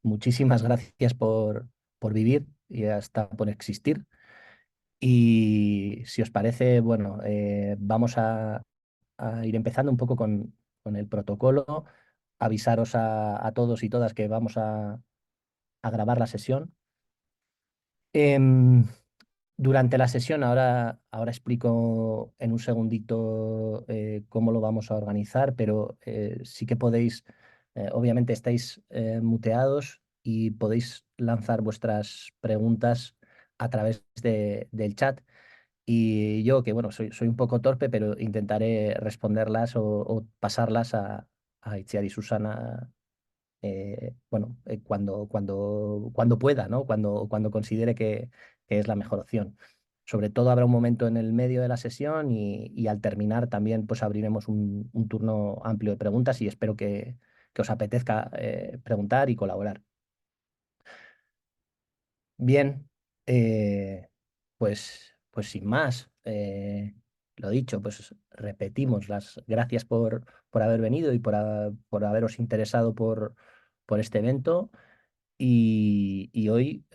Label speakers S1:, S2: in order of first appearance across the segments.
S1: Muchísimas gracias por vivir y hasta por existir. Y si os parece, bueno, vamos a ir empezando un poco con el protocolo, avisaros a todos y todas que vamos a grabar la sesión. Em, Durante la sesión, ahora explico en un segundito cómo lo vamos a organizar, pero sí que podéis, obviamente estáis muteados y podéis lanzar vuestras preguntas a través del chat. Y yo, que bueno, soy un poco torpe, pero intentaré responderlas o pasarlas a Itziar y Susana, bueno, cuando pueda, ¿no? Cuando considere que es la mejor opción. Sobre todo habrá un momento en el medio de la sesión y al terminar también pues abriremos un turno amplio de preguntas y espero que os apetezca preguntar y colaborar. Bien, pues sin más, lo dicho, pues repetimos las gracias por haber venido y por haberos interesado por este evento. Y hoy,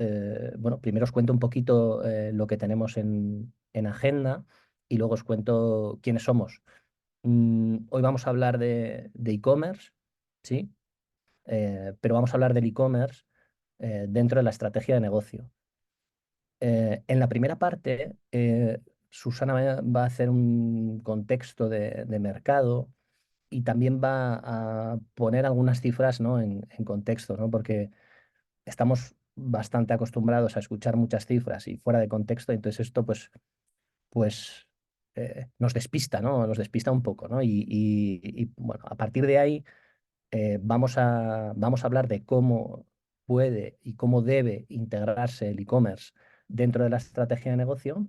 S1: bueno, primero os cuento un poquito lo que tenemos en agenda y luego os cuento quiénes somos. Hoy vamos a hablar de e-commerce, ¿sí? Pero vamos a hablar del e-commerce dentro de la estrategia de negocio. En la primera parte, Susana va a hacer un contexto de mercado y también va a poner algunas cifras, ¿no? en contexto, ¿no? Porque estamos bastante acostumbrados a escuchar muchas cifras y fuera de contexto, entonces esto pues nos despista, ¿no? Nos despista un poco, ¿no? Y, bueno, a partir de ahí vamos a hablar de cómo puede y cómo debe integrarse el e-commerce dentro de la estrategia de negocio.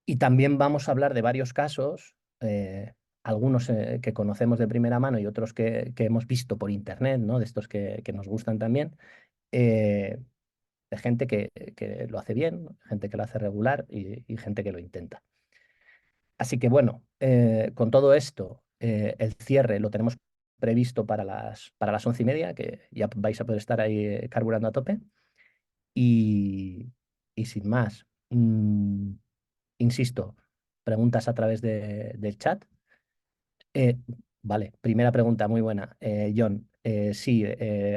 S1: Y también vamos a hablar de varios casos, algunos que conocemos de primera mano y otros que hemos visto por internet, ¿no? De estos que nos gustan también, eh, de gente que lo hace bien, gente que lo hace regular y gente que lo intenta. Así que bueno, con todo esto, el cierre lo tenemos previsto para las 11:30, que ya vais a poder estar ahí carburando a tope. Y, y sin más, insisto, preguntas a través del chat. Eh, vale, primera pregunta, muy buena. John, sí,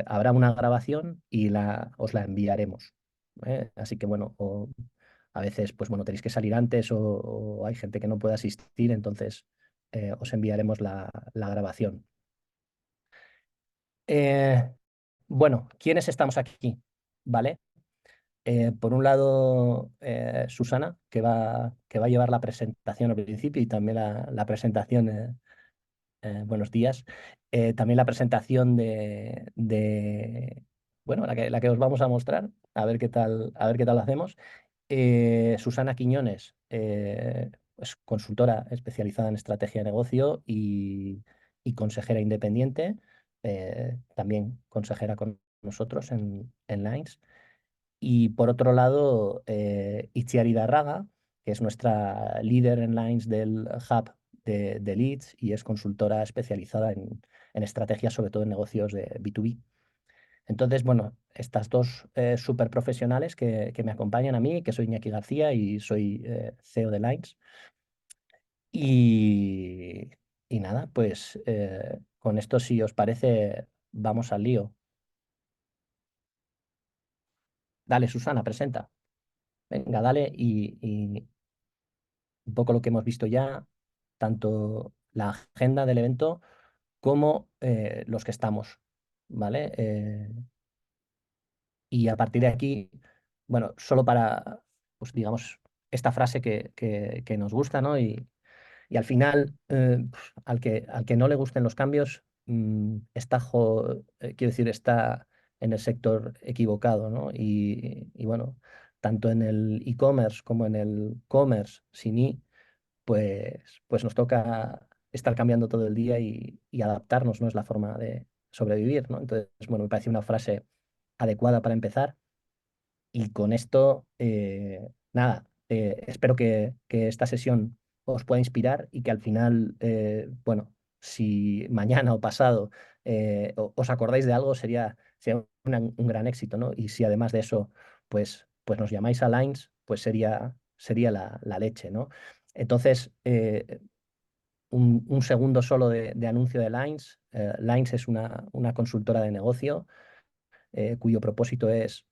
S1: habrá una grabación y os la enviaremos. Así que bueno, a veces pues bueno, tenéis que salir antes o hay gente que no puede asistir, entonces os enviaremos la grabación. Eh, bueno, ¿quiénes estamos aquí? ¿Vale? Por un lado, Susana, que va a llevar la presentación al principio y también la presentación. Buenos días. También la presentación bueno, la que os vamos a mostrar, a ver qué tal lo hacemos. Susana Quiñones, es consultora especializada en estrategia de negocio y consejera independiente, también consejera con nosotros en Lines. Y por otro lado, Itziar Idarraga, que es nuestra líder en Lines del Hub de Leads y es consultora especializada en estrategias, sobre todo en negocios de B2B. Entonces, bueno, estas dos super profesionales que me acompañan a mí, que soy Iñaki García y soy CEO de Lines. Y, y nada, pues con esto, si os parece, vamos al lío. Dale, Susana, presenta. Venga, dale y un poco lo que hemos visto ya, tanto la agenda del evento como los que estamos, ¿vale? Y a partir de aquí, bueno, solo para, pues digamos, esta frase que nos gusta, ¿no? Y al final, al que no le gusten los cambios, quiero decir, está en el sector equivocado, ¿no? Y bueno, tanto en el e-commerce como en el commerce sin i, pues nos toca estar cambiando todo el día y adaptarnos, ¿no? Es la forma de sobrevivir, ¿no? Entonces, bueno, me parece una frase adecuada para empezar. Y con esto, nada, espero que esta sesión os pueda inspirar y que al final, bueno, si mañana o pasado os acordáis de algo, sería un gran éxito, ¿no? Y si además de eso, pues nos llamáis a Lines, pues sería la leche, ¿no? Entonces, un segundo solo de anuncio de Lines. Lines es una consultora de negocio cuyo propósito es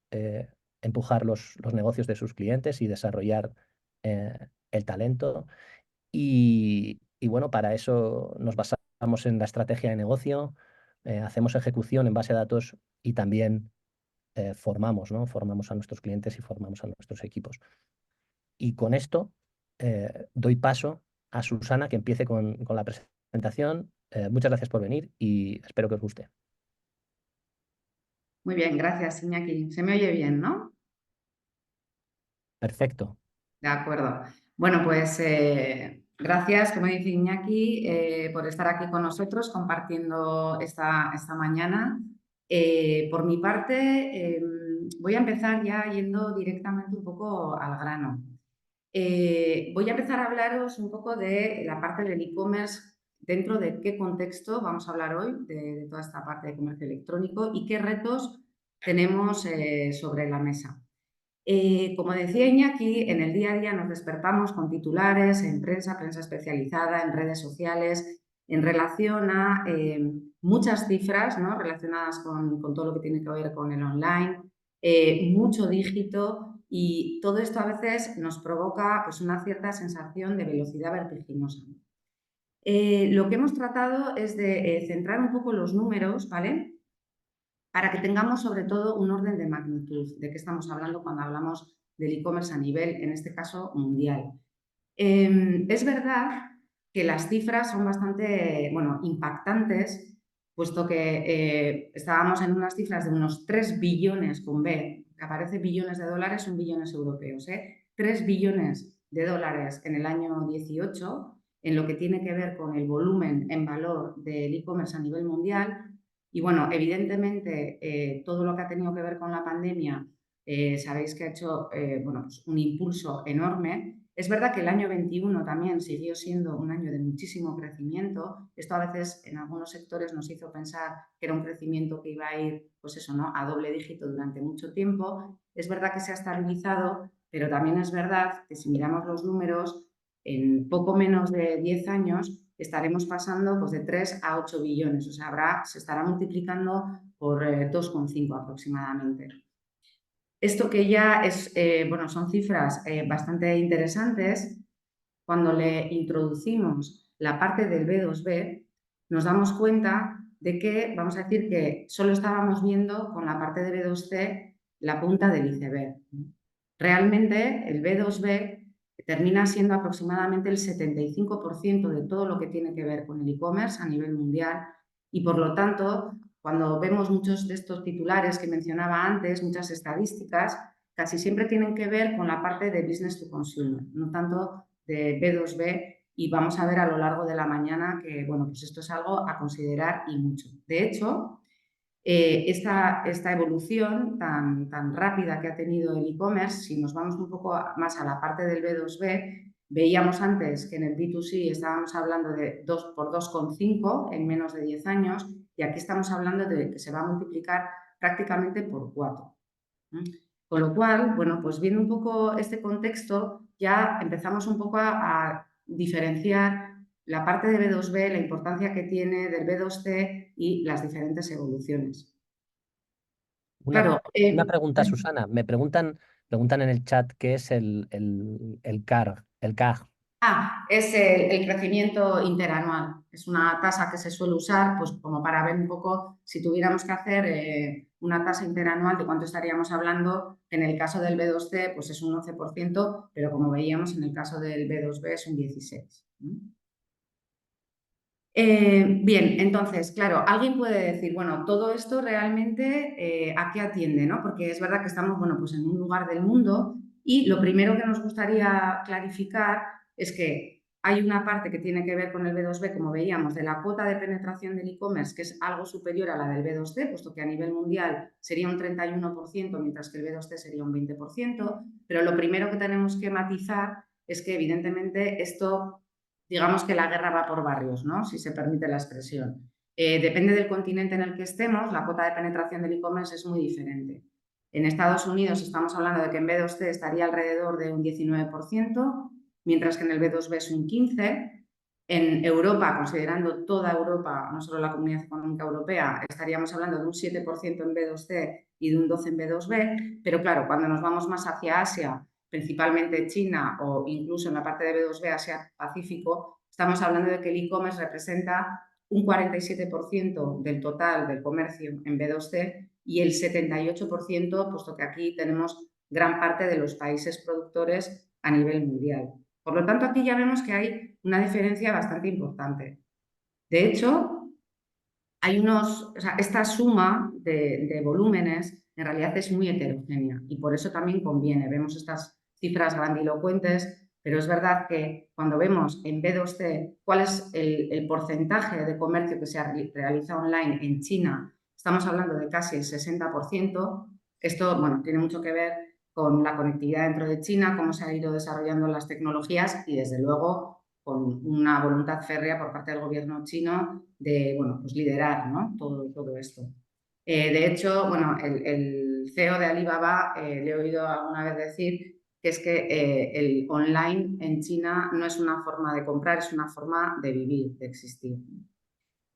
S1: empujar los negocios de sus clientes y desarrollar el talento. Y bueno, para eso nos basamos en la estrategia de negocio, hacemos ejecución en base a datos y también formamos, ¿no? Formamos a nuestros clientes y formamos a nuestros equipos. Y con esto doy paso a Susana que empiece con la presentación. Muchas gracias por venir y espero que os guste.
S2: Muy bien, gracias, Iñaki. Se me oye bien, ¿no?
S1: Perfecto.
S2: De acuerdo. Bueno, pues gracias, como dice Iñaki, por estar aquí con nosotros compartiendo esta mañana. Por mi parte, voy a empezar ya yendo directamente un poco al grano. Voy a empezar a hablaros un poco de la parte del e-commerce, dentro de qué contexto vamos a hablar hoy de toda esta parte de comercio electrónico y qué retos tenemos sobre la mesa. Como decía Iñaki, en el día a día nos despertamos con titulares en prensa especializada, en redes sociales, en relación a muchas cifras, ¿no?, relacionadas con todo lo que tiene que ver con el online, mucho dígito, y todo esto a veces nos provoca, pues, una cierta sensación de velocidad vertiginosa. Lo que hemos tratado es de centrar un poco los números, ¿vale?, para que tengamos sobre todo un orden de magnitud de qué estamos hablando cuando hablamos del e-commerce a nivel, en este caso, mundial. Es verdad que las cifras son bastante, bueno, impactantes, puesto que estábamos en unas cifras de unos 3 billones con B, que aparece billones de dólares, son billones europeos, 3 billones de dólares en el año 18, en lo que tiene que ver con el volumen en valor del e-commerce a nivel mundial. Y bueno, evidentemente, todo lo que ha tenido que ver con la pandemia, sabéis que ha hecho bueno, pues un impulso enorme. Es verdad que el año 21 también siguió siendo un año de muchísimo crecimiento. Esto a veces en algunos sectores nos hizo pensar que era un crecimiento que iba a ir, pues eso, ¿no?, a doble dígito durante mucho tiempo. Es verdad que se ha estabilizado, pero también es verdad que si miramos los números, en poco menos de 10 años estaremos pasando, pues, de 3 a 8 billones, o sea, se estará multiplicando por 2,5 aproximadamente. Esto que ya es, bueno, son cifras bastante interesantes. Cuando le introducimos la parte del B2B, nos damos cuenta de que, vamos a decir que solo estábamos viendo con la parte de B2C la punta del iceberg. Realmente el B2B termina siendo aproximadamente el 75% de todo lo que tiene que ver con el e-commerce a nivel mundial, y por lo tanto, cuando vemos muchos de estos titulares que mencionaba antes, muchas estadísticas, casi siempre tienen que ver con la parte de business to consumer, no tanto de B2B, y vamos a ver a lo largo de la mañana que, bueno, pues esto es algo a considerar y mucho. De hecho, esta evolución tan rápida que ha tenido el e-commerce, si nos vamos un poco más a la parte del B2B, veíamos antes que en el B2C estábamos hablando de 2 por 2,5 en menos de 10 años, y aquí estamos hablando de que se va a multiplicar prácticamente por 4. Con lo cual, bueno, pues viendo un poco este contexto, ya empezamos un poco a diferenciar la parte de B2B, la importancia que tiene del B2C y las diferentes evoluciones.
S1: Una,
S2: Claro,
S1: una pregunta, Susana. Preguntan en el chat qué es el CAR, el CAG.
S2: es el crecimiento interanual. Es una tasa que se suele usar, pues, como para ver un poco si tuviéramos que hacer una tasa interanual de cuánto estaríamos hablando. En el caso del B2C, pues es un 11%, pero como veíamos, en el caso del B2B es un 16%. Bien, entonces, claro, alguien puede decir, bueno, todo esto realmente ¿a qué atiende?, ¿no? Porque es verdad que estamos, bueno, pues en un lugar del mundo, y lo primero que nos gustaría clarificar es que hay una parte que tiene que ver con el B2B, como veíamos, de la cuota de penetración del e-commerce, que es algo superior a la del B2C, puesto que a nivel mundial sería un 31%, mientras que el B2C sería un 20%, pero lo primero que tenemos que matizar es que evidentemente esto digamos que la guerra va por barrios, ¿no? Si se permite la expresión. Depende del continente en el que estemos, la cuota de penetración del e-commerce es muy diferente. En Estados Unidos estamos hablando de que en B2C estaría alrededor de un 19%, mientras que en el B2B es un 15%. En Europa, considerando toda Europa, no solo la Comunidad Económica Europea, estaríamos hablando de un 7% en B2C y de un 12% en B2B, pero claro, cuando nos vamos más hacia Asia, principalmente China o incluso en la parte de B2B Asia-Pacífico, estamos hablando de que el e-commerce representa un 47% del total del comercio en B2C y el 78%, puesto que aquí tenemos gran parte de los países productores a nivel mundial. Por lo tanto, aquí ya vemos que hay una diferencia bastante importante. De hecho, esta suma de volúmenes en realidad es muy heterogénea y por eso también conviene. Vemos estas cifras grandilocuentes, pero es verdad que cuando vemos en B2C cuál es el porcentaje de comercio que se realiza online en China, estamos hablando de casi el 60%. Esto, bueno, tiene mucho que ver con la conectividad dentro de China, cómo se han ido desarrollando las tecnologías y, desde luego, con una voluntad férrea por parte del gobierno chino de, bueno, pues liderar, ¿no? todo esto. De hecho, bueno, el CEO de Alibaba le he oído alguna vez decir que es que el online en China no es una forma de comprar, es una forma de vivir, de existir.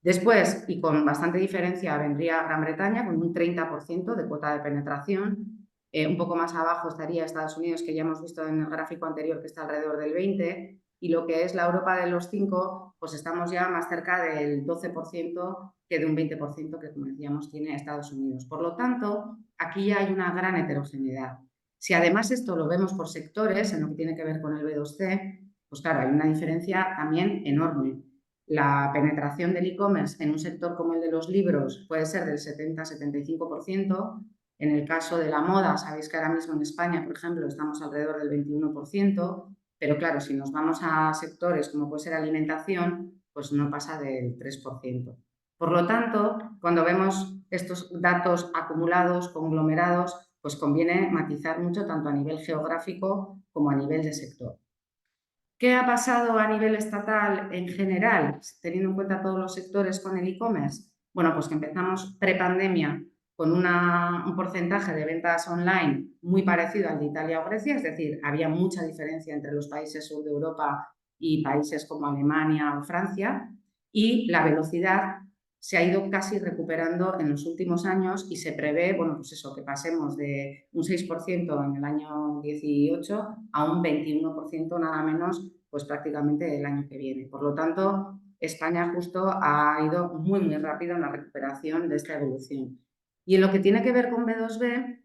S2: Después, y con bastante diferencia, vendría Gran Bretaña con un 30% de cuota de penetración. Un poco más abajo estaría Estados Unidos, que ya hemos visto en el gráfico anterior que está alrededor del 20%, y lo que es la Europa de los 5, pues estamos ya más cerca del 12% que de un 20% que, como decíamos, tiene Estados Unidos. Por lo tanto, aquí ya hay una gran heterogeneidad. Si además esto lo vemos por sectores, en lo que tiene que ver con el B2C, pues claro, hay una diferencia también enorme. La penetración del e-commerce en un sector como el de los libros puede ser del 70-75%. En el caso de la moda, sabéis que ahora mismo en España, por ejemplo, estamos alrededor del 21%, pero claro, si nos vamos a sectores como puede ser alimentación, pues no pasa del 3%. Por lo tanto, cuando vemos estos datos acumulados, conglomerados, pues conviene matizar mucho tanto a nivel geográfico como a nivel de sector. ¿Qué ha pasado a nivel estatal en general, teniendo en cuenta todos los sectores con el e-commerce? Bueno, pues que empezamos prepandemia con un porcentaje de ventas online muy parecido al de Italia o Grecia, es decir, había mucha diferencia entre los países sur de Europa y países como Alemania o Francia, y la velocidad se ha ido casi recuperando en los últimos años y se prevé, bueno, pues eso, que pasemos de un 6% en el año 18 a un 21% nada menos, pues prácticamente el año que viene. Por lo tanto, España justo ha ido muy, muy rápido en la recuperación de esta evolución. Y en lo que tiene que ver con B2B,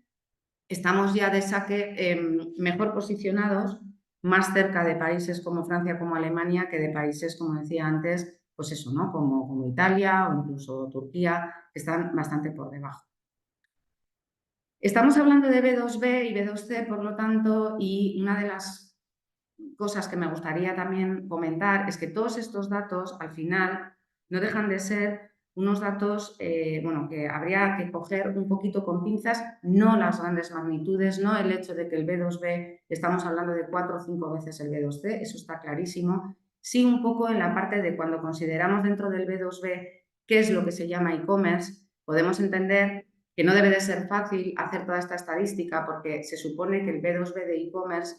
S2: estamos ya de saque mejor posicionados, más cerca de países como Francia, como Alemania, que de países, como decía antes, pues eso, ¿no? Como Italia o incluso Turquía, que están bastante por debajo. Estamos hablando de B2B y B2C, por lo tanto, y una de las cosas que me gustaría también comentar es que todos estos datos, al final, no dejan de ser unos datos, bueno, que habría que coger un poquito con pinzas, no las grandes magnitudes, no el hecho de que el B2B estamos hablando de 4 o 5 veces el B2C, eso está clarísimo, sí un poco en la parte de cuando consideramos dentro del B2B qué es lo que se llama e-commerce, podemos entender que no debe de ser fácil hacer toda esta estadística porque se supone que el B2B de e-commerce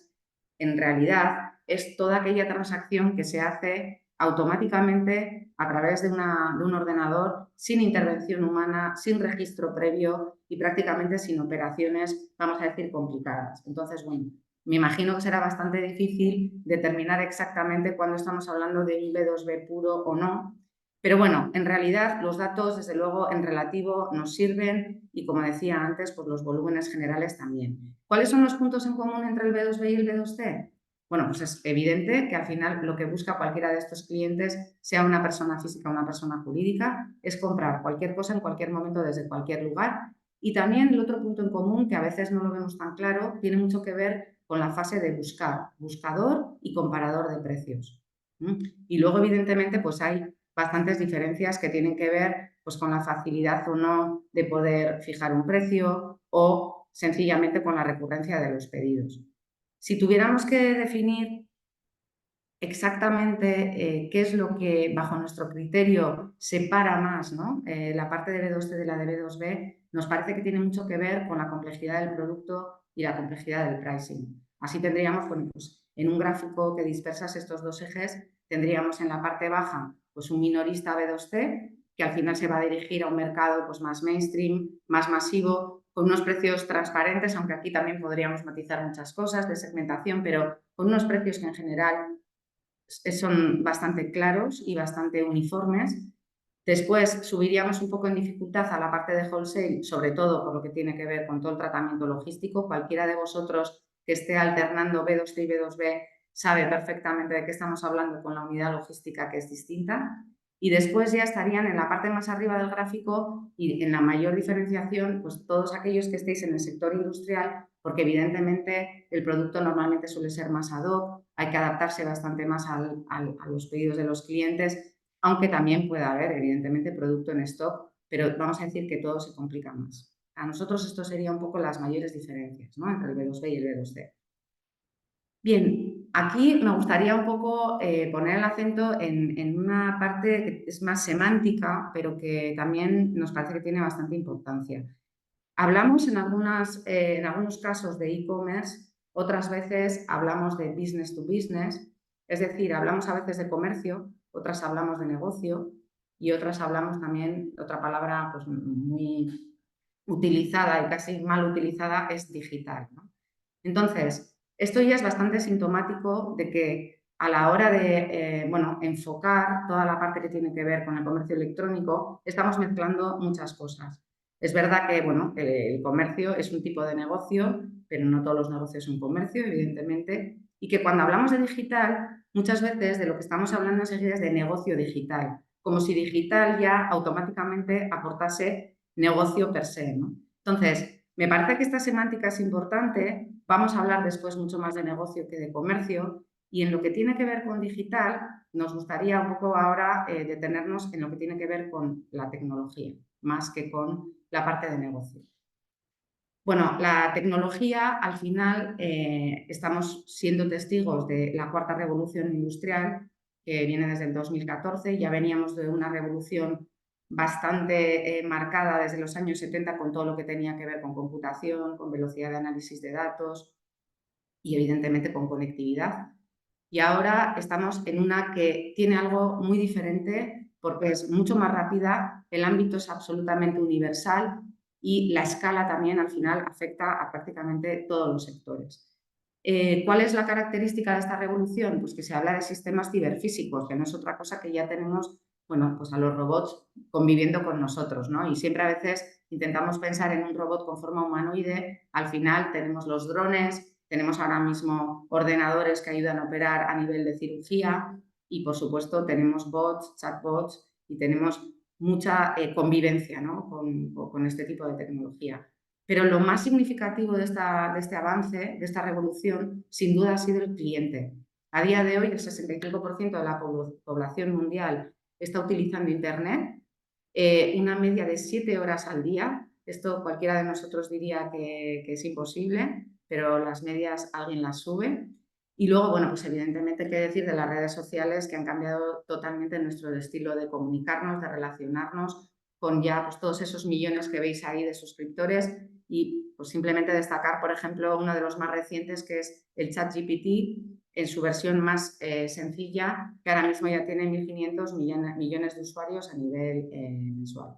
S2: en realidad es toda aquella transacción que se hace automáticamente a través de un ordenador, sin intervención humana, sin registro previo y prácticamente sin operaciones, vamos a decir, complicadas. Entonces, bueno, me imagino que será bastante difícil determinar exactamente cuándo estamos hablando de un B2B puro o no, pero bueno, en realidad los datos, desde luego, en relativo nos sirven y, como decía antes, pues los volúmenes generales también. ¿Cuáles son los puntos en común entre el B2B y el B2C? Bueno, pues es evidente que al final lo que busca cualquiera de estos clientes, sea una persona física o una persona jurídica, es comprar cualquier cosa en cualquier momento desde cualquier lugar. Y también el otro punto en común, que a veces no lo vemos tan claro, tiene mucho que ver con la fase de buscar, buscador y comparador de precios. Y luego, evidentemente, pues hay bastantes diferencias que tienen que ver pues, con la facilidad o no de poder fijar un precio o sencillamente con la recurrencia de los pedidos. Si tuviéramos que definir exactamente qué es lo que bajo nuestro criterio separa más, ¿no? La parte de B2C de la de B2B nos parece que tiene mucho que ver con la complejidad del producto y la complejidad del pricing. Así tendríamos, bueno, pues en un gráfico que dispersas estos dos ejes, tendríamos en la parte baja pues un minorista B2C que al final se va a dirigir a un mercado pues, más mainstream, más masivo, con unos precios transparentes, aunque aquí también podríamos matizar muchas cosas de segmentación, pero con unos precios que en general son bastante claros y bastante uniformes. Después subiríamos un poco en dificultad a la parte de wholesale, sobre todo por lo que tiene que ver con todo el tratamiento logístico. Cualquiera de vosotros que esté alternando B2C y B2B sabe perfectamente de qué estamos hablando con la unidad logística, que es distinta. Y después ya estarían en la parte más arriba del gráfico y en la mayor diferenciación, pues todos aquellos que estéis en el sector industrial, porque evidentemente el producto normalmente suele ser más ad hoc, hay que adaptarse bastante más a los pedidos de los clientes, aunque también puede haber, evidentemente, producto en stock, pero vamos a decir que todo se complica más. A nosotros esto sería un poco las mayores diferencias, ¿no?, entre el B2B y el B2C. Bien, aquí me gustaría un poco poner el acento en una parte que es más semántica, pero que también nos parece que tiene bastante importancia. Hablamos en algunos casos de e-commerce, otras veces hablamos de business to business, es decir, hablamos a veces de comercio, otras hablamos de negocio y otras hablamos también, otra palabra pues, muy utilizada y casi mal utilizada es digital, ¿no? Entonces, esto ya es bastante sintomático de que a la hora de bueno, enfocar toda la parte que tiene que ver con el comercio electrónico, estamos mezclando muchas cosas. Es verdad que bueno, el comercio es un tipo de negocio, pero no todos los negocios son comercio, evidentemente, y que cuando hablamos de digital, muchas veces de lo que estamos hablando enseguida es de negocio digital, como si digital ya automáticamente aportase negocio per se, ¿no? Entonces, me parece que esta semántica es importante. Vamos a hablar después mucho más de negocio que de comercio. Y en lo que tiene que ver con digital, nos gustaría un poco ahora detenernos en lo que tiene que ver con la tecnología, más que con la parte de negocio. Bueno, la tecnología, al final, estamos siendo testigos de la cuarta revolución industrial, que viene desde el 2014. Ya veníamos de una revolución bastante marcada desde los años 70 con todo lo que tenía que ver con computación, con velocidad de análisis de datos y, evidentemente, con conectividad. Y ahora estamos en una que tiene algo muy diferente porque es mucho más rápida, el ámbito es absolutamente universal y la escala también al final afecta a prácticamente todos los sectores. ¿Cuál es la característica de esta revolución? Pues que se habla de sistemas ciberfísicos, que no es otra cosa que ya tenemos, bueno, pues a los robots conviviendo con nosotros, ¿no? Y siempre a veces intentamos pensar en un robot con forma humanoide, al final tenemos los drones, tenemos ahora mismo ordenadores que ayudan a operar a nivel de cirugía y, por supuesto, tenemos bots, chatbots y tenemos mucha convivencia, ¿no?, con este tipo de tecnología. Pero lo más significativo de este avance, de esta revolución, sin duda ha sido el cliente. A día de hoy, el 65% de la población mundial está utilizando Internet, una media de 7 horas al día. Esto cualquiera de nosotros diría que es imposible, pero las medias alguien las sube. Y luego, bueno, pues evidentemente hay que decir de las redes sociales que han cambiado totalmente nuestro estilo de comunicarnos, de relacionarnos con ya pues, todos esos millones que veis ahí de suscriptores y pues simplemente destacar, por ejemplo, uno de los más recientes que es el ChatGPT en su versión más sencilla, que ahora mismo ya tiene 1.500 millones de usuarios a nivel mensual.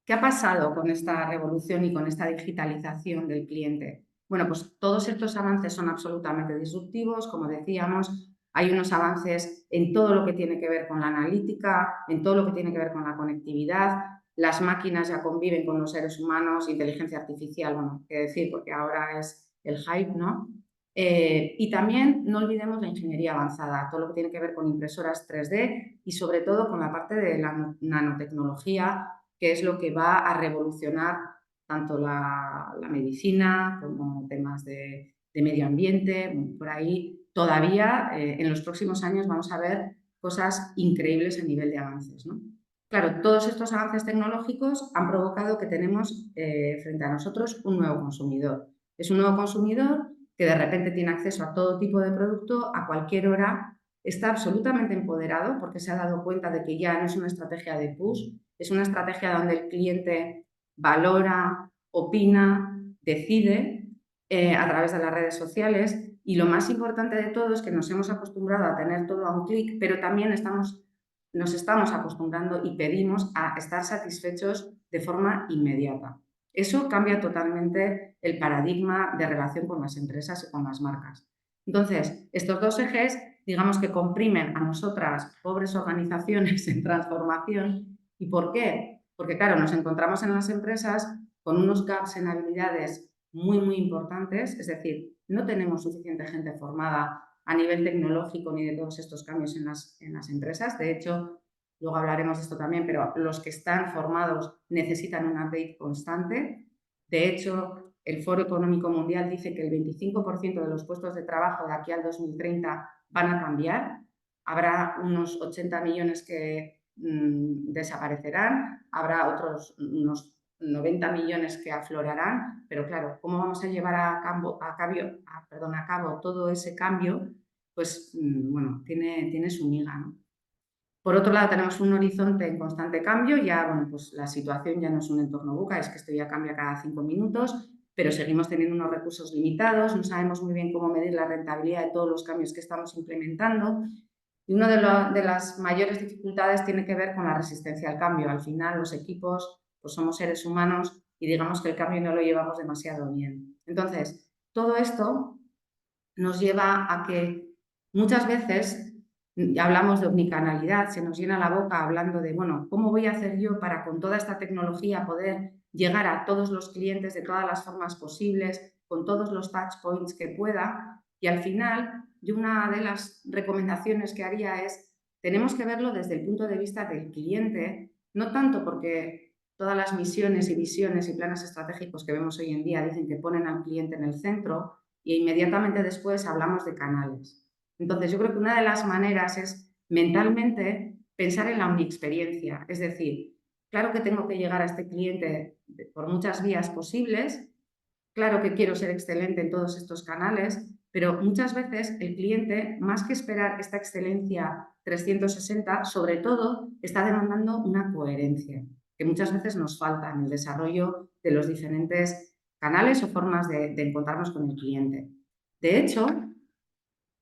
S2: ¿Qué ha pasado con esta revolución y con esta digitalización del cliente? Bueno, pues todos estos avances son absolutamente disruptivos, como decíamos, hay unos avances en todo lo que tiene que ver con la analítica, en todo lo que tiene que ver con la conectividad, las máquinas ya conviven con los seres humanos, inteligencia artificial, bueno, qué decir, porque ahora es el hype, ¿no? Y también no olvidemos la ingeniería avanzada, todo lo que tiene que ver con impresoras 3D y sobre todo con la parte de la nanotecnología, que es lo que va a revolucionar tanto la medicina como temas de medio ambiente. Por ahí todavía en los próximos años vamos a ver cosas increíbles a nivel de avances, ¿no? Claro, todos estos avances tecnológicos han provocado que tenemos frente a nosotros un nuevo consumidor. Es un nuevo consumidor que de repente tiene acceso a todo tipo de producto a cualquier hora, está absolutamente empoderado porque se ha dado cuenta de que ya no es una estrategia de push, es una estrategia donde el cliente valora, opina, decide a través de las redes sociales, y lo más importante de todo es que nos hemos acostumbrado a tener todo a un clic, pero también nos estamos acostumbrando y pedimos a estar satisfechos de forma inmediata. Eso cambia totalmente el paradigma de relación con las empresas y con las marcas. Entonces, estos dos ejes, digamos que comprimen a nosotras, pobres organizaciones en transformación. ¿Y por qué? Porque, claro, nos encontramos en las empresas con unos gaps en habilidades muy importantes, es decir, no tenemos suficiente gente formada a nivel tecnológico ni de todos estos cambios en las empresas. De hecho, luego hablaremos de esto también, pero los que están formados necesitan un update constante. De hecho, el Foro Económico Mundial dice que el 25% de los puestos de trabajo de aquí al 2030 van a cambiar. Habrá unos 80 millones que desaparecerán, habrá otros unos 90 millones que aflorarán, pero claro, ¿cómo vamos a llevar a cabo todo ese cambio? Pues bueno, tiene su miga, ¿no? Por otro lado, tenemos un horizonte en constante cambio, ya, bueno, pues la situación ya no es un entorno VUCA, es que esto ya cambia cada 5 minutos, pero seguimos teniendo unos recursos limitados, no sabemos muy bien cómo medir la rentabilidad de todos los cambios que estamos implementando, y una de las mayores dificultades tiene que ver con la resistencia al cambio. Al final, los equipos, pues somos seres humanos y digamos que el cambio no lo llevamos demasiado bien. Entonces, todo esto nos lleva a que muchas veces hablamos de omnicanalidad, se nos llena la boca hablando de, bueno, ¿cómo voy a hacer yo para con toda esta tecnología poder llegar a todos los clientes de todas las formas posibles, con todos los touch points que pueda? Y al final, yo una de las recomendaciones que haría es, tenemos que verlo desde el punto de vista del cliente, no tanto porque todas las misiones y visiones y planes estratégicos que vemos hoy en día dicen que ponen al cliente en el centro, y inmediatamente después hablamos de canales. Entonces, yo creo que una de las maneras es mentalmente pensar en la omniexperiencia, es decir, claro que tengo que llegar a este cliente por muchas vías posibles, claro que quiero ser excelente en todos estos canales, pero muchas veces el cliente, más que esperar esta excelencia 360, sobre todo está demandando una coherencia, que muchas veces nos falta en el desarrollo de los diferentes canales o formas de encontrarnos con el cliente. De hecho,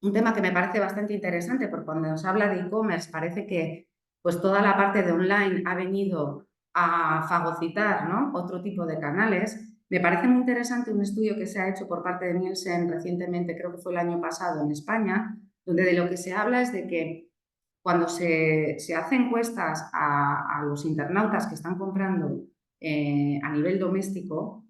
S2: un tema que me parece bastante interesante, porque cuando nos habla de e-commerce parece que pues, toda la parte de online ha venido a fagocitar, ¿no?, otro tipo de canales. Me parece muy interesante un estudio que se ha hecho por parte de Nielsen recientemente, creo que fue el año pasado en España, donde de lo que se habla es de que cuando se hace encuestas a los internautas que están comprando a nivel doméstico,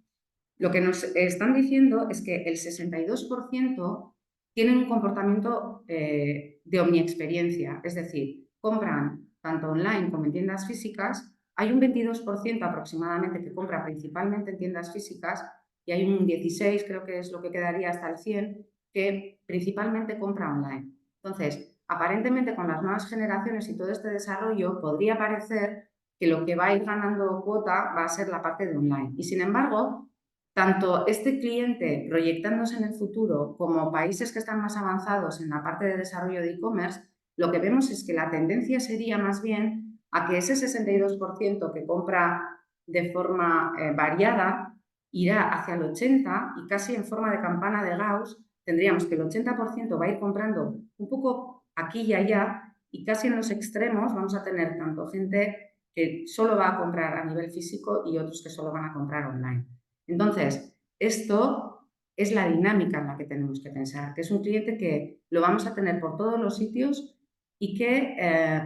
S2: lo que nos están diciendo es que el 62% tienen un comportamiento de omniexperiencia, es decir, compran tanto online como en tiendas físicas. Hay un 22% aproximadamente que compra principalmente en tiendas físicas y hay un 16%, creo que es lo que quedaría hasta el 100%, que principalmente compra online. Entonces, aparentemente con las nuevas generaciones y todo este desarrollo podría parecer que lo que va a ir ganando cuota va a ser la parte de online. Y sin embargo, tanto este cliente proyectándose en el futuro como países que están más avanzados en la parte de desarrollo de e-commerce, lo que vemos es que la tendencia sería más bien a que ese 62% que compra de forma variada irá hacia el 80%, y casi en forma de campana de Gauss tendríamos que el 80% va a ir comprando un poco aquí y allá, y casi en los extremos vamos a tener tanto gente que solo va a comprar a nivel físico y otros que solo van a comprar online. Entonces, esto es la dinámica en la que tenemos que pensar, que es un cliente que lo vamos a tener por todos los sitios y que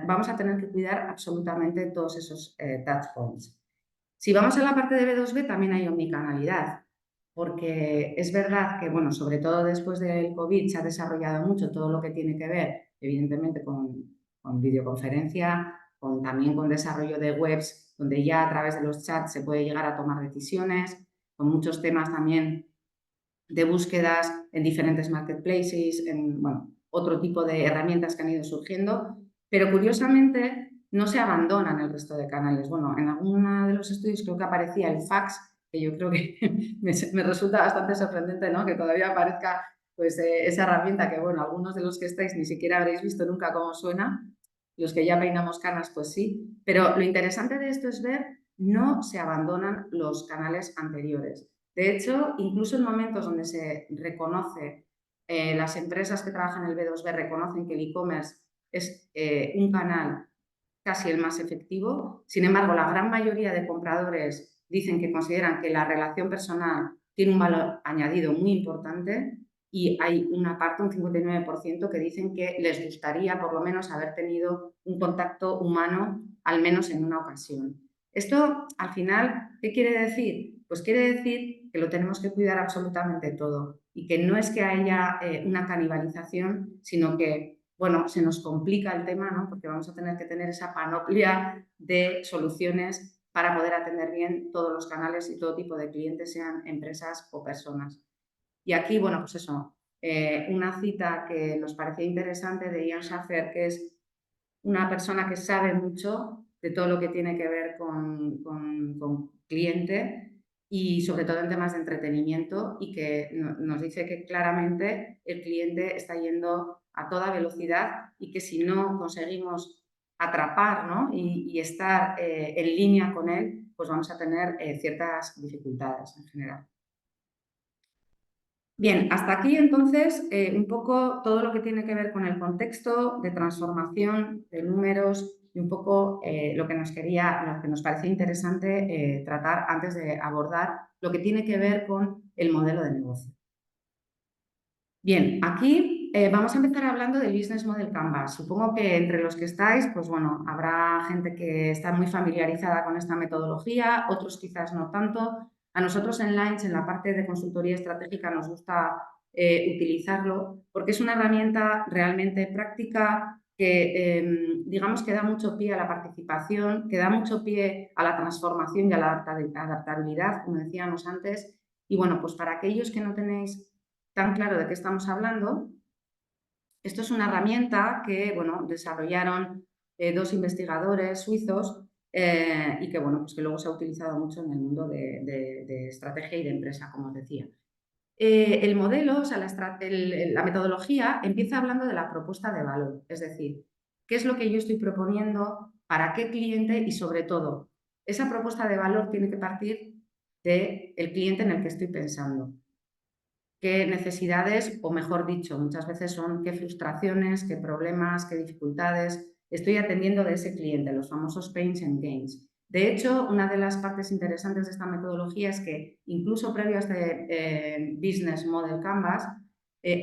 S2: vamos a tener que cuidar absolutamente todos esos touch points. Si vamos a la parte de B2B, también hay omnicanalidad, porque es verdad que, bueno, sobre todo después del COVID se ha desarrollado mucho todo lo que tiene que ver, evidentemente, con videoconferencia, también con desarrollo de webs, donde ya a través de los chats se puede llegar a tomar decisiones, con muchos temas también de búsquedas en diferentes marketplaces, en bueno, otro tipo de herramientas que han ido surgiendo, pero curiosamente no se abandonan el resto de canales. Bueno, en alguno de los estudios creo que aparecía el fax, que yo creo que me resulta bastante sorprendente, ¿no? Que todavía aparezca pues, esa herramienta que, bueno, algunos de los que estáis ni siquiera habréis visto nunca cómo suena, los que ya peinamos canas, pues sí, pero lo interesante de esto es ver, no se abandonan los canales anteriores. De hecho, incluso en momentos donde se reconoce, las empresas que trabajan en el B2B reconocen que el e-commerce es un canal casi el más efectivo. Sin embargo, la gran mayoría de compradores dicen que consideran que la relación personal tiene un valor añadido muy importante y hay una parte, un 59%, que dicen que les gustaría por lo menos haber tenido un contacto humano al menos en una ocasión. Esto, al final, ¿qué quiere decir? Pues quiere decir que lo tenemos que cuidar absolutamente todo y que no es que haya una canibalización, sino que, bueno, se nos complica el tema, ¿no? Porque vamos a tener que tener esa panoplia de soluciones para poder atender bien todos los canales y todo tipo de clientes, sean empresas o personas. Y aquí, bueno, pues eso, una cita que nos parecía interesante de Ian Schaffer, que es una persona que sabe mucho de todo lo que tiene que ver con cliente y sobre todo en temas de entretenimiento y que nos dice que claramente el cliente está yendo a toda velocidad y que si no conseguimos atrapar, ¿no? y estar en línea con él, pues vamos a tener ciertas dificultades en general. Bien, hasta aquí entonces un poco todo lo que tiene que ver con el contexto de transformación de números y un poco lo que nos parecía interesante tratar antes de abordar lo que tiene que ver con el modelo de negocio. Bien, aquí vamos a empezar hablando del Business Model Canvas. Supongo que entre los que estáis, pues bueno, habrá gente que está muy familiarizada con esta metodología, otros quizás no tanto. A nosotros en Lines, en la parte de consultoría estratégica, nos gusta utilizarlo porque es una herramienta realmente práctica que, digamos, que da mucho pie a la participación, que da mucho pie a la transformación y a la adaptabilidad, como decíamos antes. Y bueno, pues para aquellos que no tenéis tan claro de qué estamos hablando, esto es una herramienta que, bueno, desarrollaron dos investigadores suizos y que, bueno, pues que luego se ha utilizado mucho en el mundo de estrategia y de empresa, como os decía. El modelo, o sea, la metodología empieza hablando de la propuesta de valor, es decir, qué es lo que yo estoy proponiendo, para qué cliente y, sobre todo, esa propuesta de valor tiene que partir del cliente en el que estoy pensando. Qué necesidades, o mejor dicho, muchas veces son qué frustraciones, qué problemas, qué dificultades estoy atendiendo de ese cliente, los famosos pains and gains. De hecho, una de las partes interesantes de esta metodología es que incluso previo a este Business Model Canvas,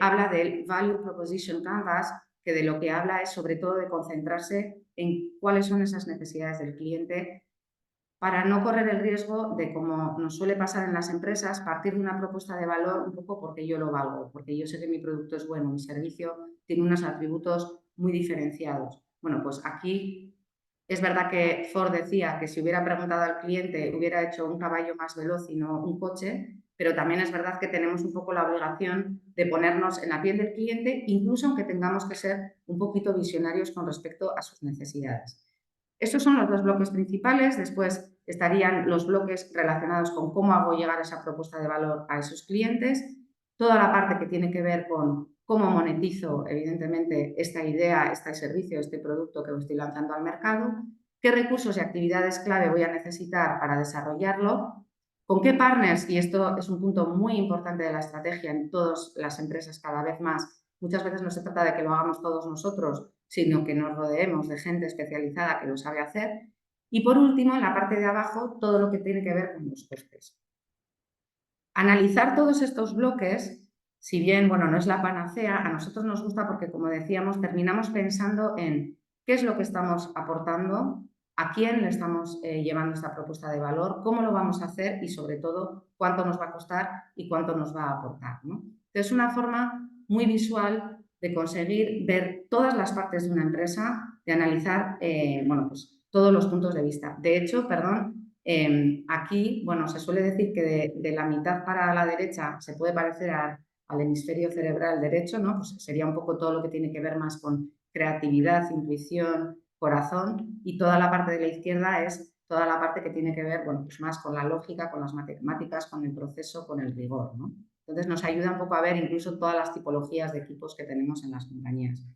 S2: habla del Value Proposition Canvas, que de lo que habla es sobre todo de concentrarse en cuáles son esas necesidades del cliente para no correr el riesgo de, como nos suele pasar en las empresas, partir de una propuesta de valor un poco porque yo lo valgo, porque yo sé que mi producto es bueno, mi servicio tiene unos atributos muy diferenciados. Bueno, pues aquí es verdad que Ford decía que si hubiera preguntado al cliente hubiera hecho un caballo más veloz y no un coche, pero también es verdad que tenemos un poco la obligación de ponernos en la piel del cliente, incluso aunque tengamos que ser un poquito visionarios con respecto a sus necesidades. Estos son los dos bloques principales. Después estarían los bloques relacionados con cómo hago llegar esa propuesta de valor a esos clientes, toda la parte que tiene que ver con cómo monetizo, evidentemente, esta idea, este servicio, este producto que estoy lanzando al mercado, qué recursos y actividades clave voy a necesitar para desarrollarlo, con qué partners, y esto es un punto muy importante de la estrategia en todas las empresas cada vez más. Muchas veces no se trata de que lo hagamos todos nosotros, sino que nos rodeemos de gente especializada que lo sabe hacer. Y por último, en la parte de abajo, todo lo que tiene que ver con los costes. Analizar todos estos bloques, si bien, bueno, no es la panacea, a nosotros nos gusta porque, como decíamos, terminamos pensando en qué es lo que estamos aportando, a quién le estamos llevando esta propuesta de valor, cómo lo vamos a hacer y, sobre todo, cuánto nos va a costar y cuánto nos va a aportar, ¿no? Entonces, es una forma muy visual de conseguir ver todas las partes de una empresa, de analizar, bueno, pues todos los puntos de vista. De hecho, perdón, aquí, bueno, se suele decir que de la mitad para la derecha se puede parecer al hemisferio cerebral derecho, ¿no? Pues sería un poco todo lo que tiene que ver más con creatividad, intuición, corazón, y toda la parte de la izquierda es toda la parte que tiene que ver, bueno, pues más con la lógica, con las matemáticas, con el proceso, con el rigor, ¿no? Entonces nos ayuda un poco a ver incluso todas las tipologías de equipos que tenemos en las compañías.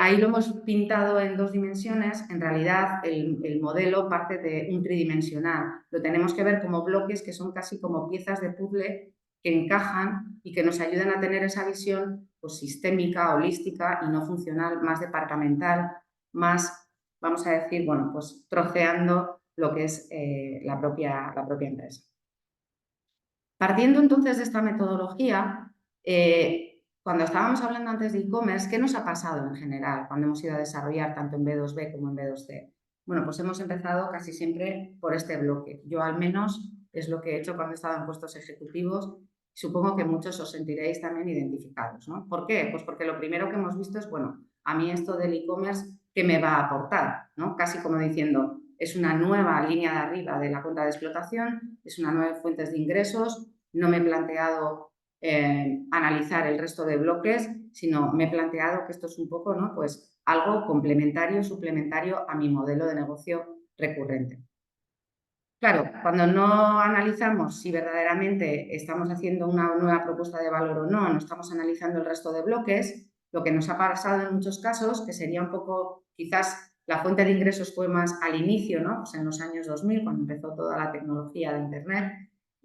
S2: Ahí lo hemos pintado en 2 dimensiones. En realidad, el modelo parte de un tridimensional. Lo tenemos que ver como bloques que son casi como piezas de puzzle que encajan y que nos ayudan a tener esa visión pues, sistémica, holística y no funcional, más departamental, más, vamos a decir, bueno, pues troceando lo que es la propia empresa. Partiendo entonces de esta metodología, cuando estábamos hablando antes de e-commerce, ¿qué nos ha pasado en general cuando hemos ido a desarrollar tanto en B2B como en B2C? Bueno, pues hemos empezado casi siempre por este bloque. Yo al menos es lo que he hecho cuando he estado en puestos ejecutivos. Supongo que muchos os sentiréis también identificados, ¿no? ¿Por qué? Pues porque lo primero que hemos visto es, bueno, a mí esto del e-commerce, ¿qué me va a aportar? ¿No? Casi como diciendo, es una nueva línea de arriba de la cuenta de explotación, es una nueva fuente de ingresos, no me he planteado analizar el resto de bloques, sino me he planteado que esto es un poco, ¿no? Pues algo complementario, suplementario a mi modelo de negocio recurrente. Claro, cuando no analizamos si verdaderamente estamos haciendo una nueva propuesta de valor o no, no estamos analizando el resto de bloques, lo que nos ha pasado en muchos casos, que sería un poco, quizás la fuente de ingresos fue más al inicio, ¿no? Pues en los años 2000, cuando empezó toda la tecnología de Internet,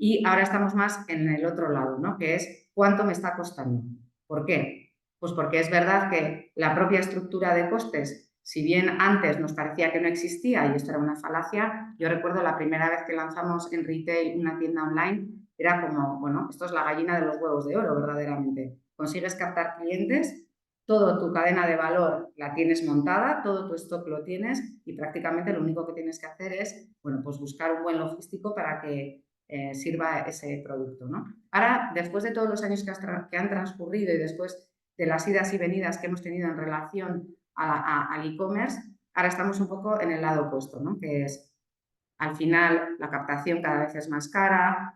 S2: y ahora estamos más en el otro lado, ¿no? Que es cuánto me está costando. ¿Por qué? Pues porque es verdad que la propia estructura de costes, si bien antes nos parecía que no existía y esto era una falacia, yo recuerdo la primera vez que lanzamos en retail una tienda online, era como, bueno, esto es la gallina de los huevos de oro, verdaderamente. Consigues captar clientes, toda tu cadena de valor la tienes montada, todo tu stock lo tienes y prácticamente lo único que tienes que hacer es, bueno, pues buscar un buen logístico para que sirva ese producto, ¿no? Ahora, después de todos los años que han transcurrido y después de las idas y venidas que hemos tenido en relación al e-commerce, ahora estamos un poco en el lado opuesto, ¿no? Que es, al final, la captación cada vez es más cara,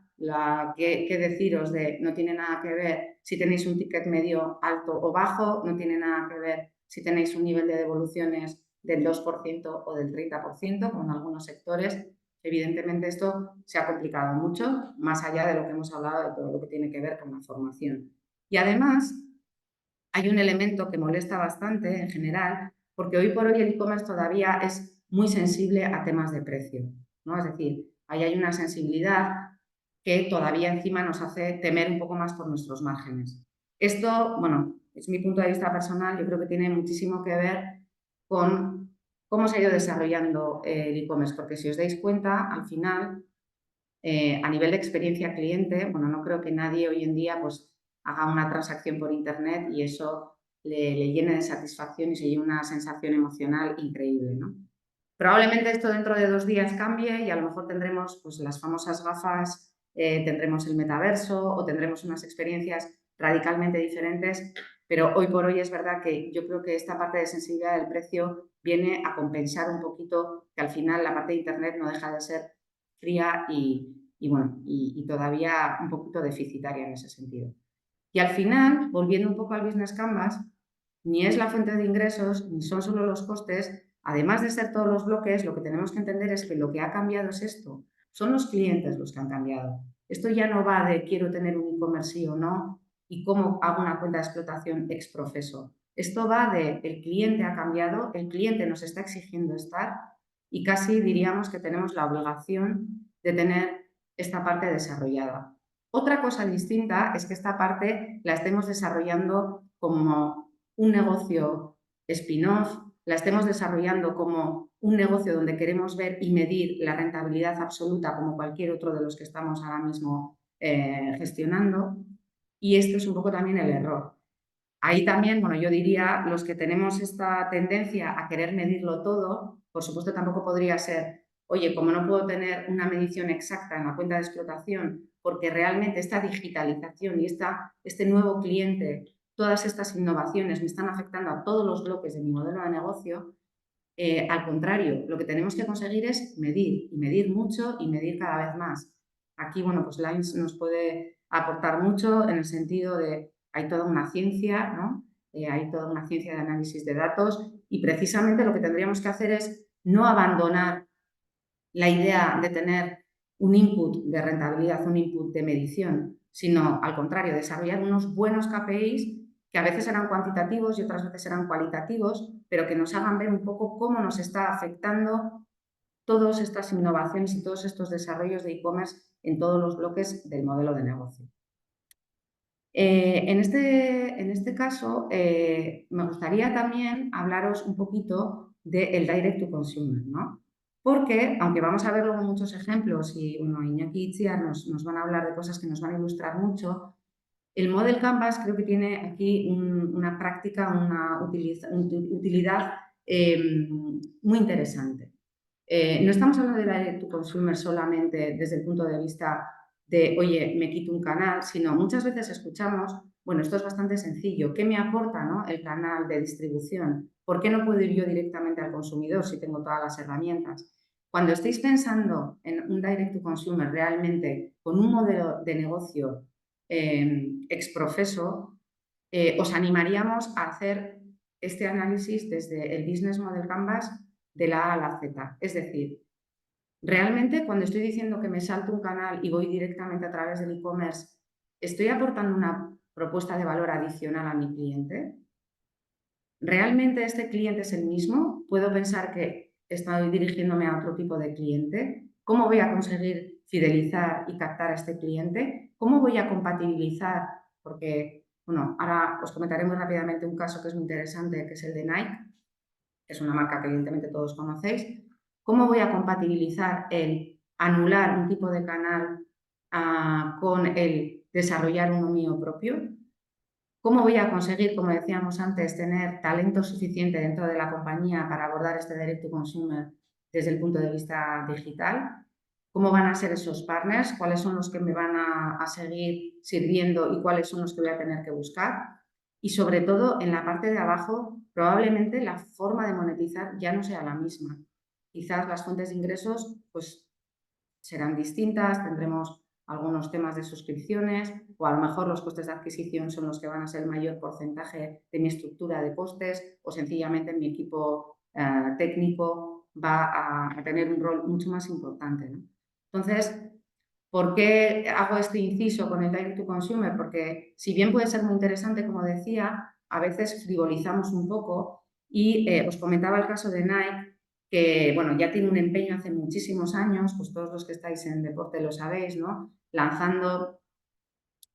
S2: ¿qué deciros de no tiene nada que ver si tenéis un ticket medio alto o bajo, no tiene nada que ver si tenéis un nivel de devoluciones del 2% o del 30%, como en algunos sectores. Evidentemente esto se ha complicado mucho, más allá de lo que hemos hablado de todo lo que tiene que ver con la formación. Y además, hay un elemento que molesta bastante en general, porque hoy por hoy el e-commerce todavía es muy sensible a temas de precio, ¿no? Es decir, ahí hay una sensibilidad que todavía encima nos hace temer un poco más por nuestros márgenes. Esto, bueno, es mi punto de vista personal, yo creo que tiene muchísimo que ver con cómo se ha ido desarrollando el e-commerce, porque si os dais cuenta, al final, a nivel de experiencia cliente, bueno, no creo que nadie hoy en día pues haga una transacción por internet y eso le llene de satisfacción y se lleve una sensación emocional increíble, ¿no? Probablemente esto dentro de 2 días cambie y a lo mejor tendremos pues, las famosas gafas, tendremos el metaverso o tendremos unas experiencias radicalmente diferentes, pero hoy por hoy es verdad que yo creo que esta parte de sensibilidad del precio viene a compensar un poquito que al final la parte de internet no deja de ser fría y todavía un poquito deficitaria en ese sentido. Y al final, volviendo un poco al Business Canvas, ni es la fuente de ingresos, ni son solo los costes. Además de ser todos los bloques, lo que tenemos que entender es que lo que ha cambiado es esto. Son los clientes los que han cambiado. Esto ya no va de quiero tener un e-commerce sí o no y cómo hago una cuenta de explotación ex profeso. Esto va de el cliente ha cambiado, el cliente nos está exigiendo estar y casi diríamos que tenemos la obligación de tener esta parte desarrollada. Otra cosa distinta es que esta parte la estemos desarrollando como un negocio spin-off, la estemos desarrollando como un negocio donde queremos ver y medir la rentabilidad absoluta como cualquier otro de los que estamos ahora mismo gestionando. Y esto es un poco también el error. Ahí también, bueno, yo diría, los que tenemos esta tendencia a querer medirlo todo, por supuesto tampoco podría ser, oye, como no puedo tener una medición exacta en la cuenta de explotación, porque realmente esta digitalización y este nuevo cliente, todas estas innovaciones me están afectando a todos los bloques de mi modelo de negocio, al contrario, lo que tenemos que conseguir es medir, y medir mucho y medir cada vez más. Aquí, bueno, pues Lines nos puede aportar mucho en el sentido de hay toda una ciencia, ¿no? Hay toda una ciencia de análisis de datos y precisamente lo que tendríamos que hacer es no abandonar la idea de tener un input de rentabilidad, un input de medición, sino al contrario, desarrollar unos buenos KPIs que a veces eran cuantitativos y otras veces eran cualitativos, pero que nos hagan ver un poco cómo nos está afectando todas estas innovaciones y todos estos desarrollos de e-commerce en todos los bloques del modelo de negocio. En este caso, me gustaría también hablaros un poquito del direct to consumer, ¿no? Porque, aunque vamos a ver luego muchos ejemplos y bueno, Iñaki y Itziar nos van a hablar de cosas que nos van a ilustrar mucho, el Model Canvas creo que tiene aquí una práctica, una utilidad muy interesante. No estamos hablando de direct to consumer solamente desde el punto de vista de, oye, me quito un canal, sino muchas veces escuchamos, bueno, esto es bastante sencillo, ¿qué me aporta, ¿no?, el canal de distribución? ¿Por qué no puedo ir yo directamente al consumidor si tengo todas las herramientas? Cuando estéis pensando en un direct to consumer realmente con un modelo de negocio exprofeso, os animaríamos a hacer este análisis desde el Business Model Canvas de la A a la Z. Es decir, realmente cuando estoy diciendo que me salto un canal y voy directamente a través del e-commerce, ¿estoy aportando una propuesta de valor adicional a mi cliente? ¿Realmente este cliente es el mismo? ¿Puedo pensar que estoy dirigiéndome a otro tipo de cliente? ¿Cómo voy a conseguir fidelizar y captar a este cliente? ¿Cómo voy a compatibilizar? Porque, bueno, ahora os comentaré muy rápidamente un caso que es muy interesante, que es el de Nike, que es una marca que evidentemente todos conocéis. ¿Cómo voy a compatibilizar el anular un tipo de canal con el desarrollar uno mío propio? ¿Cómo voy a conseguir, como decíamos antes, tener talento suficiente dentro de la compañía para abordar este direct to consumer desde el punto de vista digital? ¿Cómo van a ser esos partners? ¿Cuáles son los que me van a seguir sirviendo y cuáles son los que voy a tener que buscar? Y sobre todo, en la parte de abajo, probablemente la forma de monetizar ya no sea la misma. Quizás las fuentes de ingresos pues, serán distintas, tendremos algunos temas de suscripciones o a lo mejor los costes de adquisición son los que van a ser el mayor porcentaje de mi estructura de costes o sencillamente mi equipo técnico va a tener un rol mucho más importante, ¿no? Entonces, ¿por qué hago este inciso con el direct to consumer? Porque si bien puede ser muy interesante, como decía, a veces frivolizamos un poco y os comentaba el caso de Nike, que bueno, ya tiene un empeño hace muchísimos años, pues todos los que estáis en deporte lo sabéis, ¿no? Lanzando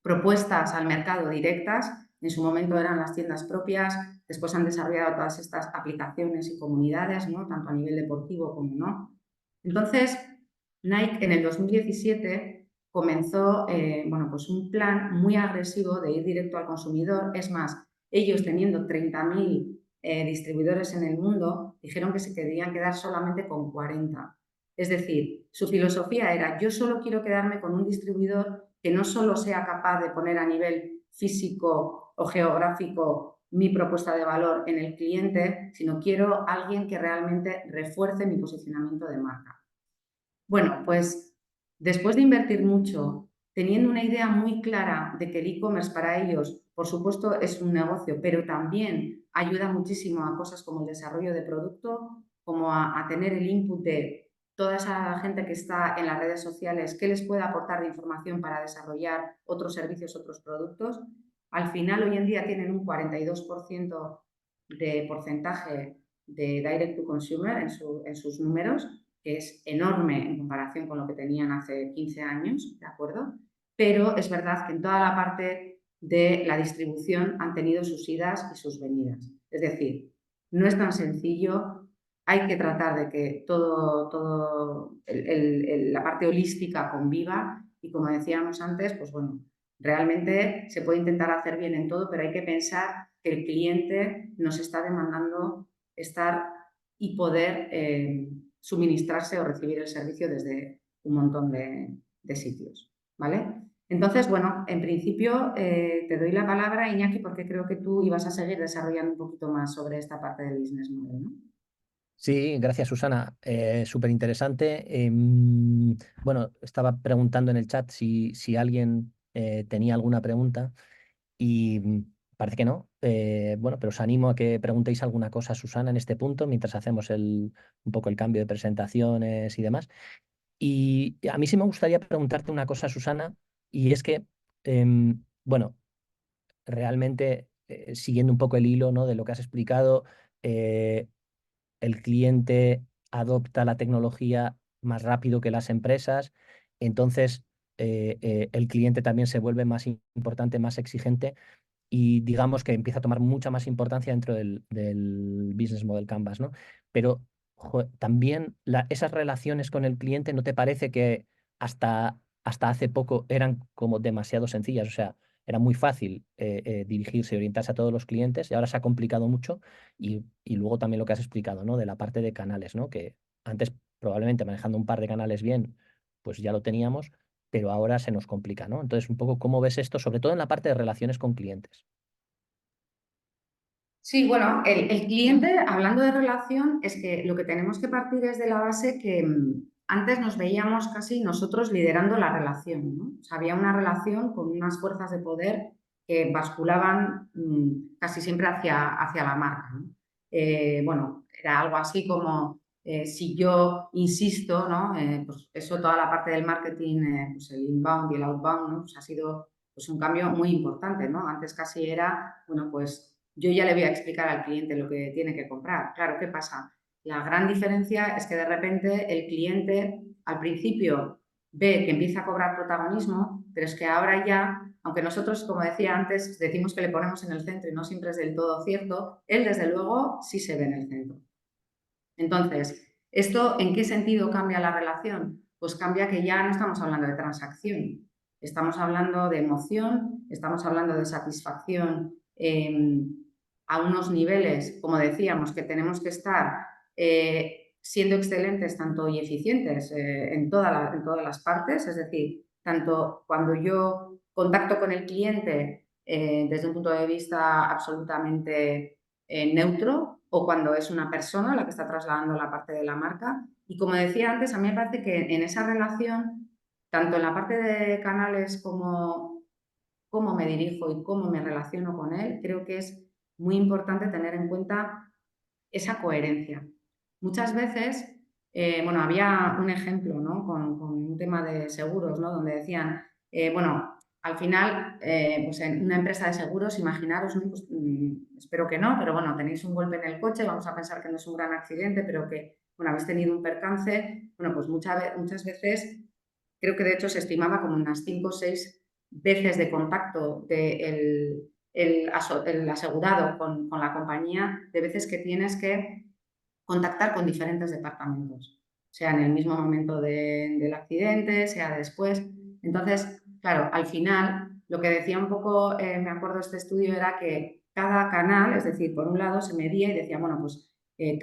S2: propuestas al mercado directas, en su momento eran las tiendas propias, después han desarrollado todas estas aplicaciones y comunidades, ¿no?, tanto a nivel deportivo como no. Entonces, Nike en el 2017 comenzó bueno, pues un plan muy agresivo de ir directo al consumidor. Es más, ellos teniendo 30.000 distribuidores en el mundo, dijeron que se querían quedar solamente con 40. Es decir, su filosofía era: yo solo quiero quedarme con un distribuidor que no solo sea capaz de poner a nivel físico o geográfico mi propuesta de valor en el cliente, sino quiero alguien que realmente refuerce mi posicionamiento de marca. Bueno, pues después de invertir mucho, teniendo una idea muy clara de que el e-commerce para ellos, por supuesto, es un negocio, pero también ayuda muchísimo a cosas como el desarrollo de producto, como a tener el input de toda esa gente que está en las redes sociales, qué les puede aportar de información para desarrollar otros servicios, otros productos. Al final, hoy en día tienen un 42% de porcentaje de direct to consumer en sus números, que es enorme en comparación con lo que tenían hace 15 años, ¿de acuerdo? Pero es verdad que en toda la parte de la distribución han tenido sus idas y sus venidas. Es decir, no es tan sencillo, hay que tratar de que todo la parte holística conviva y, como decíamos antes, pues bueno, realmente se puede intentar hacer bien en todo, pero hay que pensar que el cliente nos está demandando estar y poder suministrarse o recibir el servicio desde un montón de sitios, ¿vale? Entonces, bueno, en principio te doy la palabra, Iñaki, porque creo que tú ibas a seguir desarrollando un poquito más sobre esta parte del business model, ¿no?
S1: Sí, gracias Susana. Súper interesante. Bueno, estaba preguntando en el chat si alguien tenía alguna pregunta y parece que no. Bueno, pero os animo a que preguntéis alguna cosa a Susana en este punto mientras hacemos un poco el cambio de presentaciones y demás. Y a mí sí me gustaría preguntarte una cosa, Susana, y es que, bueno, realmente, siguiendo un poco el hilo, ¿no?, de lo que has explicado, eh, el cliente adopta la tecnología más rápido que las empresas, entonces el cliente también se vuelve más importante, más exigente y digamos que empieza a tomar mucha más importancia dentro del Business Model Canvas, ¿no? Pero también esas relaciones con el cliente, ¿no te parece que hasta hace poco eran como demasiado sencillas? O sea, era muy fácil dirigirse y orientarse a todos los clientes y ahora se ha complicado mucho y luego también lo que has explicado, ¿no? De la parte de canales, ¿no? Que antes probablemente manejando un par de canales bien, pues ya lo teníamos, pero ahora se nos complica, ¿no? Entonces, un poco cómo ves esto, sobre todo en la parte de relaciones con clientes.
S2: Sí, bueno, el cliente, hablando de relación, es que lo que tenemos que partir es de la base que antes nos veíamos casi nosotros liderando la relación, ¿no? O sea, había una relación con unas fuerzas de poder que basculaban casi siempre hacia la marca, ¿no? Bueno, era algo así como si yo insisto, ¿no? Pues eso, toda la parte del marketing, pues el inbound y el outbound, ¿no? Pues ha sido pues un cambio muy importante, ¿no? Antes casi era, bueno, pues yo ya le voy a explicar al cliente lo que tiene que comprar. Claro, ¿qué pasa? La gran diferencia es que de repente el cliente al principio ve que empieza a cobrar protagonismo, pero es que ahora ya, aunque nosotros, como decía antes, decimos que le ponemos en el centro y no siempre es del todo cierto, él desde luego sí se ve en el centro. Entonces, ¿esto en qué sentido cambia la relación? Pues cambia que ya no estamos hablando de transacción, estamos hablando de emoción, estamos hablando de satisfacción a unos niveles, como decíamos, que tenemos que estar siendo excelentes tanto y eficientes en todas las partes, es decir, tanto cuando yo contacto con el cliente desde un punto de vista absolutamente neutro o cuando es una persona la que está trasladando la parte de la marca. Y como decía antes, a mí me parece que en esa relación, tanto en la parte de canales como cómo me dirijo y cómo me relaciono con él, creo que es muy importante tener en cuenta esa coherencia. Muchas veces, bueno, había un ejemplo, ¿no? Con un tema de seguros, ¿no? Donde decían, bueno, al final, pues en una empresa de seguros, imaginaros, ¿no? Pues, espero que no, pero bueno, tenéis un golpe en el coche, vamos a pensar que no es un gran accidente, pero que, bueno, habéis tenido un percance, bueno, pues muchas veces, creo que de hecho se estimaba como unas 5 o 6 veces de contacto del el asegurado con la compañía, de veces que tienes que contactar con diferentes departamentos, sea en el mismo momento del accidente, sea después. Entonces, claro, al final, lo que decía un poco, me acuerdo de este estudio, era que cada canal, es decir, por un lado se medía y decía, bueno, pues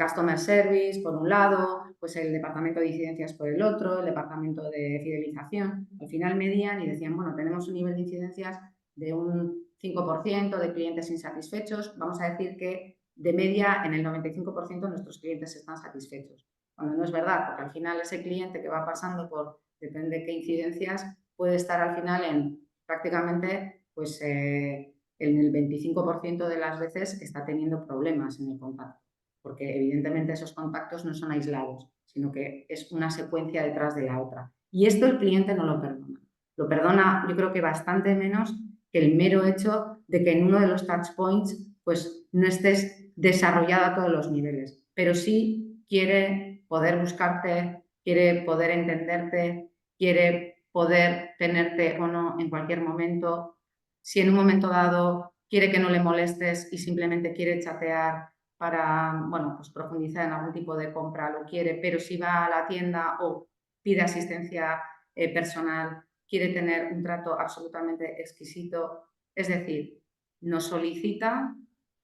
S2: Customer Service por un lado, pues el departamento de incidencias por el otro, el departamento de fidelización. Al final medían y decían, bueno, tenemos un nivel de incidencias de un 5% de clientes insatisfechos. Vamos a decir que de media en el 95% nuestros clientes están satisfechos. Cuando no es verdad, porque al final ese cliente que va pasando por, depende de qué incidencias, puede estar al final en prácticamente pues, en el 25% de las veces está teniendo problemas en el contacto, porque evidentemente esos contactos no son aislados, sino que es una secuencia detrás de la otra. Y esto el cliente no lo perdona. Lo perdona, yo creo que bastante menos que el mero hecho de que en uno de los touch points pues no estés desarrollado a todos los niveles, pero sí quiere poder buscarte, quiere poder entenderte, quiere poder tenerte o no en cualquier momento. Si en un momento dado quiere que no le molestes y simplemente quiere chatear para, bueno, pues profundizar en algún tipo de compra, lo quiere, pero si va a la tienda o pide asistencia personal, quiere tener un trato absolutamente exquisito. Es decir, nos solicita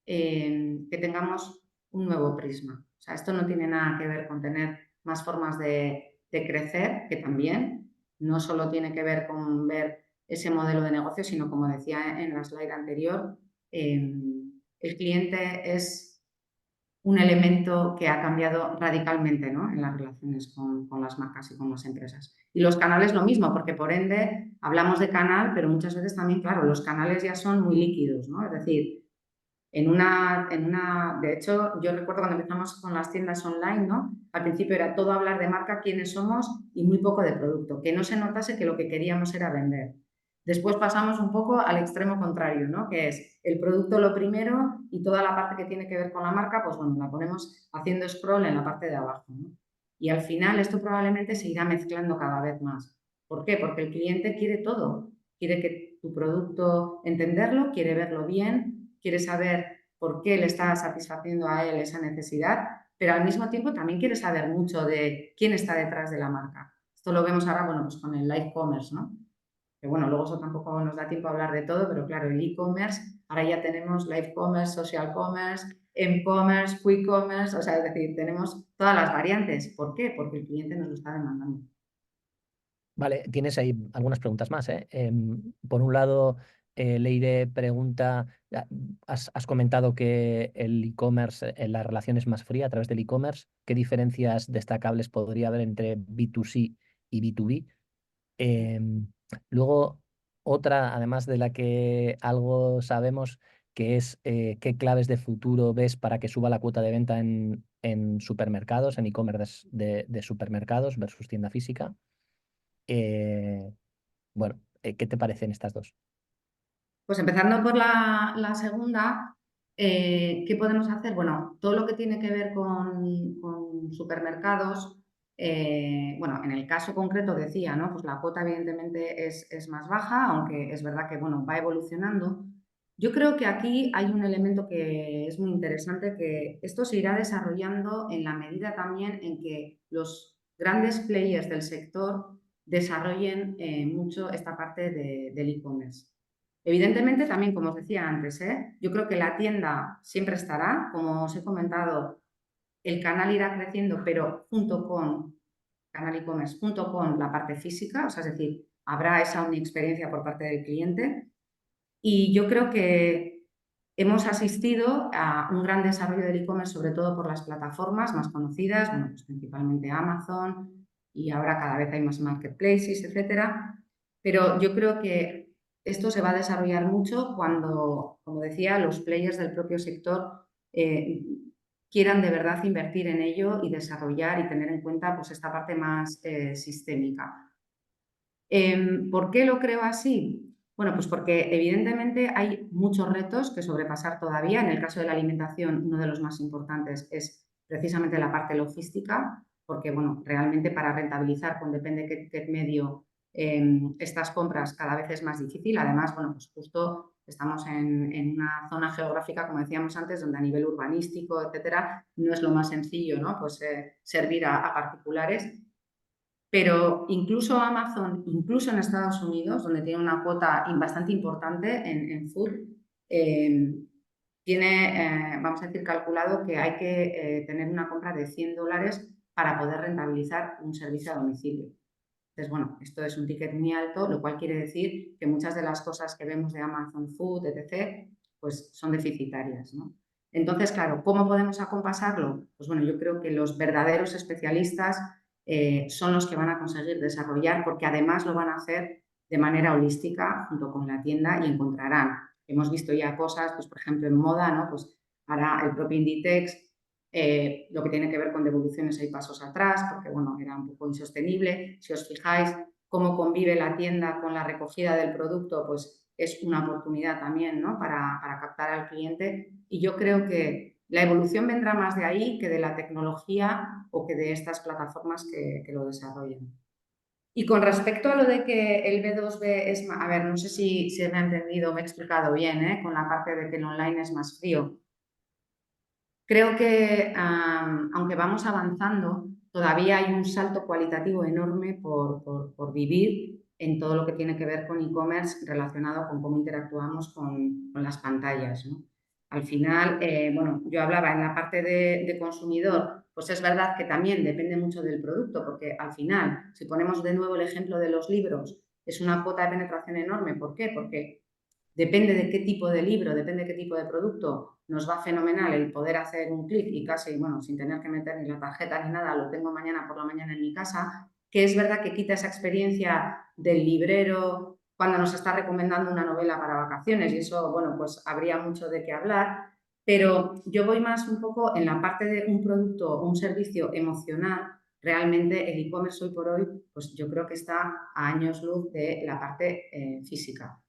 S2: que tengamos un nuevo prisma. O sea, esto no tiene nada que ver con tener más formas de crecer, que también, no solo tiene que ver con ver ese modelo de negocio, sino como decía en la slide anterior, el cliente es un elemento que ha cambiado radicalmente, ¿no?, en las relaciones con las marcas y con las empresas. Y los canales lo mismo, porque por ende hablamos de canal, pero muchas veces también, claro, los canales ya son muy líquidos, ¿no? Es decir, De hecho, yo recuerdo cuando empezamos con las tiendas online, ¿no? Al principio era todo hablar de marca, quiénes somos y muy poco de producto, que no se notase que lo que queríamos era vender. Después pasamos un poco al extremo contrario, ¿no? Que es el producto lo primero y toda la parte que tiene que ver con la marca, pues bueno, la ponemos haciendo scroll en la parte de abajo, ¿no? Y al final esto probablemente se irá mezclando cada vez más. ¿Por qué? Porque el cliente quiere todo. Quiere que tu producto entenderlo, quiere verlo bien, quiere saber por qué le está satisfaciendo a él esa necesidad, pero al mismo tiempo también quiere saber mucho de quién está detrás de la marca. Esto lo vemos ahora, bueno, pues con el live commerce, ¿no? Que bueno, luego eso tampoco nos da tiempo a hablar de todo, pero claro, el e-commerce, ahora ya tenemos live commerce, social commerce, m-commerce, quick commerce, o sea, es decir, tenemos todas las variantes. ¿Por qué? Porque el cliente nos lo está demandando.
S1: Vale, tienes ahí algunas preguntas más, ¿eh? Por un lado, Leire pregunta, has comentado que el e-commerce, la relación es más fría a través del e-commerce. ¿Qué diferencias destacables podría haber entre B2C y B2B? Em, Luego, otra, además de la que algo sabemos, que es qué claves de futuro ves para que suba la cuota de venta en supermercados, en e-commerce de supermercados versus tienda física. Eh, bueno, ¿qué te parecen estas dos?
S2: Pues empezando por la segunda, ¿qué podemos hacer? Bueno, todo lo que tiene que ver con supermercados, bueno, en el caso concreto decía, ¿no? Pues la cuota evidentemente es más baja, aunque es verdad que, bueno, va evolucionando. Yo creo que aquí hay un elemento que es muy interesante, que esto se irá desarrollando en la medida también en que los grandes players del sector desarrollen mucho esta parte del e-commerce. Evidentemente, también, como os decía antes, yo creo que la tienda siempre estará, como os he comentado, el canal irá creciendo, pero junto con canal e-commerce, junto con la parte física, o sea, es decir, habrá esa experiencia por parte del cliente. Y yo creo que hemos asistido a un gran desarrollo del e-commerce, sobre todo por las plataformas más conocidas, bueno, pues principalmente Amazon, y ahora cada vez hay más marketplaces, etcétera. Pero yo creo que esto se va a desarrollar mucho cuando, como decía, los players del propio sector quieran de verdad invertir en ello y desarrollar y tener en cuenta pues, esta parte más sistémica. ¿Por qué lo creo así? Bueno, pues porque evidentemente hay muchos retos que sobrepasar todavía. En el caso de la alimentación, uno de los más importantes es precisamente la parte logística, porque bueno, realmente para rentabilizar con depende qué medio estas compras cada vez es más difícil. Además, bueno, pues justo estamos en una zona geográfica, como decíamos antes, donde a nivel urbanístico, etcétera, no es lo más sencillo, ¿no? Pues servir a particulares. Pero incluso Amazon, incluso en Estados Unidos, donde tiene una cuota bastante importante en food, eh, tiene, vamos a decir, calculado que hay que tener una compra de $100 para poder rentabilizar un servicio a domicilio. Entonces, bueno, esto es un ticket muy alto, lo cual quiere decir que muchas de las cosas que vemos de Amazon Food, etc., pues son deficitarias, ¿no? Entonces, claro, ¿cómo podemos acompasarlo? Pues bueno, yo creo que los verdaderos especialistas son los que van a conseguir desarrollar, porque además lo van a hacer de manera holística junto con la tienda y encontrarán. Hemos visto ya cosas, pues por ejemplo en moda, ¿no? Pues para el propio Inditex, lo que tiene que ver con devoluciones hay pasos atrás, porque bueno, era un poco insostenible. Si os fijáis cómo convive la tienda con la recogida del producto, pues es una oportunidad también, ¿no? Para captar al cliente. Y yo creo que la evolución vendrá más de ahí que de la tecnología o que de estas plataformas que lo desarrollan. Y con respecto a lo de que el B2B es más, a ver, no sé si me ha entendido, me he explicado bien, con la parte de que el online es más frío. Creo que, aunque vamos avanzando, todavía hay un salto cualitativo enorme por vivir en todo lo que tiene que ver con e-commerce relacionado con cómo interactuamos con las pantallas, ¿no? Al final, bueno, yo hablaba en la parte de consumidor, pues es verdad que también depende mucho del producto, porque al final, si ponemos de nuevo el ejemplo de los libros, es una cuota de penetración enorme. ¿Por qué? Porque depende de qué tipo de libro, depende de qué tipo de producto, nos va fenomenal el poder hacer un clic y casi, bueno, sin tener que meter ni la tarjeta ni nada, lo tengo mañana por la mañana en mi casa, que es verdad que quita esa experiencia del librero cuando nos está recomendando una novela para vacaciones y eso, bueno, pues habría mucho de qué hablar. Pero yo voy más un poco en la parte de un producto o un servicio emocional. Realmente el e-commerce hoy por hoy, pues yo creo que está a años luz de la parte física.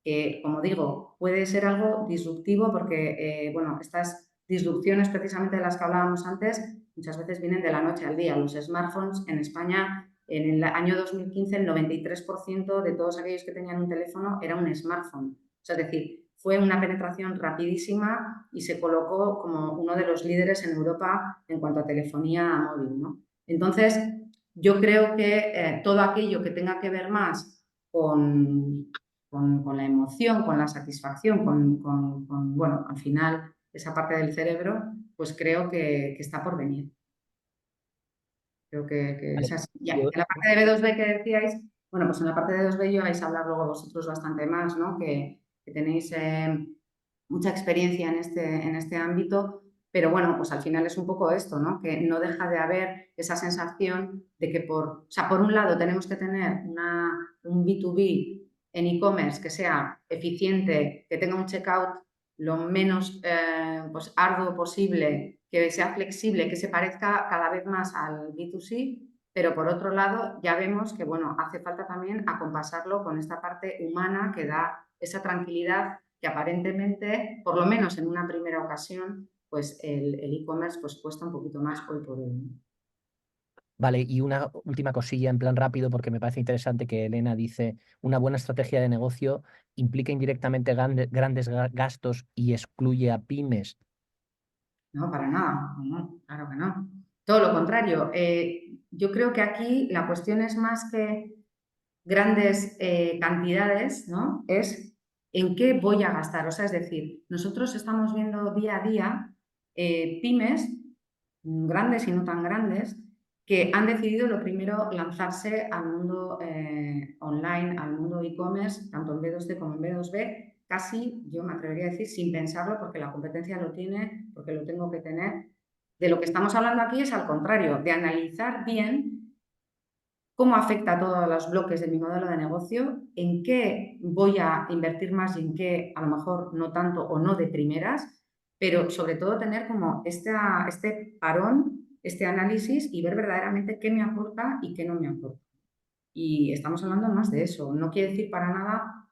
S2: Que, como digo, puede ser algo disruptivo porque, bueno, estas disrupciones precisamente de las que hablábamos antes, muchas veces vienen de la noche al día. Los smartphones en España, en el año 2015, el 93% de todos aquellos que tenían un teléfono era un smartphone. O sea, es decir, fue una penetración rapidísima y se colocó como uno de los líderes en Europa en cuanto a telefonía móvil, ¿no? Entonces, yo creo que todo aquello que tenga que ver más con la emoción, con la satisfacción, bueno, al final esa parte del cerebro, pues creo que está por venir. Creo que es
S1: Vale.
S2: así. Ya, en
S1: Yo,
S2: la parte de B2B que decíais, bueno, pues en la parte de B2B yo vais a hablar luego vosotros bastante más, ¿no? Que tenéis mucha experiencia en este ámbito, pero bueno, pues al final es un poco esto, ¿no? Que no deja de haber esa sensación de que o sea, por un lado tenemos que tener un B2B en e-commerce que sea eficiente, que tenga un checkout lo menos pues, arduo posible, que sea flexible, que se parezca cada vez más al B2C, pero por otro lado ya vemos que bueno, hace falta también acompasarlo con esta parte humana que da esa tranquilidad que aparentemente, por lo menos en una primera ocasión, pues el e-commerce pues cuesta un poquito más hoy por hoy, ¿no?
S1: vale, y una última cosilla en plan rápido, porque me parece interesante que Elena dice, una buena estrategia de negocio implica indirectamente grandes gastos y excluye a pymes.
S2: No, para nada, no, claro que no. Todo lo contrario, yo creo que aquí la cuestión es más que grandes cantidades, ¿no? Es en qué voy a gastar. O sea, es decir, nosotros estamos viendo día a día pymes, grandes y no tan grandes, que han decidido lo primero lanzarse al mundo online, al mundo e-commerce, tanto en B2C como en B2B, casi, yo me atrevería a decir, sin pensarlo, porque la competencia lo tiene, porque lo tengo que tener. De lo que estamos hablando aquí es al contrario, de analizar bien cómo afecta a todos los bloques de mi modelo de negocio, en qué voy a invertir más y en qué a lo mejor no tanto o no de primeras, pero sobre todo tener como este parón, este análisis y ver verdaderamente qué me aporta y qué no me aporta. Y estamos hablando más de eso. No quiere decir para nada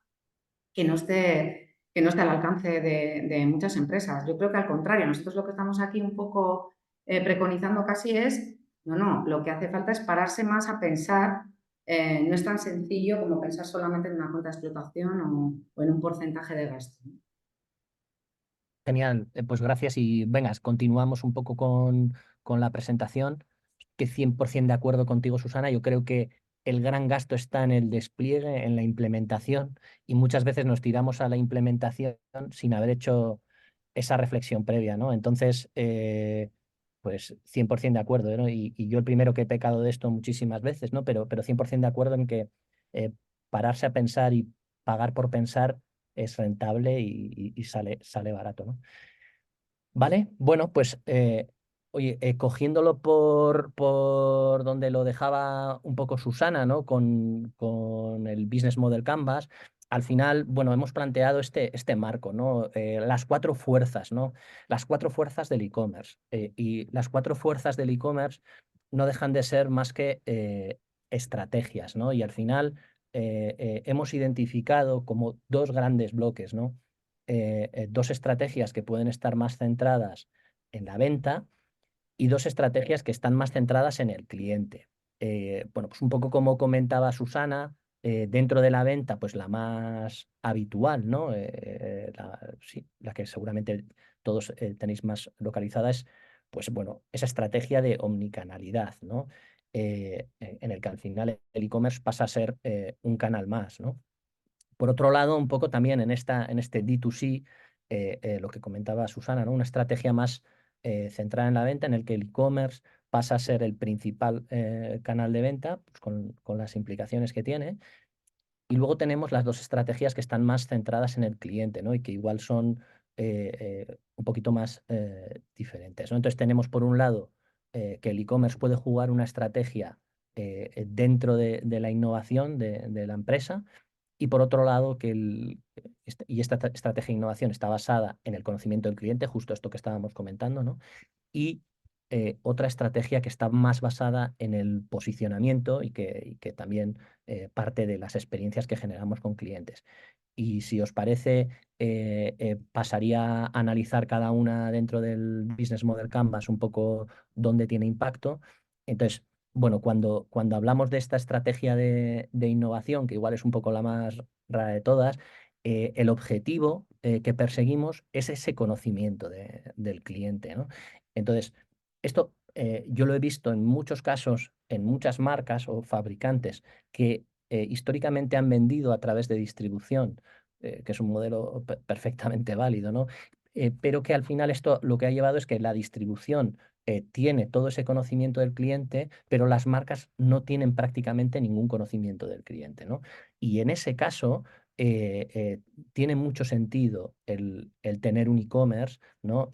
S2: que no esté al alcance de muchas empresas. Yo creo que al contrario, nosotros lo que estamos aquí un poco preconizando casi es, no, lo que hace falta es pararse más a pensar, no es tan sencillo como pensar solamente en una cuenta de explotación o en un porcentaje de gasto, ¿no?
S1: Genial, pues gracias y vengas, continuamos un poco con la presentación. Que 100% de acuerdo contigo, Susana. Yo creo que el gran gasto está en el despliegue, en la implementación, y muchas veces nos tiramos a la implementación sin haber hecho esa reflexión previa, ¿no? Entonces, pues 100% de acuerdo, ¿no? Y yo el primero que he pecado de esto muchísimas veces, ¿no? Pero 100% de acuerdo en que eh, pararse a pensar y pagar por pensar es rentable y sale barato, ¿no? Vale, bueno, pues oye, cogiéndolo por donde lo dejaba un poco Susana, ¿no? Con el Business Model Canvas, al final, bueno, hemos planteado este marco, ¿no? Las cuatro fuerzas, ¿no? Las cuatro fuerzas del e-commerce. Y las cuatro fuerzas del e-commerce no dejan de ser más que estrategias, ¿no? Y al final hemos identificado como dos grandes bloques, ¿no? Dos estrategias que pueden estar más centradas en la venta y dos estrategias que están más centradas en el cliente. Bueno, pues un poco como comentaba Susana, dentro de la venta, pues la más habitual, ¿no? Sí, la que seguramente todos tenéis más localizada es, pues bueno, esa estrategia de omnicanalidad, ¿no? En el que al final el e-commerce pasa a ser un canal más, ¿no? Por otro lado, un poco también en este D2C, lo que comentaba Susana, ¿no? Una estrategia más centrada en la venta, en el que el e-commerce pasa a ser el principal canal de venta, pues con las implicaciones que tiene. Y luego tenemos las dos estrategias que están más centradas en el cliente, ¿no? Y que igual son un poquito más diferentes, ¿no? Entonces tenemos por un lado que el e-commerce puede jugar una estrategia dentro de la innovación de la empresa, y por otro lado, y esta estrategia de innovación está basada en el conocimiento del cliente, justo esto que estábamos comentando, ¿no? Y otra estrategia que está más basada en el posicionamiento y que también parte de las experiencias que generamos con clientes. Y si os parece, pasaría a analizar cada una dentro del Business Model Canvas un poco dónde tiene impacto. Entonces, bueno, cuando hablamos de esta estrategia de innovación, que igual es un poco la más rara de todas, el objetivo que perseguimos es ese conocimiento del cliente, ¿no? Entonces, esto yo lo he visto en muchos casos, en muchas marcas o fabricantes que históricamente han vendido a través de distribución, que es un modelo perfectamente válido, ¿no? Pero que al final esto lo que ha llevado es que la distribución tiene todo ese conocimiento del cliente, pero las marcas no tienen prácticamente ningún conocimiento del cliente, ¿no? Y en ese caso tiene mucho sentido el tener un e-commerce, ¿no?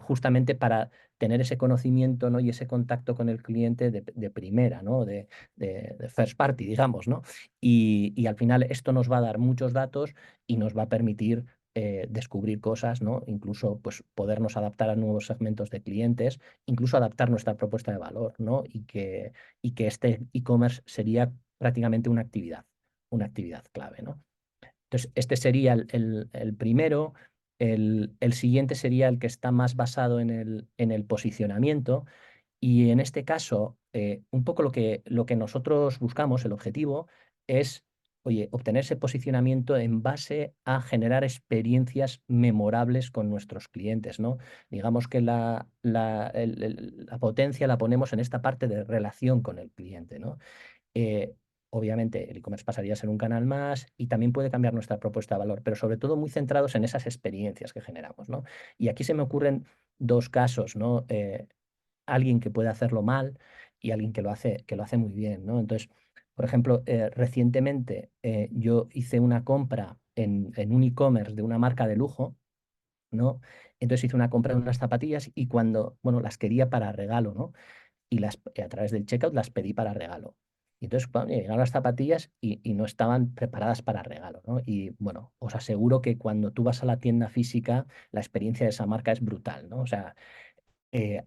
S1: Justamente para tener ese conocimiento, ¿no? Y ese contacto con el cliente de primera, ¿no? De first party, digamos, ¿no? Y al final esto nos va a dar muchos datos y nos va a permitir descubrir cosas, ¿no? Incluso pues, podernos adaptar a nuevos segmentos de clientes, incluso adaptar nuestra propuesta de valor, ¿no? Y que este e-commerce sería prácticamente una actividad clave, ¿no? Entonces, este sería el primero. El siguiente sería el que está más basado en el posicionamiento. Y en este caso, un poco lo que nosotros buscamos, el objetivo, es, oye, obtener ese posicionamiento en base a generar experiencias memorables con nuestros clientes, ¿no? Digamos que la potencia la ponemos en esta parte de relación con el cliente, ¿no? eh, Obviamente el e-commerce pasaría a ser un canal más y también puede cambiar nuestra propuesta de valor, pero sobre todo muy centrados en esas experiencias que generamos, ¿no? Y aquí se me ocurren dos casos, ¿no? Alguien que puede hacerlo mal y alguien que lo hace muy bien, ¿no? Entonces, por ejemplo, recientemente yo hice una compra en un e-commerce de una marca de lujo, ¿no? Entonces hice una compra de unas zapatillas y bueno, las quería para regalo, ¿no? Y a través del checkout las pedí para regalo. Y entonces, bueno, llegaron las zapatillas y no estaban preparadas para regalo, ¿no? Y bueno, os aseguro que cuando tú vas a la tienda física, la experiencia de esa marca es brutal, ¿no? O sea,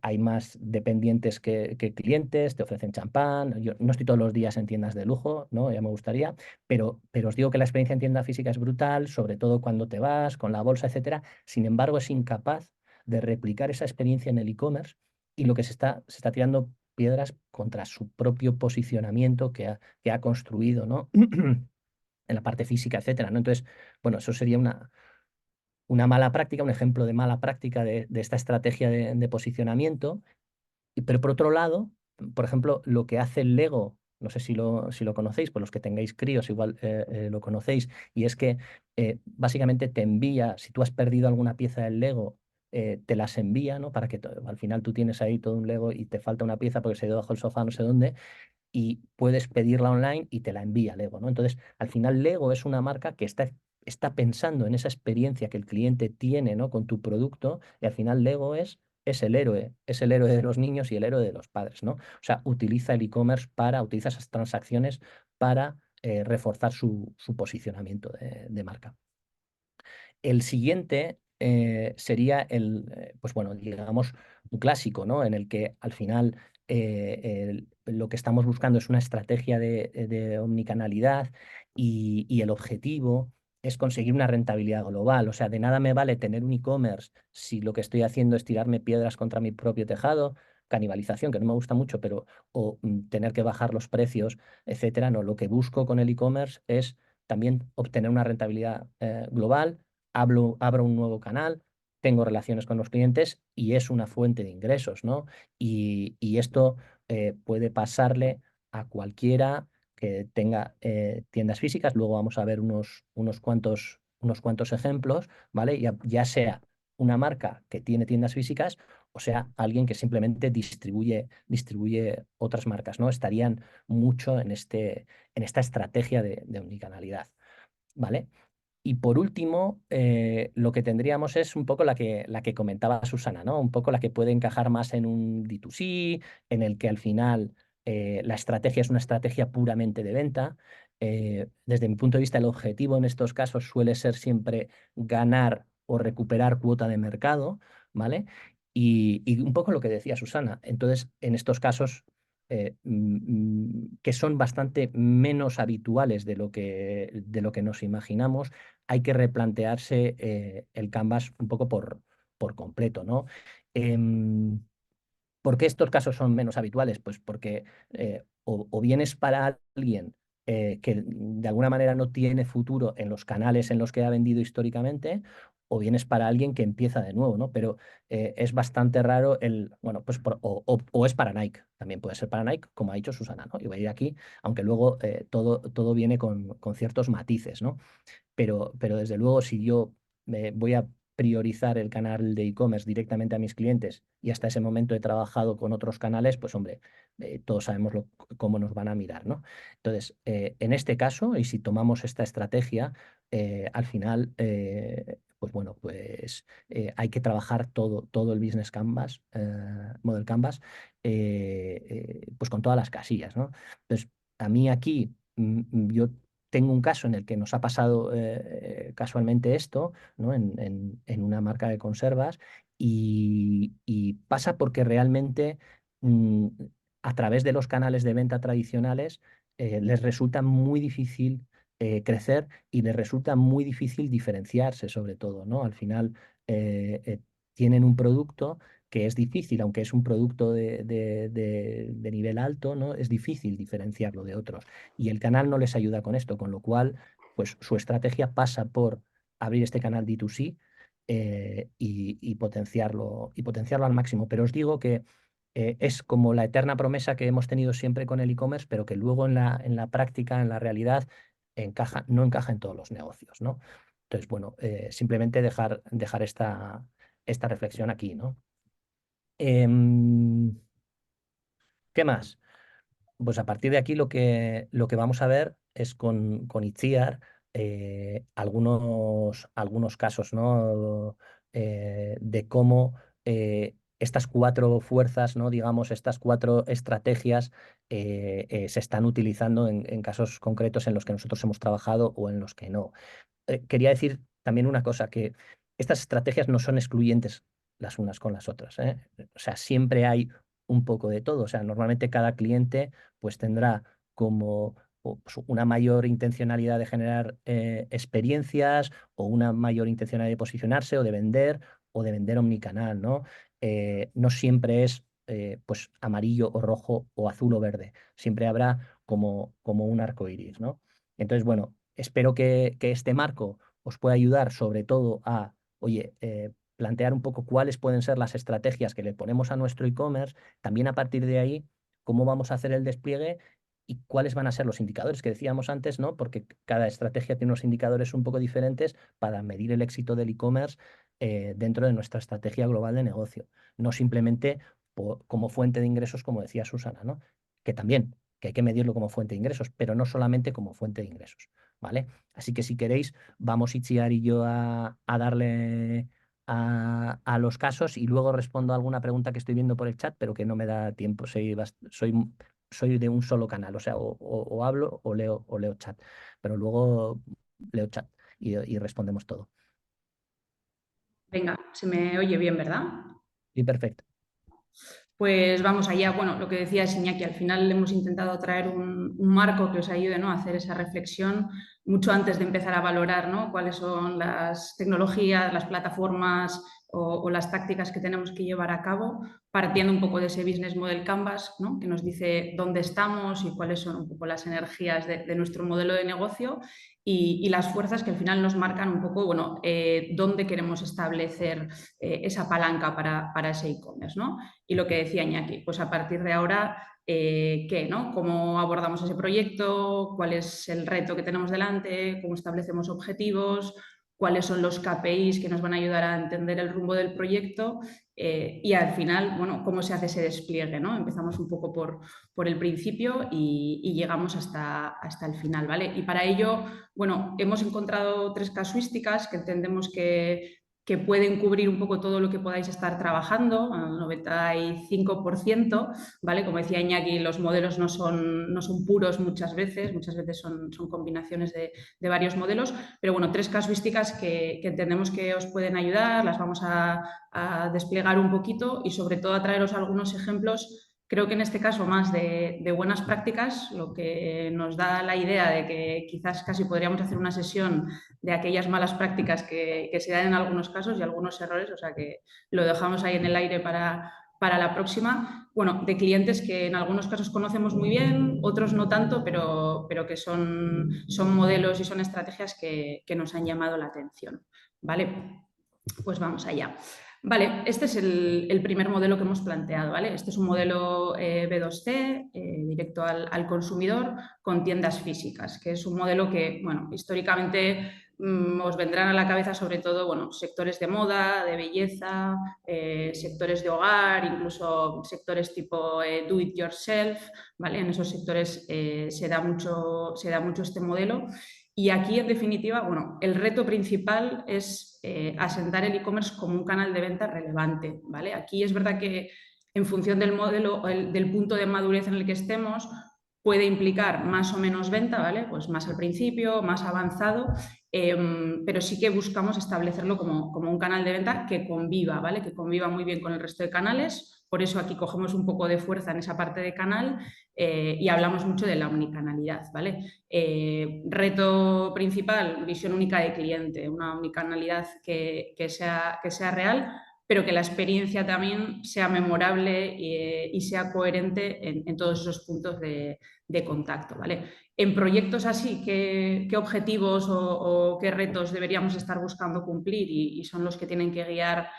S1: hay más dependientes que clientes, te ofrecen champán. Yo no estoy todos los días en tiendas de lujo, ¿no? Ya me gustaría, pero os digo que la experiencia en tienda física es brutal, sobre todo cuando te vas con la bolsa, etcétera. Sin embargo, es incapaz de replicar esa experiencia en el e-commerce y lo que se está tirando piedras contra su propio posicionamiento que ha construido, ¿no? En la parte física, etcétera, ¿no? Entonces, bueno, eso sería una mala práctica, un ejemplo de mala práctica de esta estrategia de posicionamiento. Pero por otro lado, por ejemplo, lo que hace el Lego, no sé si lo conocéis, por los que tengáis críos igual lo conocéis, y es que básicamente te envía, si tú has perdido alguna pieza del Lego, te las envía, ¿no? Para que al final tú tienes ahí todo un Lego y te falta una pieza porque se ha ido bajo el sofá, no sé dónde, y puedes pedirla online y te la envía Lego, ¿no? Entonces, al final Lego es una marca que está pensando en esa experiencia que el cliente tiene, ¿no? Con tu producto, y al final Lego es el héroe de los niños y el héroe de los padres, ¿no? O sea, utiliza el e-commerce utiliza esas transacciones para reforzar su posicionamiento de marca. El siguiente sería pues bueno, digamos, un clásico, ¿no? En el que al final lo que estamos buscando es una estrategia de omnicanalidad y el objetivo es conseguir una rentabilidad global. O sea, de nada me vale tener un e-commerce si lo que estoy haciendo es tirarme piedras contra mi propio tejado, canibalización, que no me gusta mucho, o tener que bajar los precios, etcétera. No, lo que busco con el e-commerce es también obtener una rentabilidad global. Abro un nuevo canal, tengo relaciones con los clientes y es una fuente de ingresos, ¿no? Y esto puede pasarle a cualquiera que tenga tiendas físicas. Luego vamos a ver unos cuantos ejemplos, ¿vale? Ya sea una marca que tiene tiendas físicas o sea alguien que simplemente distribuye otras marcas, ¿no? Estarían mucho en esta estrategia de omnicanalidad, ¿vale? Y por último, lo que tendríamos es un poco la que comentaba Susana, ¿no? Un poco la que puede encajar más en un D2C, en el que al final la estrategia es una estrategia puramente de venta. Desde mi punto de vista, el objetivo en estos casos suele ser siempre ganar o recuperar cuota de mercado, ¿vale? Y un poco lo que decía Susana. Entonces, en estos casos, que son bastante menos habituales de lo que nos imaginamos, hay que replantearse el Canvas un poco por completo, ¿no? Em, ¿Por qué estos casos son menos habituales? Pues porque o bien es para alguien que de alguna manera no tiene futuro en los canales en los que ha vendido históricamente, o bien es para alguien que empieza de nuevo, ¿no? Pero es bastante raro bueno, pues o es para Nike, también puede ser para Nike, como ha dicho Susana, ¿no? Y voy a ir aquí, aunque luego todo viene con ciertos matices, ¿no? Pero desde luego, si yo voy a priorizar el canal de e-commerce directamente a mis clientes y hasta ese momento he trabajado con otros canales, pues hombre, todos sabemos cómo nos van a mirar, ¿no? Entonces, en este caso, y si tomamos esta estrategia, al final, pues bueno, pues hay que trabajar todo el Business Canvas, Model Canvas, pues con todas las casillas, ¿no? Entonces, a mí aquí, yo tengo un caso en el que nos ha pasado casualmente esto, ¿no? En una marca de conservas y pasa porque realmente mm, a través de los canales de venta tradicionales les resulta muy difícil crecer y les resulta muy difícil diferenciarse sobre todo, ¿no? Al final tienen un producto que es difícil, aunque es un producto de nivel alto, ¿no? Es difícil diferenciarlo de otros y el canal no les ayuda con esto, con lo cual, pues su estrategia pasa por abrir este canal D2C y potenciarlo al máximo. Pero os digo que es como la eterna promesa que hemos tenido siempre con el e-commerce, pero que luego en la práctica, en la realidad, no encaja en todos los negocios, ¿no? Entonces, bueno, simplemente dejar esta reflexión aquí, ¿no? Em, ¿Qué más? Pues a partir de aquí lo que vamos a ver es con Itziar algunos casos, ¿no? De cómo estas cuatro fuerzas, ¿no? Digamos, estas cuatro estrategias se están utilizando en casos concretos en los que nosotros hemos trabajado o en los que no. Quería decir también una cosa, que estas estrategias no son excluyentes las unas con las otras, ¿eh? O sea, siempre hay un poco de todo. O sea, normalmente cada cliente pues tendrá como una mayor intencionalidad de generar experiencias o una mayor intencionalidad de posicionarse o de vender omnicanal, ¿no? No siempre es pues amarillo o rojo o azul o verde. Siempre habrá como un arco iris, ¿no? Entonces, bueno, espero que este marco os pueda ayudar sobre todo a, oye, plantear un poco cuáles pueden ser las estrategias que le ponemos a nuestro e-commerce, también a partir de ahí, cómo vamos a hacer el despliegue y cuáles van a ser los indicadores que decíamos antes, ¿no? Porque cada estrategia tiene unos indicadores un poco diferentes para medir el éxito del e-commerce dentro de nuestra estrategia global de negocio, no simplemente como fuente de ingresos, como decía Susana, ¿no? Que también, que hay que medirlo como fuente de ingresos, pero no solamente como fuente de ingresos, ¿vale? Así que si queréis, vamos Itziar y yo a darle a los casos y luego respondo a alguna pregunta que estoy viendo por el chat, pero que no me da tiempo. Soy de un solo canal, o sea, o hablo o leo chat, pero luego leo chat y respondemos todo.
S2: Venga, se me oye bien, ¿verdad?
S1: Sí, perfecto.
S2: Pues vamos allá. Bueno, lo que decía Iñaki, al final hemos intentado traer un marco que os ayude, ¿no?, a hacer esa reflexión mucho antes de empezar a valorar, ¿no?, cuáles son las tecnologías, las plataformas o las tácticas que tenemos que llevar a cabo, partiendo un poco de ese Business Model Canvas, ¿no?, que nos dice dónde estamos y cuáles son un poco las energías de nuestro modelo de negocio y las fuerzas que al final nos marcan un poco, bueno, dónde queremos establecer esa palanca para ese e-commerce, ¿no? Y lo que decía Iñaki, pues a partir de ahora, ¿qué, no? ¿Cómo abordamos ese proyecto? ¿Cuál es el reto que tenemos delante? ¿Cómo establecemos objetivos? ¿Cuáles son los KPIs que nos van a ayudar a entender el rumbo del proyecto? Y al final, bueno, ¿cómo se hace ese despliegue, no? Empezamos un poco por el principio y llegamos hasta el final, ¿vale? Y para ello, bueno, hemos encontrado tres casuísticas que entendemos que
S3: que pueden cubrir un poco todo lo que podáis estar trabajando, al 95%, ¿vale? Como decía Iñaki, los modelos no son puros muchas veces son combinaciones de varios modelos, pero bueno, 3 casuísticas que entendemos que os pueden ayudar, las vamos a desplegar un poquito y sobre todo a traeros algunos ejemplos. Creo que en este caso más de buenas prácticas, lo que nos da la idea de que quizás casi podríamos hacer una sesión de aquellas malas prácticas que se dan en algunos casos y algunos errores, o sea que lo dejamos ahí en el aire para la próxima. Bueno, de clientes que en algunos casos conocemos muy bien, otros no tanto, pero que son modelos y son estrategias que nos han llamado la atención, ¿vale? Pues vamos allá. Vale, este es el primer modelo que hemos planteado, ¿vale? Este es un modelo B2C, directo al consumidor, con tiendas físicas, que es un modelo que, bueno, históricamente os vendrán a la cabeza sobre todo, bueno, sectores de moda, de belleza, sectores de hogar, incluso sectores tipo do it yourself, ¿vale? En esos sectores se da mucho este modelo. Y aquí, en definitiva, bueno, el reto principal es asentar el e-commerce como un canal de venta relevante, ¿vale? Aquí es verdad que en función del modelo, del punto de madurez en el que estemos, puede implicar más o menos venta, ¿vale? Pues más al principio, más avanzado, pero sí que buscamos establecerlo como un canal de venta que conviva, ¿vale? Que conviva muy bien con el resto de canales. Por eso aquí cogemos un poco de fuerza en esa parte de canal y hablamos mucho de la omnicanalidad, ¿vale? Reto principal, visión única de cliente, una omnicanalidad que sea real, pero que la experiencia también sea memorable y sea coherente en todos esos puntos de contacto, ¿vale? En proyectos así, ¿qué objetivos o qué retos deberíamos estar buscando cumplir y son los que tienen que guiar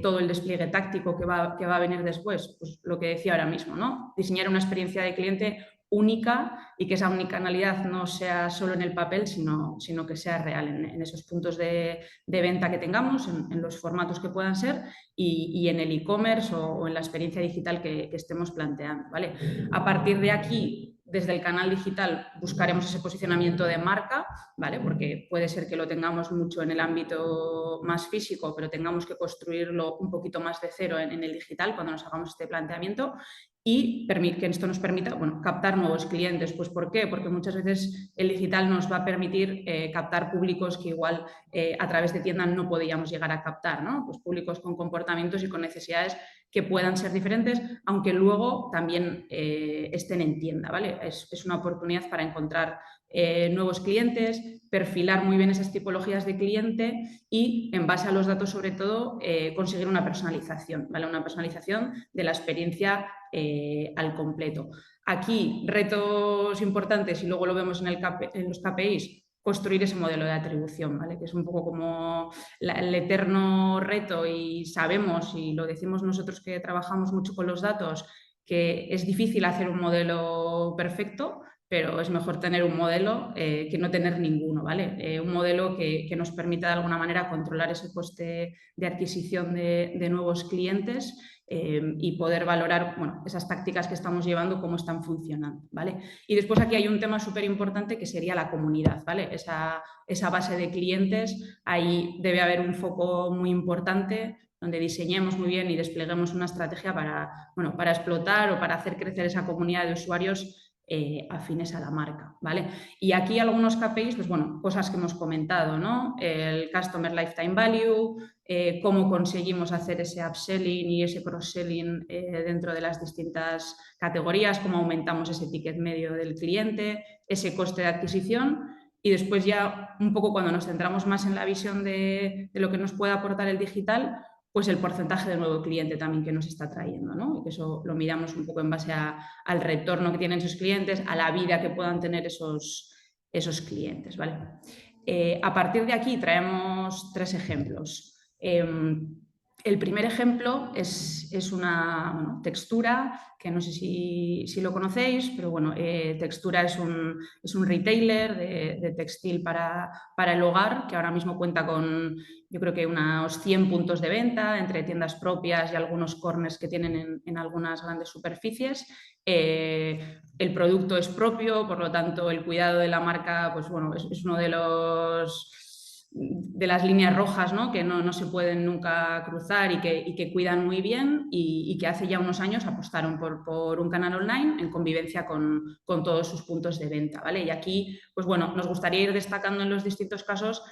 S3: todo el despliegue táctico que va a venir después? Pues lo que decía ahora mismo, ¿no? Diseñar una experiencia de cliente única y que esa unicanalidad no sea solo en el papel, sino que sea real en esos puntos de venta que tengamos, en los formatos que puedan ser y en el e-commerce o en la experiencia digital que estemos planteando, ¿vale? A partir de aquí, desde el canal digital buscaremos ese posicionamiento de marca, ¿vale? Porque puede ser que lo tengamos mucho en el ámbito más físico, pero tengamos que construirlo un poquito más de cero en el digital cuando nos hagamos este planteamiento y que esto nos permita, bueno, captar nuevos clientes. Pues ¿por qué? Porque muchas veces el digital nos va a permitir captar públicos que igual a través de tienda no podíamos llegar a captar, ¿no? Pues públicos con comportamientos y con necesidades que puedan ser diferentes, aunque luego también estén en tienda, ¿vale? Es una oportunidad para encontrar nuevos clientes, perfilar muy bien esas tipologías de cliente y, en base a los datos sobre todo, conseguir una personalización, ¿vale? Una personalización de la experiencia al completo. Aquí, retos importantes, y luego lo vemos en los KPIs, construir ese modelo de atribución, ¿vale? Que es un poco como el eterno reto y sabemos, y lo decimos nosotros que trabajamos mucho con los datos, que es difícil hacer un modelo perfecto, pero es mejor tener un modelo que no tener ninguno, ¿vale? Un modelo que nos permita de alguna manera controlar ese coste de adquisición de nuevos clientes y poder valorar, bueno, esas tácticas que estamos llevando, cómo están funcionando, ¿vale? Y después aquí hay un tema súper importante que sería la comunidad, ¿vale? Esa base de clientes, ahí debe haber un foco muy importante donde diseñemos muy bien y despleguemos una estrategia para explotar o para hacer crecer esa comunidad de usuarios afines a la marca, ¿vale? Y aquí algunos KPIs, pues bueno, cosas que hemos comentado, ¿no? El Customer Lifetime Value, cómo conseguimos hacer ese upselling y ese cross-selling dentro de las distintas categorías, cómo aumentamos ese ticket medio del cliente, ese coste de adquisición y después ya un poco cuando nos centramos más en la visión de lo que nos puede aportar el digital, pues el porcentaje de nuevo cliente también que nos está trayendo, ¿no? Y que eso lo miramos un poco en base al retorno que tienen esos clientes, a la vida que puedan tener esos clientes, ¿vale? A partir de aquí traemos 3 ejemplos. El primer ejemplo es una textura, que no sé si lo conocéis, pero bueno, Textura es un retailer de textil para el hogar, que ahora mismo cuenta con, yo creo que unos 100 puntos de venta, entre tiendas propias y algunos corners que tienen en algunas grandes superficies. El producto es propio, por lo tanto, el cuidado de la marca, pues bueno, es uno de los de las líneas rojas, ¿no? Que no se pueden nunca cruzar y que cuidan muy bien y que hace ya unos años apostaron por un canal online en convivencia con todos sus puntos de venta, ¿vale? Y aquí, pues bueno, nos gustaría ir destacando en los distintos casos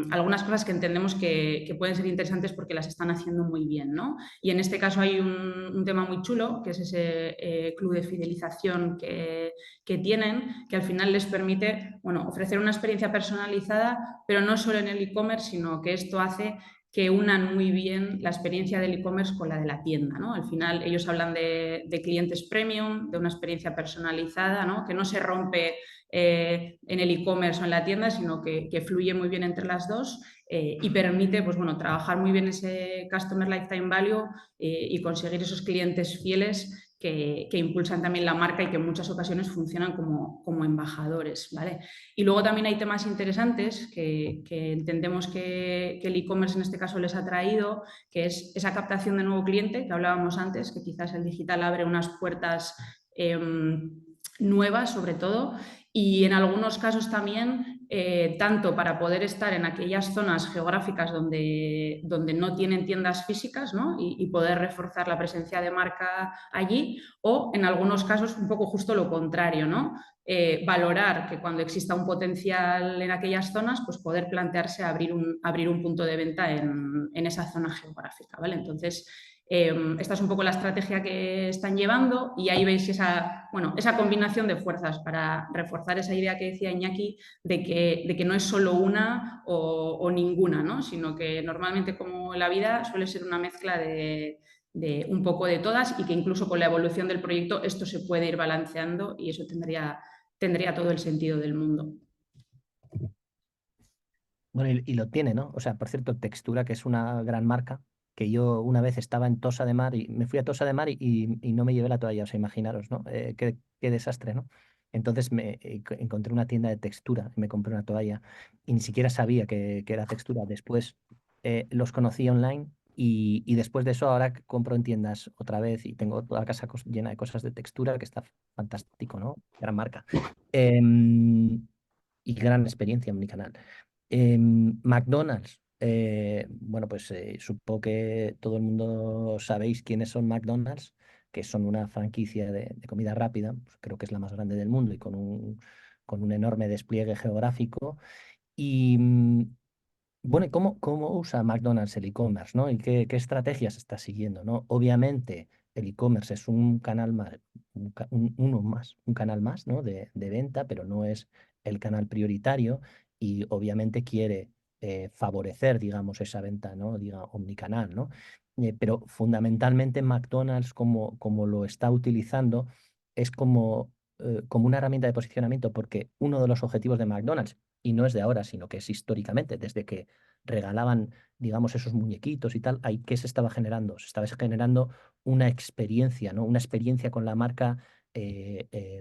S3: algunas cosas que entendemos que pueden ser interesantes porque las están haciendo muy bien, ¿no? Y en este caso hay un tema muy chulo, que es ese club de fidelización que tienen, que al final les permite, bueno, ofrecer una experiencia personalizada, pero no solo en el e-commerce, sino que esto hace que unan muy bien la experiencia del e-commerce con la de la tienda, ¿no? Al final ellos hablan de clientes premium, de una experiencia personalizada, ¿no? Que no se rompe en el e-commerce o en la tienda, sino que fluye muy bien entre las dos y permite, pues bueno, trabajar muy bien ese Customer Lifetime Value y conseguir esos clientes fieles que impulsan también la marca y que en muchas ocasiones funcionan como embajadores, ¿vale? Y luego también hay temas interesantes que entendemos que el e-commerce en este caso les ha traído, que es esa captación de nuevo cliente que hablábamos antes, que quizás el digital abre unas puertas nuevas sobre todo y en algunos casos también tanto para poder estar en aquellas zonas geográficas donde no tienen tiendas físicas, ¿no? y poder reforzar la presencia de marca allí o en algunos casos un poco justo lo contrario, ¿no? Valorar que cuando exista un potencial en aquellas zonas, pues poder plantearse abrir un punto de venta en esa zona geográfica, ¿vale? Entonces, esta es un poco la estrategia que están llevando y ahí veis esa combinación de fuerzas para reforzar esa idea que decía Iñaki de que no es solo una o ninguna, ¿no? Sino que normalmente como la vida suele ser una mezcla de un poco de todas y que incluso con la evolución del proyecto esto se puede ir balanceando y eso tendría todo el sentido del mundo.
S1: Bueno, y lo tiene, ¿no? O sea, por cierto, Textura, que es una gran marca, que yo una vez estaba en Tossa de Mar y me fui a Tossa de Mar y no me llevé la toalla, o sea, imaginaros, ¿no? Qué desastre, ¿no? Entonces encontré una tienda de Textura y me compré una toalla y ni siquiera sabía que era Textura. Después los conocí online y después de eso ahora compro en tiendas otra vez y tengo toda la casa llena de cosas de Textura, que está fantástico, ¿no? Gran marca. Y gran experiencia en mi canal. McDonald's. Bueno, pues supongo que todo el mundo sabéis quiénes son McDonald's, que son una franquicia de comida rápida, pues creo que es la más grande del mundo y con un enorme despliegue geográfico. Y bueno, ¿y cómo usa McDonald's el e-commerce, ¿no? ¿Y qué estrategias está siguiendo, ¿no? Obviamente, el e-commerce es un canal más, un canal más, ¿no? De venta, pero no es el canal prioritario y obviamente quiere favorecer, digamos, esa venta, ¿no? Diga, omnicanal, ¿no? Pero fundamentalmente McDonald's, como lo está utilizando, es como una herramienta de posicionamiento, porque uno de los objetivos de McDonald's, y no es de ahora, sino que es históricamente, desde que regalaban, digamos, esos muñequitos y tal, ¿qué se estaba generando? Se estaba generando una experiencia, ¿no? Una experiencia con la marca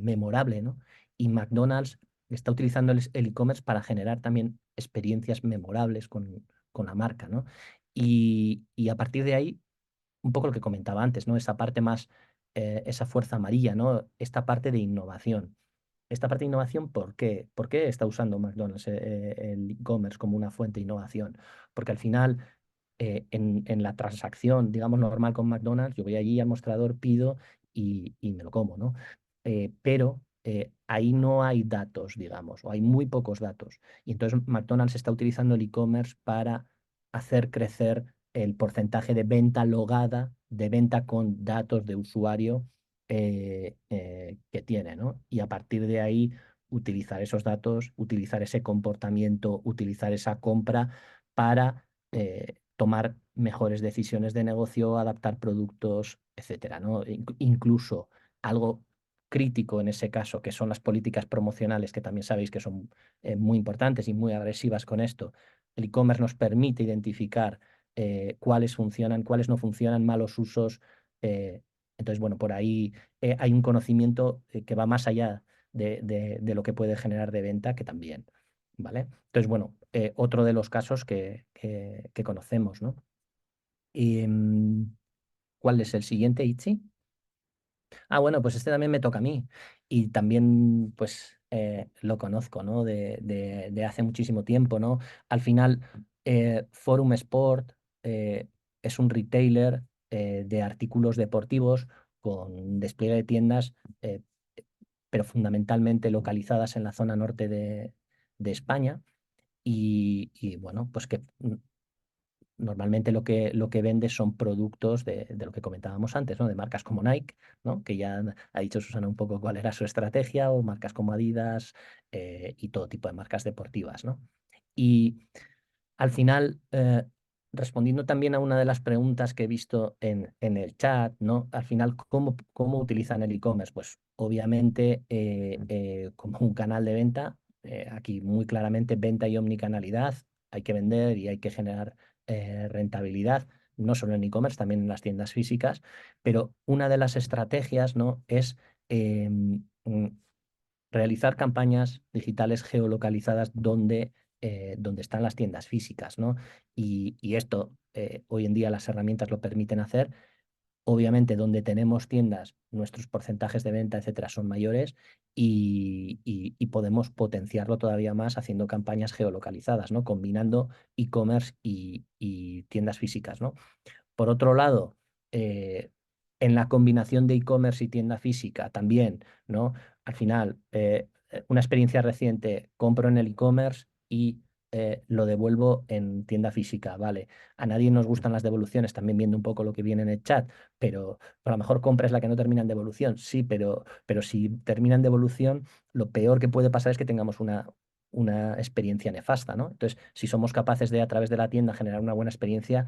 S1: memorable, ¿no? Y McDonald's está utilizando el e-commerce para generar también experiencias memorables con la marca, ¿no? Y a partir de ahí, un poco lo que comentaba antes, ¿no? Esa parte más, esa fuerza amarilla, ¿no? Esta parte de innovación. Esta parte de innovación, ¿por qué? ¿Por qué está usando McDonald's el e-commerce como una fuente de innovación? Porque al final, en la transacción, digamos, normal con McDonald's, yo voy allí al mostrador, pido y me lo como, ¿no? Pero ahí no hay datos, digamos, o hay muy pocos datos. Y entonces McDonald's está utilizando el e-commerce para hacer crecer el porcentaje de venta logada, de venta con datos de usuario que tiene, ¿no? Y a partir de ahí utilizar esos datos, utilizar ese comportamiento, utilizar esa compra para tomar mejores decisiones de negocio, adaptar productos, etcétera, ¿no? Incluso algo crítico en ese caso, que son las políticas promocionales, que también sabéis que son muy importantes y muy agresivas con esto. El e-commerce nos permite identificar cuáles funcionan, cuáles no funcionan, malos usos. Entonces, bueno, por ahí hay un conocimiento que va más allá de lo que puede generar de venta, que también, ¿vale? Entonces, bueno, otro de los casos que conocemos, ¿no? Y, ¿cuál es el siguiente, Itzi? Bueno, pues este también me toca a mí y también pues lo conozco, ¿no? De hace muchísimo tiempo, ¿no? Al final, Forum Sport es un retailer de artículos deportivos con despliegue de tiendas, eh, pero fundamentalmente localizadas en la zona norte de España y bueno, pues que normalmente lo que vende son productos de lo que comentábamos antes, ¿no? De marcas como Nike, ¿no? Que ya ha dicho Susana un poco cuál era su estrategia, o marcas como Adidas y todo tipo de marcas deportivas, ¿no? Y al final, respondiendo también a una de las preguntas que he visto en el chat, ¿no? Al final, ¿cómo utilizan el e-commerce? Pues obviamente como un canal de venta, aquí muy claramente venta y omnicanalidad, hay que vender y hay que generar rentabilidad, no solo en e-commerce, también en las tiendas físicas, pero una de las estrategias, ¿no? Es realizar campañas digitales geolocalizadas donde están las tiendas físicas, ¿no? Y esto, hoy en día las herramientas lo permiten hacer. Obviamente, donde tenemos tiendas, nuestros porcentajes de venta, etcétera, son mayores y podemos potenciarlo todavía más haciendo campañas geolocalizadas, ¿no? Combinando e-commerce y tiendas físicas, ¿no? Por otro lado, eh, en la combinación de e-commerce y tienda física también, ¿no? Al final, una experiencia reciente, compro en el e-commerce y lo devuelvo en tienda física, ¿vale? A nadie nos gustan las devoluciones, también viendo un poco lo que viene en el chat, pero a lo mejor compra es la que no termina en devolución, sí, pero si termina en devolución, lo peor que puede pasar es que tengamos una experiencia nefasta, ¿no? Entonces, si somos capaces de a través de la tienda generar una buena experiencia,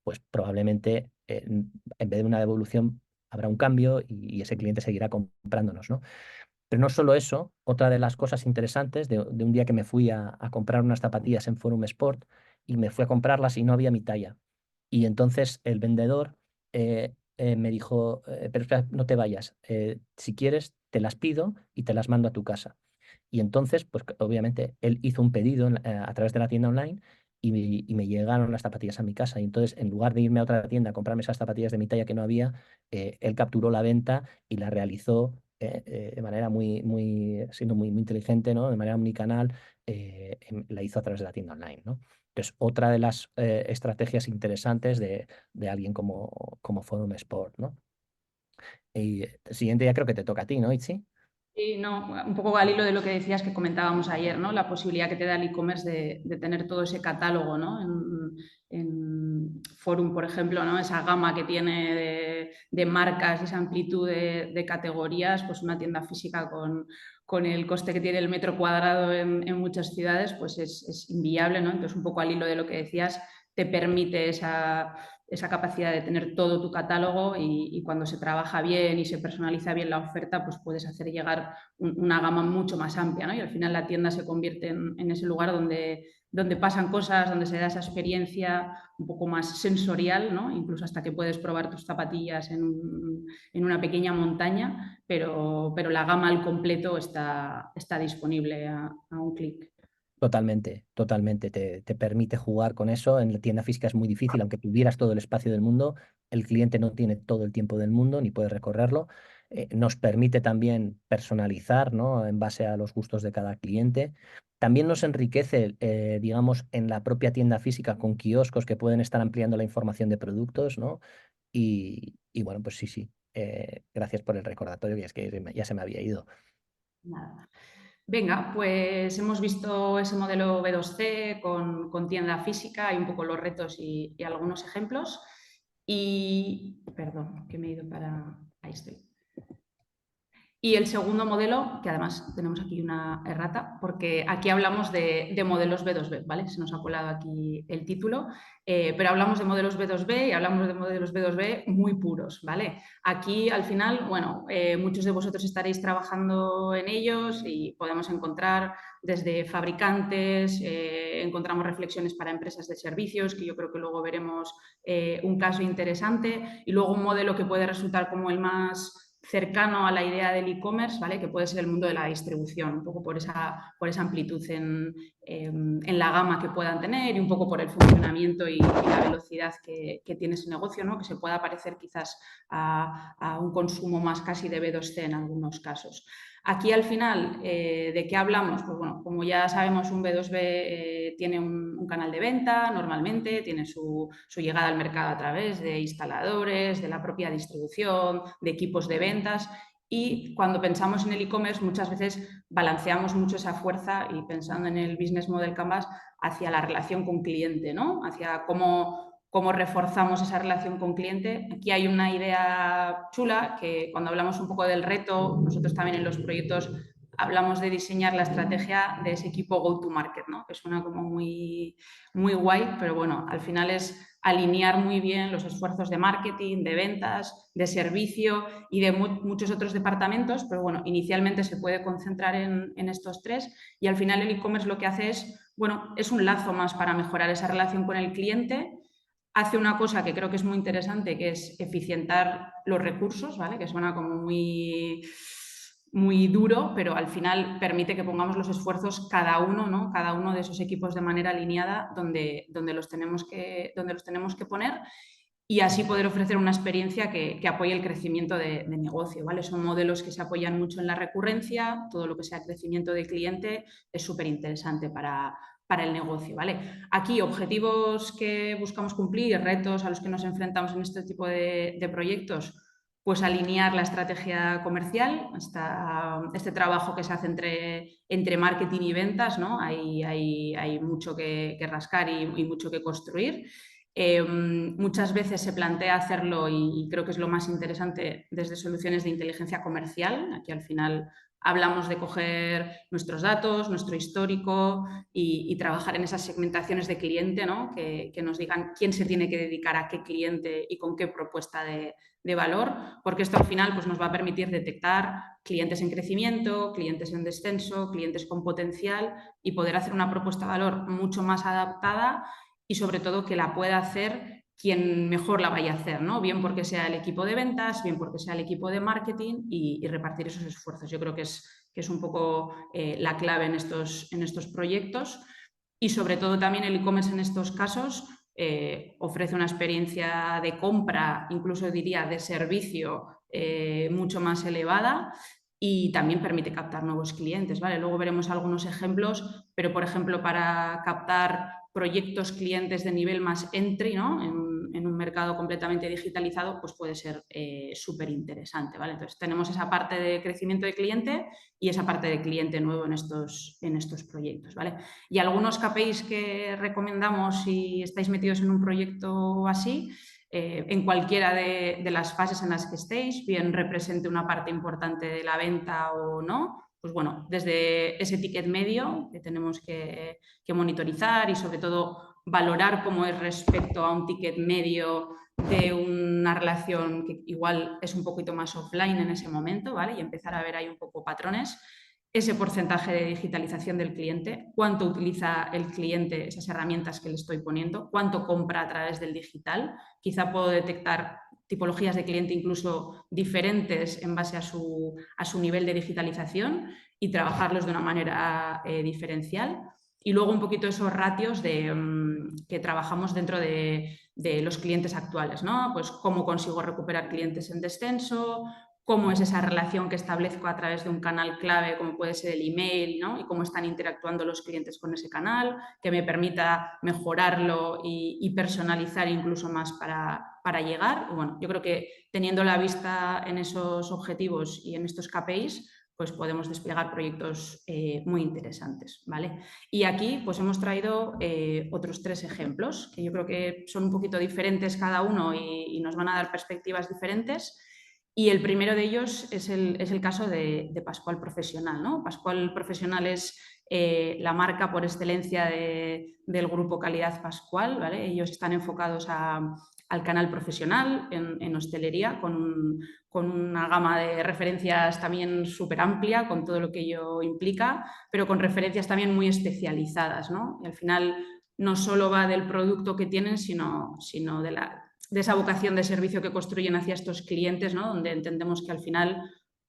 S1: pues probablemente en vez de una devolución habrá un cambio y ese cliente seguirá comprándonos, ¿no? Pero no solo eso, otra de las cosas interesantes de un día que me fui a comprar unas zapatillas en Forum Sport y me fui a comprarlas y no había mi talla. Y entonces el vendedor me dijo, pero espera, no te vayas, si quieres te las pido y te las mando a tu casa. Y entonces, pues obviamente, él hizo un pedido a través de la tienda online y me llegaron las zapatillas a mi casa. Y entonces, en lugar de irme a otra tienda a comprarme esas zapatillas de mi talla que no había, él capturó la venta y la realizó de manera siendo muy inteligente, ¿no? De manera omnicanal, la hizo a través de la tienda online, ¿no? Entonces, otra de las estrategias interesantes de alguien como Forum Sport, ¿no? Y el siguiente ya creo que te toca a ti, ¿no, Itzi?
S3: Sí, no, un poco al hilo de lo que decías que comentábamos ayer, ¿no? La posibilidad que te da el e-commerce de tener todo ese catálogo, ¿no? En Forum, por ejemplo, ¿no? Esa gama que tiene de marcas, esa amplitud de categorías, pues una tienda física con el coste que tiene el metro cuadrado en muchas ciudades, pues es inviable, ¿no? Entonces, un poco al hilo de lo que decías, te permite esa capacidad de tener todo tu catálogo y cuando se trabaja bien y se personaliza bien la oferta, pues puedes hacer llegar una gama mucho más amplia, ¿no? Y al final la tienda se convierte en ese lugar donde pasan cosas, donde se da esa experiencia un poco más sensorial, ¿no? Incluso hasta que puedes probar tus zapatillas en una pequeña montaña, pero la gama al completo está disponible a un clic.
S1: Totalmente, totalmente. Te permite jugar con eso. En la tienda física es muy difícil, aunque tuvieras todo el espacio del mundo, el cliente no tiene todo el tiempo del mundo ni puede recorrerlo. Nos permite también personalizar, ¿no? En base a los gustos de cada cliente. También nos enriquece, digamos, en la propia tienda física con kioscos que pueden estar ampliando la información de productos, ¿no? Y bueno, pues sí, sí. Gracias por el recordatorio, que es que ya se me había ido.
S3: Nada. Venga, pues hemos visto ese modelo B2C con tienda física y un poco los retos y algunos ejemplos. Y, perdón, que me he ido para... Ahí estoy. Y el segundo modelo, que además tenemos aquí una errata, porque aquí hablamos de modelos B2B, ¿vale? Se nos ha colado aquí el título, pero hablamos de modelos B2B y hablamos de modelos B2B muy puros, ¿vale? Aquí, al final, bueno, muchos de vosotros estaréis trabajando en ellos y podemos encontrar desde fabricantes, encontramos reflexiones para empresas de servicios, que yo creo que luego veremos un caso interesante, y luego un modelo que puede resultar como el más cercano a la idea del e-commerce, ¿vale? Que puede ser el mundo de la distribución, un poco por esa amplitud en la gama que puedan tener y un poco por el funcionamiento y la velocidad que tiene ese negocio, ¿no? Que se pueda parecer quizás a un consumo más casi de B2C en algunos casos. Aquí al final, ¿de qué hablamos? Pues bueno, como ya sabemos, un B2B tiene un canal de venta normalmente, tiene su llegada al mercado a través de instaladores, de la propia distribución, de equipos de ventas. Y cuando pensamos en el e-commerce, muchas veces balanceamos mucho esa fuerza y pensando en el business model Canvas hacia la relación con cliente, ¿no? Hacia cómo reforzamos esa relación con cliente. Aquí hay una idea chula que cuando hablamos un poco del reto, nosotros también en los proyectos hablamos de diseñar la estrategia de ese equipo go-to-market, ¿no? Que suena como muy, muy guay, pero bueno, al final es alinear muy bien los esfuerzos de marketing, de ventas, de servicio y de muchos otros departamentos, pero bueno, inicialmente se puede concentrar en estos tres y al final el e-commerce lo que hace es, bueno, es un lazo más para mejorar esa relación con el cliente. Hace una cosa que creo que es muy interesante, que es eficientar los recursos, ¿vale? Que suena como muy, muy duro, pero al final permite que pongamos los esfuerzos cada uno, ¿no? Cada uno de esos equipos de manera alineada donde los tenemos que poner y así poder ofrecer una experiencia que apoye el crecimiento de negocio, ¿vale? Son modelos que se apoyan mucho en la recurrencia, todo lo que sea crecimiento de cliente es súper interesante para el negocio, ¿vale? Aquí objetivos que buscamos cumplir, retos a los que nos enfrentamos en este tipo de proyectos, pues alinear la estrategia comercial, este trabajo que se hace entre marketing y ventas, ¿no? Hay mucho que rascar y mucho que construir. Muchas veces se plantea hacerlo y creo que es lo más interesante desde soluciones de inteligencia comercial. Aquí al final hablamos de coger nuestros datos, nuestro histórico y trabajar en esas segmentaciones de cliente, ¿no? Que nos digan quién se tiene que dedicar a qué cliente y con qué propuesta de valor, porque esto al final pues, nos va a permitir detectar clientes en crecimiento, clientes en descenso, clientes con potencial y poder hacer una propuesta de valor mucho más adaptada y sobre todo que la pueda hacer quien mejor la vaya a hacer, ¿no? Bien porque sea el equipo de ventas, bien porque sea el equipo de marketing y repartir esos esfuerzos. Yo creo que es un poco la clave en estos proyectos y sobre todo también el e-commerce en estos casos ofrece una experiencia de compra, incluso diría de servicio mucho más elevada y también permite captar nuevos clientes, ¿vale? Luego veremos algunos ejemplos, pero por ejemplo para captar proyectos clientes de nivel más entry, ¿no? En un mercado completamente digitalizado, pues puede ser súper interesante, ¿vale? Entonces tenemos esa parte de crecimiento de cliente y esa parte de cliente nuevo en estos proyectos, ¿vale? Y algunos KPIs que recomendamos si estáis metidos en un proyecto así, en cualquiera de las fases en las que estéis, bien represente una parte importante de la venta o no, pues bueno, desde ese ticket medio que tenemos que monitorizar y sobre todo valorar cómo es respecto a un ticket medio de una relación que igual es un poquito más offline en ese momento, ¿vale? Y empezar a ver ahí un poco patrones. Ese porcentaje de digitalización del cliente, cuánto utiliza el cliente esas herramientas que le estoy poniendo, cuánto compra a través del digital. Quizá puedo detectar tipologías de cliente incluso diferentes en base a su nivel de digitalización y trabajarlos de una manera diferencial. Y luego un poquito esos ratios que trabajamos dentro de los clientes actuales, ¿no? Pues cómo consigo recuperar clientes en descenso, cómo es esa relación que establezco a través de un canal clave como puede ser el email, ¿no? Y cómo están interactuando los clientes con ese canal, que me permita mejorarlo y personalizar incluso más para llegar. Y bueno, yo creo que teniendo la vista en esos objetivos y en estos KPIs, pues podemos desplegar proyectos muy interesantes, ¿vale? Y aquí pues hemos traído otros 3 ejemplos que yo creo que son un poquito diferentes cada uno y nos van a dar perspectivas diferentes. Y el primero de ellos es el caso de Pascual Profesional, ¿no? Pascual Profesional es la marca por excelencia del grupo Calidad Pascual, ¿vale? Ellos están enfocados al canal profesional en hostelería con una gama de referencias también súper amplia, con todo lo que ello implica, pero con referencias también muy especializadas, ¿no? Y al final no solo va del producto que tienen, sino de esa vocación de servicio que construyen hacia estos clientes, ¿no? Donde entendemos que al final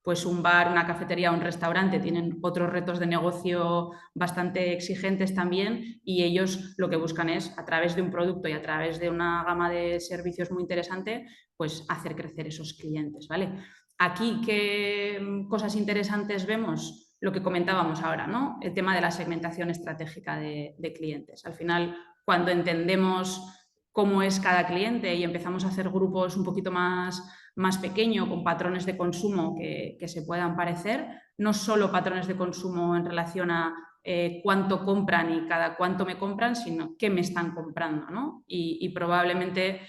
S3: pues un bar, una cafetería, un restaurante tienen otros retos de negocio bastante exigentes también y ellos lo que buscan es, a través de un producto y a través de una gama de servicios muy interesante, pues hacer crecer esos clientes, ¿vale? Aquí, ¿qué cosas interesantes vemos? Lo que comentábamos ahora, ¿no? El tema de la segmentación estratégica de clientes. Al final, cuando entendemos cómo es cada cliente y empezamos a hacer grupos un poquito más pequeños, con patrones de consumo que se puedan parecer, no solo patrones de consumo en relación a cuánto compran y cada cuánto me compran, sino qué me están comprando, ¿no? Y probablemente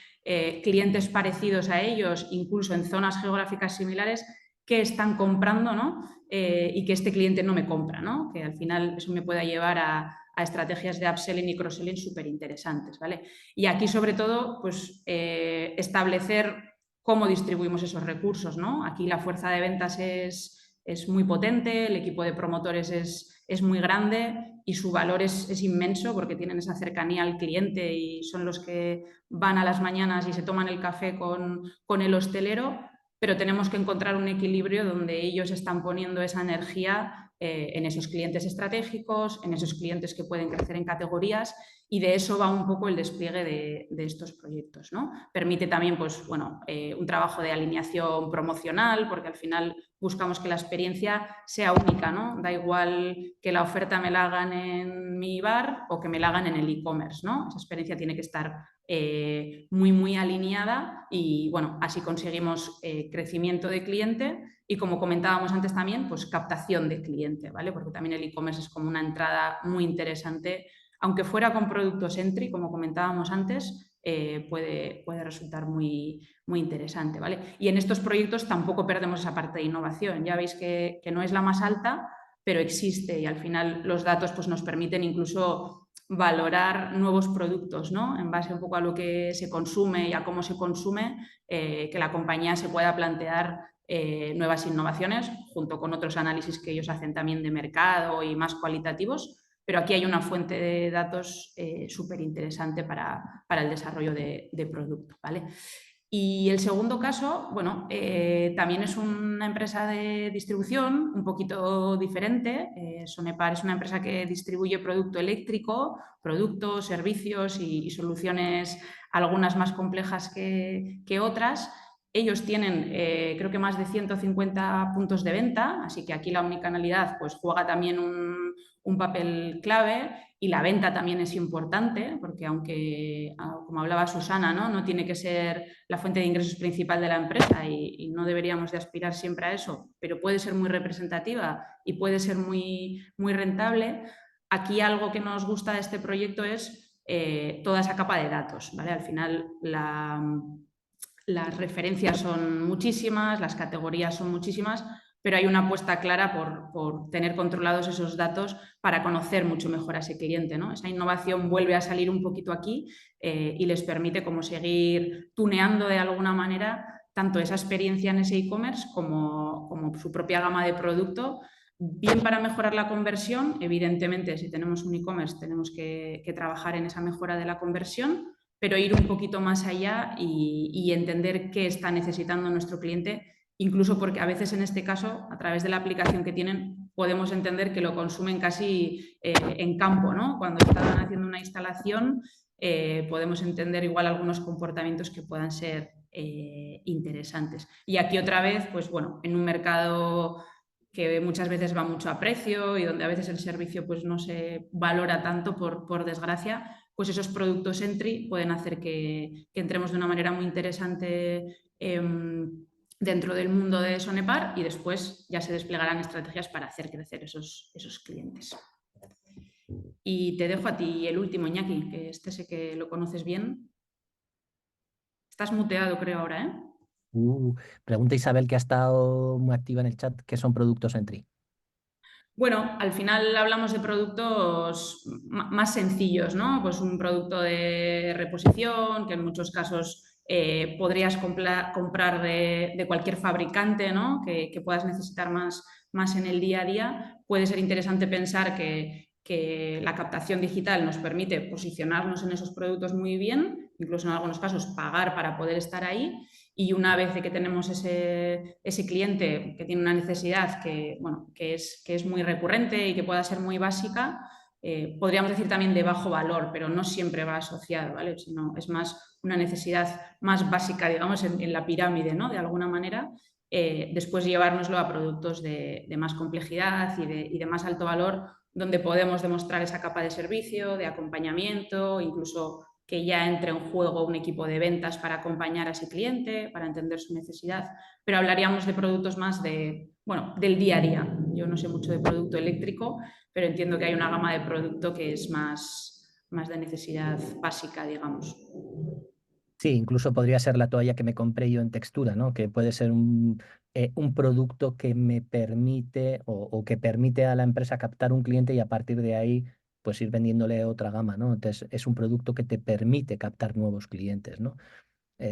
S3: clientes parecidos a ellos, incluso en zonas geográficas similares, qué están comprando, ¿no? Y que este cliente no me compra, ¿no? Que al final eso me pueda llevar a estrategias de upselling y cross-selling súper interesantes, ¿vale? Y aquí, sobre todo, pues establecer cómo distribuimos esos recursos, ¿no? Aquí la fuerza de ventas es muy potente, el equipo de promotores es muy grande y su valor es inmenso porque tienen esa cercanía al cliente y son los que van a las mañanas y se toman el café con el hostelero, pero tenemos que encontrar un equilibrio donde ellos están poniendo esa energía en esos clientes estratégicos, en esos clientes que pueden crecer en categorías y de eso va un poco el despliegue de estos proyectos, ¿no? Permite también pues, bueno, un trabajo de alineación promocional porque al final buscamos que la experiencia sea única, ¿no? Da igual que la oferta me la hagan en mi bar o que me la hagan en el e-commerce, ¿no? Esa experiencia tiene que estar muy alineada y, bueno, así conseguimos crecimiento de cliente y, como comentábamos antes también, pues captación de cliente, ¿vale? Porque también el e-commerce es como una entrada muy interesante, aunque fuera con productos entry, como comentábamos antes, puede resultar muy interesante, ¿vale? Y en estos proyectos tampoco perdemos esa parte de innovación. Ya veis que no es la más alta, pero existe y al final los datos pues, nos permiten incluso valorar nuevos productos, ¿no? En base un poco a lo que se consume y a cómo se consume, que la compañía se pueda plantear nuevas innovaciones junto con otros análisis que ellos hacen también de mercado y más cualitativos, pero aquí hay una fuente de datos súper interesante para el desarrollo de producto, ¿vale? Y el segundo caso, bueno, también es una empresa de distribución un poquito diferente. Sonepar es una empresa que distribuye producto eléctrico, productos, servicios y soluciones algunas más complejas que otras. Ellos tienen, creo que más de 150 puntos de venta, así que aquí la omnicanalidad pues, juega también un papel clave y la venta también es importante, porque aunque, como hablaba Susana, no tiene que ser la fuente de ingresos principal de la empresa y no deberíamos de aspirar siempre a eso, pero puede ser muy representativa y puede ser muy rentable. Aquí algo que nos gusta de este proyecto es toda esa capa de datos, ¿vale? Al final las referencias son muchísimas, las categorías son muchísimas, pero hay una apuesta clara por tener controlados esos datos para conocer mucho mejor a ese cliente, ¿no? Esa innovación vuelve a salir un poquito aquí y les permite como seguir tuneando de alguna manera tanto esa experiencia en ese e-commerce como su propia gama de producto, bien para mejorar la conversión. Evidentemente, si tenemos un e-commerce tenemos que trabajar en esa mejora de la conversión, pero ir un poquito más allá y entender qué está necesitando nuestro cliente, incluso porque a veces en este caso, a través de la aplicación que tienen, podemos entender que lo consumen casi en campo, ¿no? Cuando están haciendo una instalación, podemos entender igual algunos comportamientos que puedan ser interesantes. Y aquí otra vez, pues bueno, en un mercado que muchas veces va mucho a precio y donde a veces el servicio pues no se valora tanto por desgracia, pues esos productos entry pueden hacer que entremos de una manera muy interesante dentro del mundo de Sonepar y después ya se desplegarán estrategias para hacer crecer esos clientes. Y te dejo a ti el último, Iñaki, que este sé que lo conoces bien. Estás muteado, creo, ahora, ¿eh?
S1: Pregunta Isabel, que ha estado muy activa en el chat, ¿qué son productos entry?
S3: Bueno, al final hablamos de productos más sencillos, ¿no? Pues un producto de reposición, que en muchos casos podrías comprar de cualquier fabricante, ¿no? Que puedas necesitar más en el día a día. Puede ser interesante pensar que la captación digital nos permite posicionarnos en esos productos muy bien incluso en algunos casos pagar para poder estar ahí. Y una vez de que tenemos ese cliente que tiene una necesidad que, bueno, que es muy recurrente y que pueda ser muy básica, podríamos decir también de bajo valor, pero no siempre va asociado, ¿vale? Sino es más una necesidad más básica, digamos, en la pirámide, ¿no? De alguna manera, después llevárnoslo a productos de más complejidad y de más alto valor, donde podemos demostrar esa capa de servicio, de acompañamiento, incluso que ya entre en juego un equipo de ventas para acompañar a ese cliente, para entender su necesidad, pero hablaríamos de productos más del día a día. Yo no sé mucho de producto eléctrico, pero entiendo que hay una gama de producto que es más de necesidad básica, digamos.
S1: Sí, incluso podría ser la toalla que me compré yo en textura, ¿no? Que puede ser un producto que me permite o que permite a la empresa captar un cliente y a partir de ahí pues ir vendiéndole otra gama, ¿no? Entonces es un producto que te permite captar nuevos clientes, ¿no?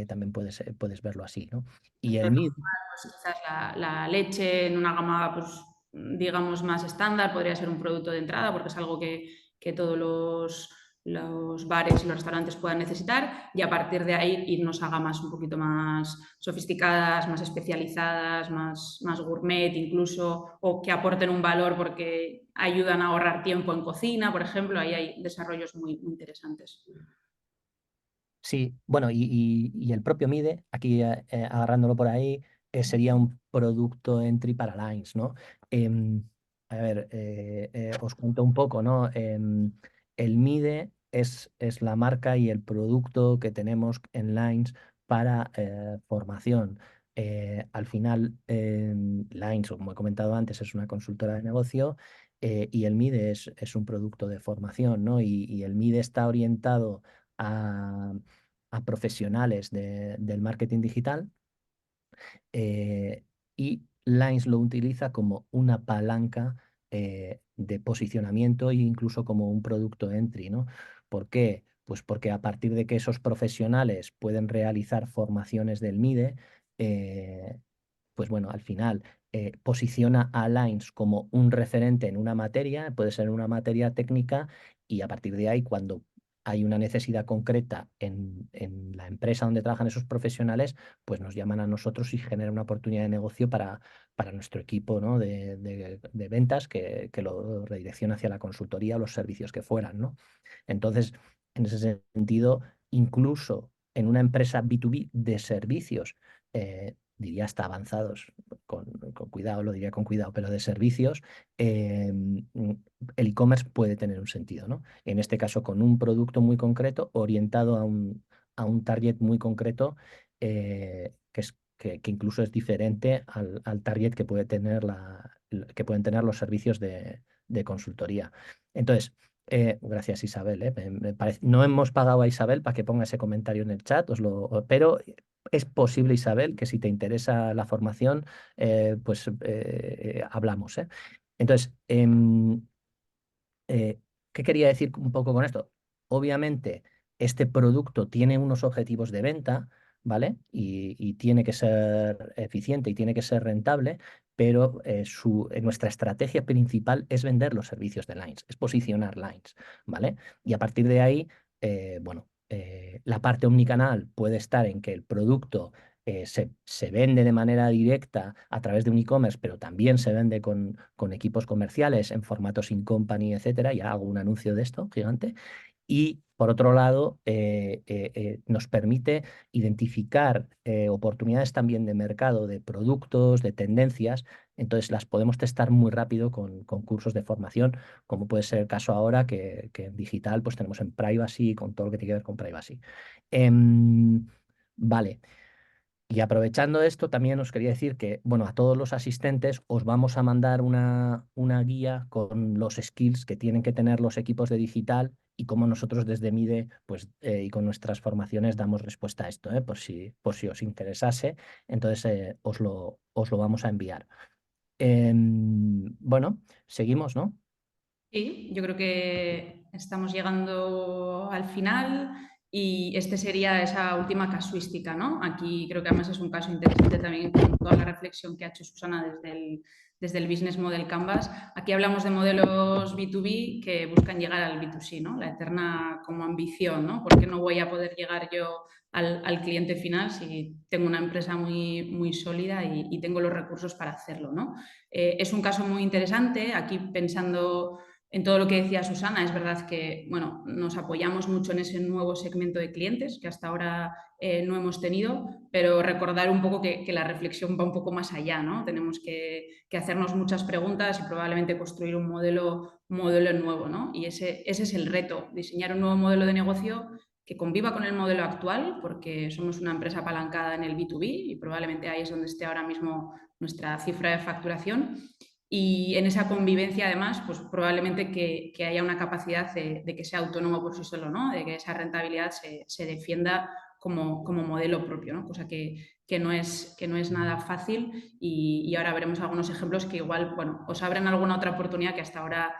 S1: También puedes verlo así, ¿no? Y el MID,
S3: Pues quizás la leche en una gama, pues, digamos, más estándar podría ser un producto de entrada porque es algo que todos los bares y los restaurantes puedan necesitar, y a partir de ahí irnos a gamas un poquito más sofisticadas, más especializadas, más gourmet incluso, o que aporten un valor porque ayudan a ahorrar tiempo en cocina, por ejemplo. Ahí hay desarrollos muy interesantes.
S1: sí, bueno, y el propio MIDE, aquí agarrándolo por ahí, sería un producto entry para Lines, ¿no? Em, a ver, os cuento un poco, ¿no? El MIDE es la marca y el producto que tenemos en Lines para formación. Al final, Lines, como he comentado antes, es una consultora de negocio y el MIDE es un producto de formación, ¿no? Y el MIDE está orientado a profesionales del marketing digital eh, y Lines lo utiliza como una palanca de posicionamiento e incluso como un producto entry, ¿no? ¿Por qué? Pues porque a partir de que esos profesionales pueden realizar formaciones del MIDE, pues bueno, al final posiciona a Lines como un referente en una materia, puede ser una materia técnica, y a partir de ahí, cuando hay una necesidad concreta en la empresa donde trabajan esos profesionales, pues nos llaman a nosotros y genera una oportunidad de negocio para nuestro equipo, ¿no? de ventas que lo redirecciona hacia la consultoría o los servicios que fueran, ¿no? Entonces, en ese sentido, incluso en una empresa B2B de servicios, diría hasta avanzados, con cuidado, lo diría con cuidado, pero de servicios, el e-commerce puede tener un sentido, ¿no? En este caso, con un producto muy concreto, orientado a un target muy concreto, que incluso es diferente al target que que pueden tener los servicios de consultoría. Entonces, gracias, Isabel. No hemos pagado a Isabel para que ponga ese comentario en el chat, pero es posible, Isabel, que si te interesa la formación, pues hablamos. Entonces, ¿qué quería decir un poco con esto? Obviamente, este producto tiene unos objetivos de venta, ¿vale? Y tiene que ser eficiente y tiene que ser rentable, pero nuestra estrategia principal es vender los servicios de Lines, es posicionar Lines, ¿vale? Y a partir de ahí, bueno, la parte omnicanal puede estar en que el producto se vende de manera directa a través de un e-commerce, pero también se vende con equipos comerciales en formatos in company, etcétera. Ya hago un anuncio de esto gigante. Y por otro lado, nos permite identificar oportunidades también de mercado, de productos, de tendencias. Entonces las podemos testar muy rápido con cursos de formación, como puede ser el caso ahora que en digital pues tenemos en privacy, con todo lo que tiene que ver con privacy. Vale. Y aprovechando esto, también os quería decir que, bueno, a todos los asistentes os vamos a mandar una guía con los skills que tienen que tener los equipos de digital y cómo nosotros desde MIDE, pues, y con nuestras formaciones damos respuesta a esto, por si os interesase. Entonces, os lo vamos a enviar. Bueno, seguimos, ¿no?
S3: Sí, yo creo que estamos llegando al final y este sería esa última casuística, ¿no? Aquí creo que además es un caso interesante también con toda la reflexión que ha hecho Susana desde el Business Model Canvas. Aquí hablamos de modelos B2B que buscan llegar al B2C, ¿no? La eterna como ambición, ¿no? ¿Por qué no voy a poder llegar yo al cliente final si tengo una empresa muy sólida y tengo los recursos para hacerlo, ¿no? Es un caso muy interesante, aquí pensando en todo lo que decía Susana. Es verdad que, bueno, nos apoyamos mucho en ese nuevo segmento de clientes que hasta ahora no hemos tenido, pero recordar un poco que la reflexión va un poco más allá, ¿no? Tenemos que hacernos muchas preguntas y probablemente construir un modelo nuevo, ¿no? Y ese es el reto, diseñar un nuevo modelo de negocio que conviva con el modelo actual, porque somos una empresa apalancada en el B2B y probablemente ahí es donde esté ahora mismo nuestra cifra de facturación. Y en esa convivencia, además, pues probablemente que haya una capacidad de que sea autónomo por sí solo, ¿no? De que esa rentabilidad se defienda como modelo propio, ¿no? Cosa que no es nada fácil y ahora veremos algunos ejemplos que igual, bueno, os abren alguna otra oportunidad que hasta ahora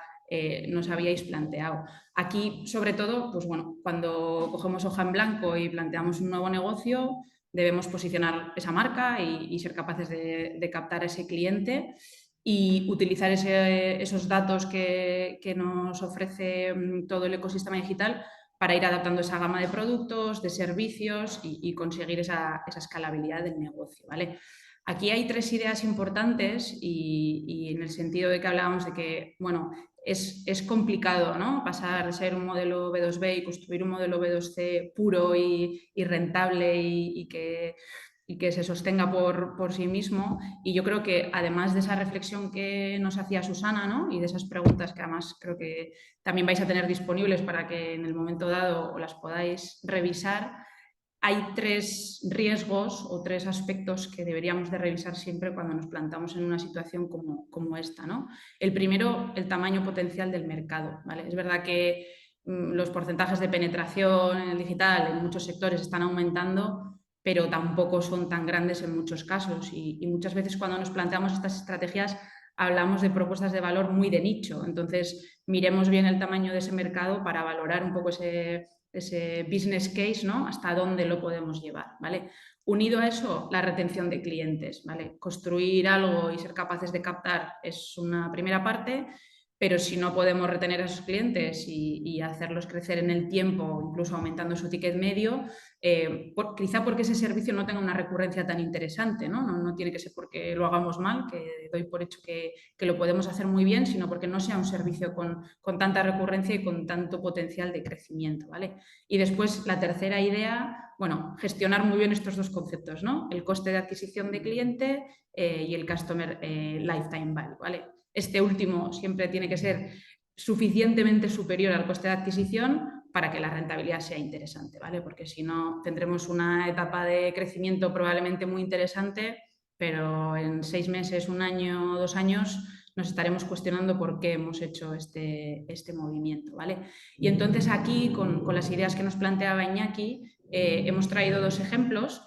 S3: no os habíais planteado. Aquí, sobre todo, pues bueno, cuando cogemos hoja en blanco y planteamos un nuevo negocio, debemos posicionar esa marca y ser capaces de captar a ese cliente y utilizar esos datos que nos ofrece todo el ecosistema digital para ir adaptando esa gama de productos, de servicios y conseguir esa escalabilidad del negocio, ¿vale? Aquí hay 3 ideas importantes y en el sentido de que hablábamos de que, bueno, es complicado, ¿no? Pasar de ser un modelo B2B y construir un modelo B2C puro y rentable y que se sostenga por sí mismo. Y yo creo que además de esa reflexión que nos hacía Susana, ¿no? Y de esas preguntas que además creo que también vais a tener disponibles para que en el momento dado las podáis revisar, hay 3 riesgos o 3 aspectos que deberíamos de revisar siempre cuando nos plantamos en una situación como esta, ¿no? El primero, el tamaño potencial del mercado, ¿vale? Es verdad que los porcentajes de penetración en el digital en muchos sectores están aumentando, pero tampoco son tan grandes en muchos casos y muchas veces cuando nos planteamos estas estrategias hablamos de propuestas de valor muy de nicho. Entonces, miremos bien el tamaño de ese mercado para valorar un poco ese business case, ¿no? Hasta dónde lo podemos llevar, ¿vale? Unido a eso, la retención de clientes, ¿vale? Construir algo y ser capaces de captar es una primera parte, pero si no podemos retener a esos clientes y hacerlos crecer en el tiempo, incluso aumentando su ticket medio, quizá porque ese servicio no tenga una recurrencia tan interesante, ¿no? No tiene que ser porque lo hagamos mal, que doy por hecho que lo podemos hacer muy bien, sino porque no sea un servicio con tanta recurrencia y con tanto potencial de crecimiento, ¿vale? Y después, la tercera idea, bueno, gestionar muy bien estos 2 conceptos, ¿no? El coste de adquisición de cliente y el Customer Lifetime Value, ¿vale? Este último siempre tiene que ser suficientemente superior al coste de adquisición para que la rentabilidad sea interesante, ¿vale? Porque si no, tendremos una etapa de crecimiento probablemente muy interesante, pero en 6 meses, 1 año, 2 años, nos estaremos cuestionando por qué hemos hecho este movimiento, ¿vale? Y entonces aquí, con las ideas que nos planteaba Iñaki, hemos traído 2 ejemplos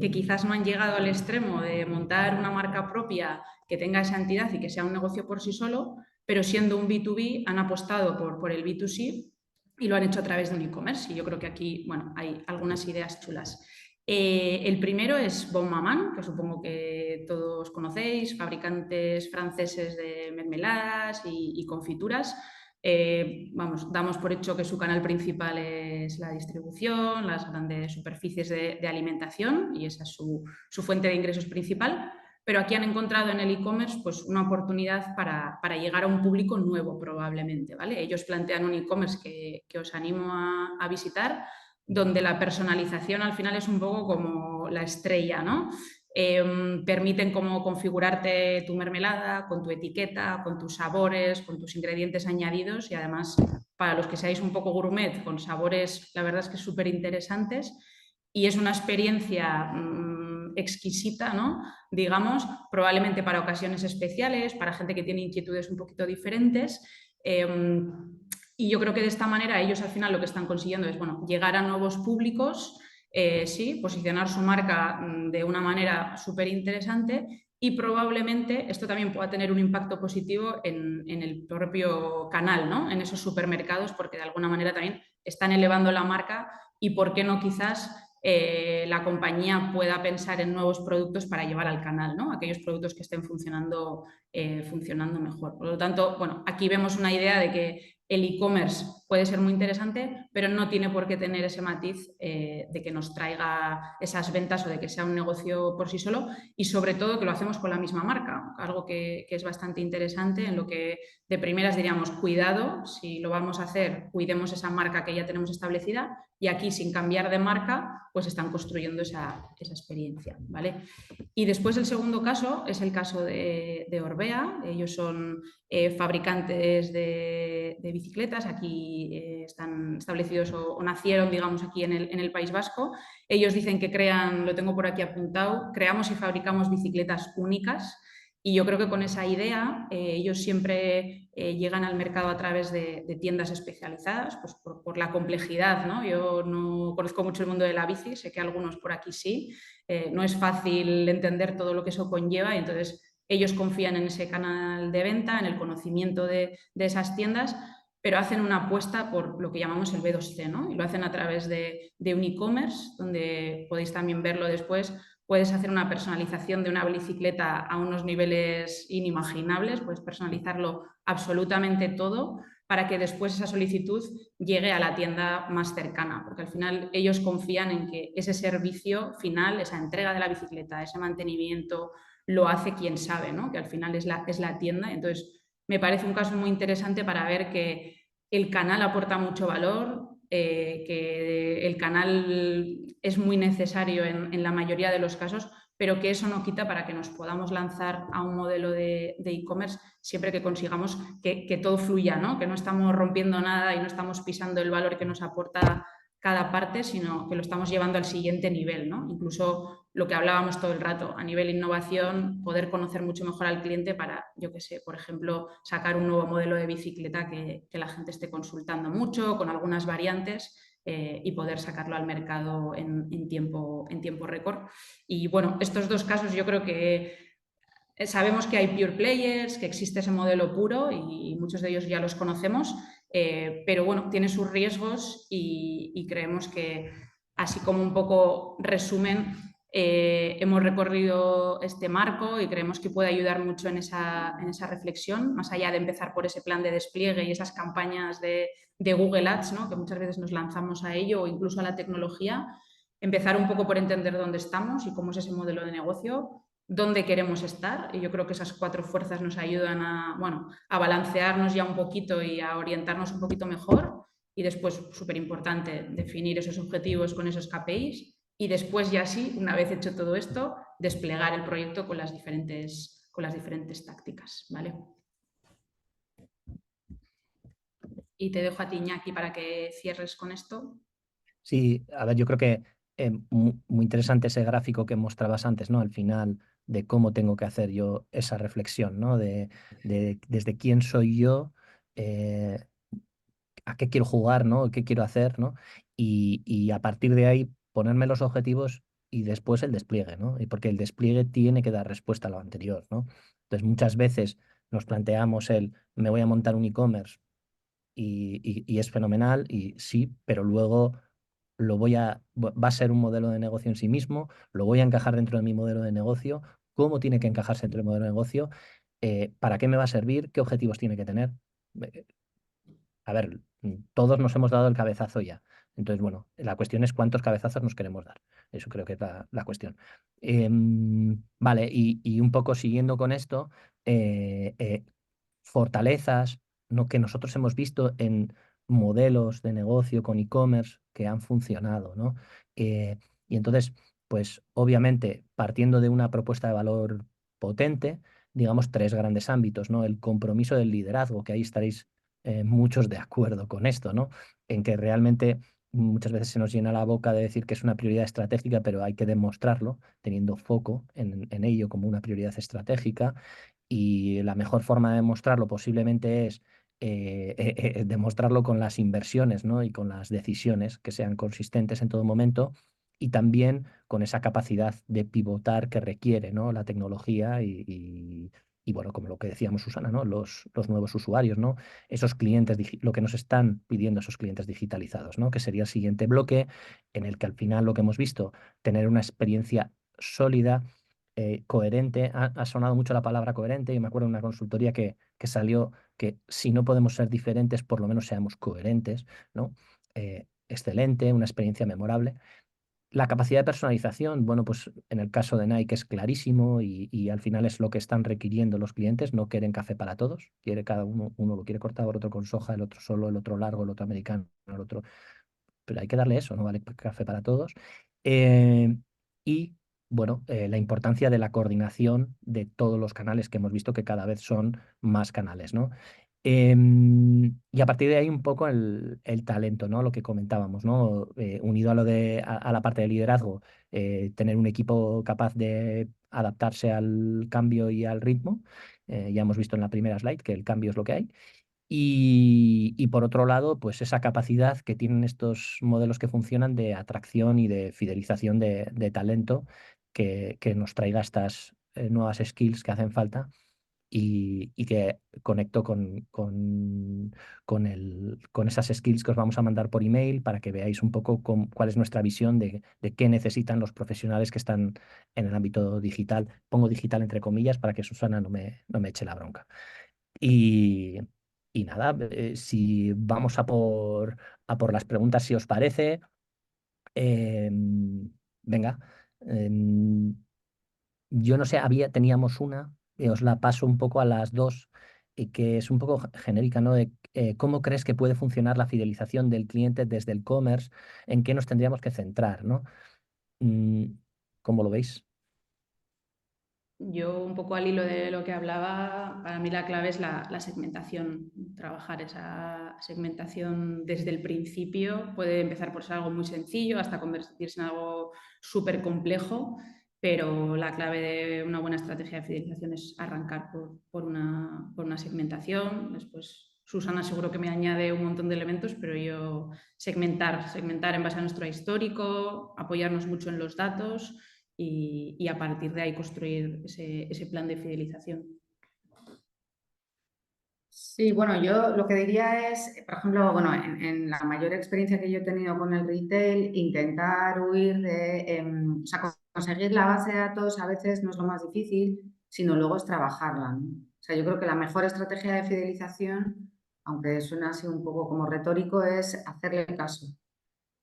S3: que quizás no han llegado al extremo de montar una marca propia que tenga esa entidad y que sea un negocio por sí solo, pero siendo un B2B han apostado por el B2C y lo han hecho a través de un e-commerce. Y yo creo que aquí, bueno, hay algunas ideas chulas. El primero es Bon Maman, que supongo que todos conocéis, fabricantes franceses de mermeladas y confituras. Vamos, damos por hecho que su canal principal es la distribución, las grandes superficies de alimentación y esa es su fuente de ingresos principal. Pero aquí han encontrado en el e-commerce pues, una oportunidad para llegar a un público nuevo probablemente, ¿vale? Ellos plantean un e-commerce que os animo a visitar, donde la personalización al final es un poco como la estrella, ¿no? Permiten como configurarte tu mermelada con tu etiqueta, con tus sabores, con tus ingredientes añadidos y además para los que seáis un poco gourmet, con sabores, la verdad es que súper interesantes y es una experiencia exquisita, ¿no? Digamos, probablemente para ocasiones especiales, para gente que tiene inquietudes un poquito diferentes. Y yo creo que de esta manera ellos al final lo que están consiguiendo es, bueno, llegar a nuevos públicos, sí, posicionar su marca de una manera súper interesante y probablemente esto también pueda tener un impacto positivo en el propio canal, ¿no? En esos supermercados, porque de alguna manera también están elevando la marca y, ¿por qué no quizás la compañía pueda pensar en nuevos productos para llevar al canal, ¿no? Aquellos productos que estén funcionando mejor. Por lo tanto, bueno, aquí vemos una idea de que el e-commerce puede ser muy interesante, pero no tiene por qué tener ese matiz de que nos traiga esas ventas o de que sea un negocio por sí solo, y sobre todo que lo hacemos con la misma marca, algo que es bastante interesante, en lo que de primeras diríamos, cuidado, si lo vamos a hacer, cuidemos esa marca que ya tenemos establecida, y aquí sin cambiar de marca, pues están construyendo esa experiencia, ¿vale? Y después el segundo caso es el caso de Orbea. Ellos son fabricantes de bicicletas, aquí están establecidos o nacieron, digamos, aquí en el País Vasco. Ellos dicen que crean, lo tengo por aquí apuntado, creamos y fabricamos bicicletas únicas. Y yo creo que con esa idea ellos siempre llegan al mercado a través de tiendas especializadas, pues por la complejidad, ¿no? Yo no conozco mucho el mundo de la bici, sé que algunos por aquí sí. No es fácil entender todo lo que eso conlleva, y entonces ellos confían en ese canal de venta, en el conocimiento de esas tiendas, pero hacen una apuesta por lo que llamamos el B2C, ¿no? Y lo hacen a través de un e-commerce, donde podéis también verlo después. Puedes hacer una personalización de una bicicleta a unos niveles inimaginables, puedes personalizarlo absolutamente todo para que después esa solicitud llegue a la tienda más cercana, porque al final ellos confían en que ese servicio final, esa entrega de la bicicleta, ese mantenimiento, lo hace quien sabe, ¿no? Que al final es la tienda. Entonces, me parece un caso muy interesante para ver que el canal aporta mucho valor, que el canal es muy necesario en la mayoría de los casos, pero que eso no quita para que nos podamos lanzar a un modelo de e-commerce siempre que consigamos que todo fluya, ¿no? Que no estamos rompiendo nada y no estamos pisando el valor que nos aporta cada parte, sino que lo estamos llevando al siguiente nivel, ¿no? Incluso lo que hablábamos todo el rato, a nivel innovación, poder conocer mucho mejor al cliente para, yo qué sé, por ejemplo, sacar un nuevo modelo de bicicleta que la gente esté consultando mucho, con algunas variantes, y poder sacarlo al mercado en tiempo récord. Y bueno, estos dos casos yo creo que sabemos que hay pure players, que existe ese modelo puro y muchos de ellos ya los conocemos, pero bueno, tiene sus riesgos y creemos que, así como un poco resumen, hemos recorrido este marco y creemos que puede ayudar mucho en esa reflexión, más allá de empezar por ese plan de despliegue y esas campañas de Google Ads, ¿no? Que muchas veces nos lanzamos a ello, o incluso a la tecnología. Empezar un poco por entender dónde estamos y cómo es ese modelo de negocio, dónde queremos estar, y yo creo que esas 4 fuerzas nos ayudan a balancearnos ya un poquito y a orientarnos un poquito mejor. Y después, súper importante, definir esos objetivos con esos KPIs, y después ya sí, una vez hecho todo esto, desplegar el proyecto con las diferentes tácticas, ¿vale? Y te dejo a ti, Iñaki, para que cierres con esto.
S1: Sí, a ver, yo creo que muy interesante ese gráfico que mostrabas antes, ¿no? Al final, de cómo tengo que hacer yo esa reflexión, ¿no? De desde quién soy yo, eh, a qué quiero jugar, ¿no? ¿Qué quiero hacer, ¿no? Y a partir de ahí ponerme los objetivos y después el despliegue, ¿no? Y porque el despliegue tiene que dar respuesta a lo anterior, ¿no? Entonces, muchas veces nos planteamos me voy a montar un e-commerce y es fenomenal, y sí, pero luego va a ser un modelo de negocio en sí mismo, lo voy a encajar dentro de mi modelo de negocio, cómo tiene que encajarse dentro del modelo de negocio, para qué me va a servir, qué objetivos tiene que tener. Eh, A ver, todos nos hemos dado el cabezazo ya. Entonces, bueno, la cuestión es cuántos cabezazos nos queremos dar. Eso creo que es la cuestión. Vale, y un poco siguiendo con esto, fortalezas, ¿no? Que nosotros hemos visto en modelos de negocio con e-commerce que han funcionado, ¿no? Y entonces, pues obviamente, partiendo de una propuesta de valor potente, digamos, 3 grandes ámbitos, ¿no? El compromiso del liderazgo, que ahí estaréis muchos de acuerdo con esto, ¿no? En que realmente muchas veces se nos llena la boca de decir que es una prioridad estratégica, pero hay que demostrarlo teniendo foco en ello como una prioridad estratégica. Y la mejor forma de demostrarlo posiblemente es demostrarlo con las inversiones, ¿no? Y con las decisiones que sean consistentes en todo momento, y también con esa capacidad de pivotar que requiere, ¿no? La tecnología y bueno, como lo que decíamos, Susana, ¿no? Los nuevos usuarios, ¿no? Esos clientes, lo que nos están pidiendo esos clientes digitalizados, ¿no? Que sería el siguiente bloque en el que al final lo que hemos visto, tener una experiencia sólida, coherente. Ha sonado mucho la palabra coherente y me acuerdo de una consultoría que salió que si no podemos ser diferentes, por lo menos seamos coherentes, ¿no? Excelente, una experiencia memorable. La capacidad de personalización, bueno, pues en el caso de Nike es clarísimo y al final es lo que están requiriendo los clientes. No quieren café para todos, quiere cada uno lo quiere cortado, el otro con soja, el otro solo, el otro largo, el otro americano, el otro. Pero hay que darle eso, no vale café para todos. Eh, y bueno, la importancia de la coordinación de todos los canales que hemos visto que cada vez son más canales, ¿no? Y a partir de ahí un poco el talento, ¿no? Lo que comentábamos, ¿no? Unido a a la parte de liderazgo, tener un equipo capaz de adaptarse al cambio y al ritmo. Ya hemos visto en la primera slide que el cambio es lo que hay. Y por otro lado, pues esa capacidad que tienen estos modelos que funcionan de atracción y de fidelización de talento que nos traiga estas nuevas skills que hacen falta y que conecto con esas skills que os vamos a mandar por email para que veáis un poco cuál es nuestra visión de qué necesitan los profesionales que están en el ámbito digital. Pongo digital entre comillas para que Susana no me eche la bronca. Y, y nada, si vamos a por las preguntas, si os parece, venga. em, yo no sé, teníamos una, os la paso un poco a las dos, y que es un poco genérica, ¿no? De cómo crees que puede funcionar la fidelización del cliente desde el commerce, en qué nos tendríamos que centrar, ¿no? Mm, ¿Cómo lo veis?
S3: Yo, un poco al hilo de lo que hablaba, para mí la clave es la segmentación, trabajar esa segmentación desde el principio. Puede empezar por ser algo muy sencillo hasta convertirse en algo súper complejo, pero la clave de una buena estrategia de fidelización es arrancar por una segmentación. Después, Susana seguro que me añade un montón de elementos, pero yo segmentar en base a nuestro histórico, apoyarnos mucho en los datos y a partir de ahí construir ese plan de fidelización.
S2: Sí, bueno, yo lo que diría es, por ejemplo, bueno, en la mayor experiencia que yo he tenido con el retail, intentar huir o sea, conseguir la base de datos a veces no es lo más difícil, sino luego es trabajarla, ¿no? O sea, yo creo que la mejor estrategia de fidelización, aunque suena así un poco como retórico, es hacerle caso,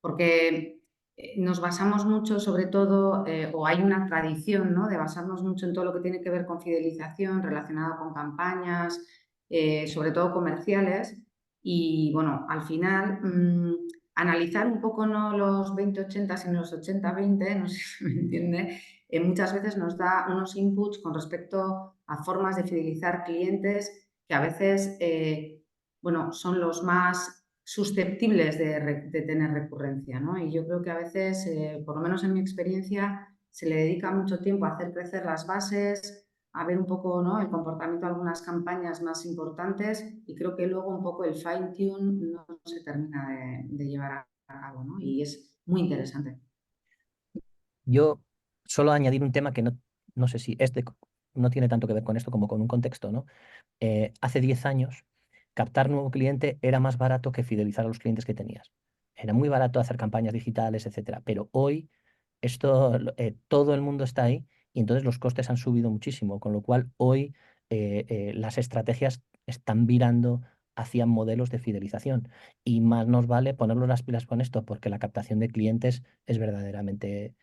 S2: porque nos basamos mucho, sobre todo, o hay una tradición, ¿no? De basarnos mucho en todo lo que tiene que ver con fidelización relacionado con campañas, sobre todo comerciales. Y bueno, al final, analizar un poco no los 20-80, sino los 80-20, no sé si me entiende, muchas veces nos da unos inputs con respecto a formas de fidelizar clientes que a veces, bueno, son los más susceptibles de tener recurrencia, ¿no? Y yo creo que a veces, por lo menos en mi experiencia, se le dedica mucho tiempo a hacer crecer las bases, a ver un poco, ¿no?, el comportamiento de algunas campañas más importantes y creo que luego un poco el fine tune no se termina de llevar a cabo, ¿no? Y es muy interesante.
S1: Yo solo añadir un tema que no sé si no tiene tanto que ver con esto como con un contexto, ¿no? Hace 10 años, captar nuevo cliente era más barato que fidelizar a los clientes que tenías. Era muy barato hacer campañas digitales, etcétera. Pero hoy todo el mundo está ahí y entonces los costes han subido muchísimo, con lo cual hoy las estrategias están virando hacia modelos de fidelización. Y más nos vale ponernos las pilas con esto porque la captación de clientes es verdaderamente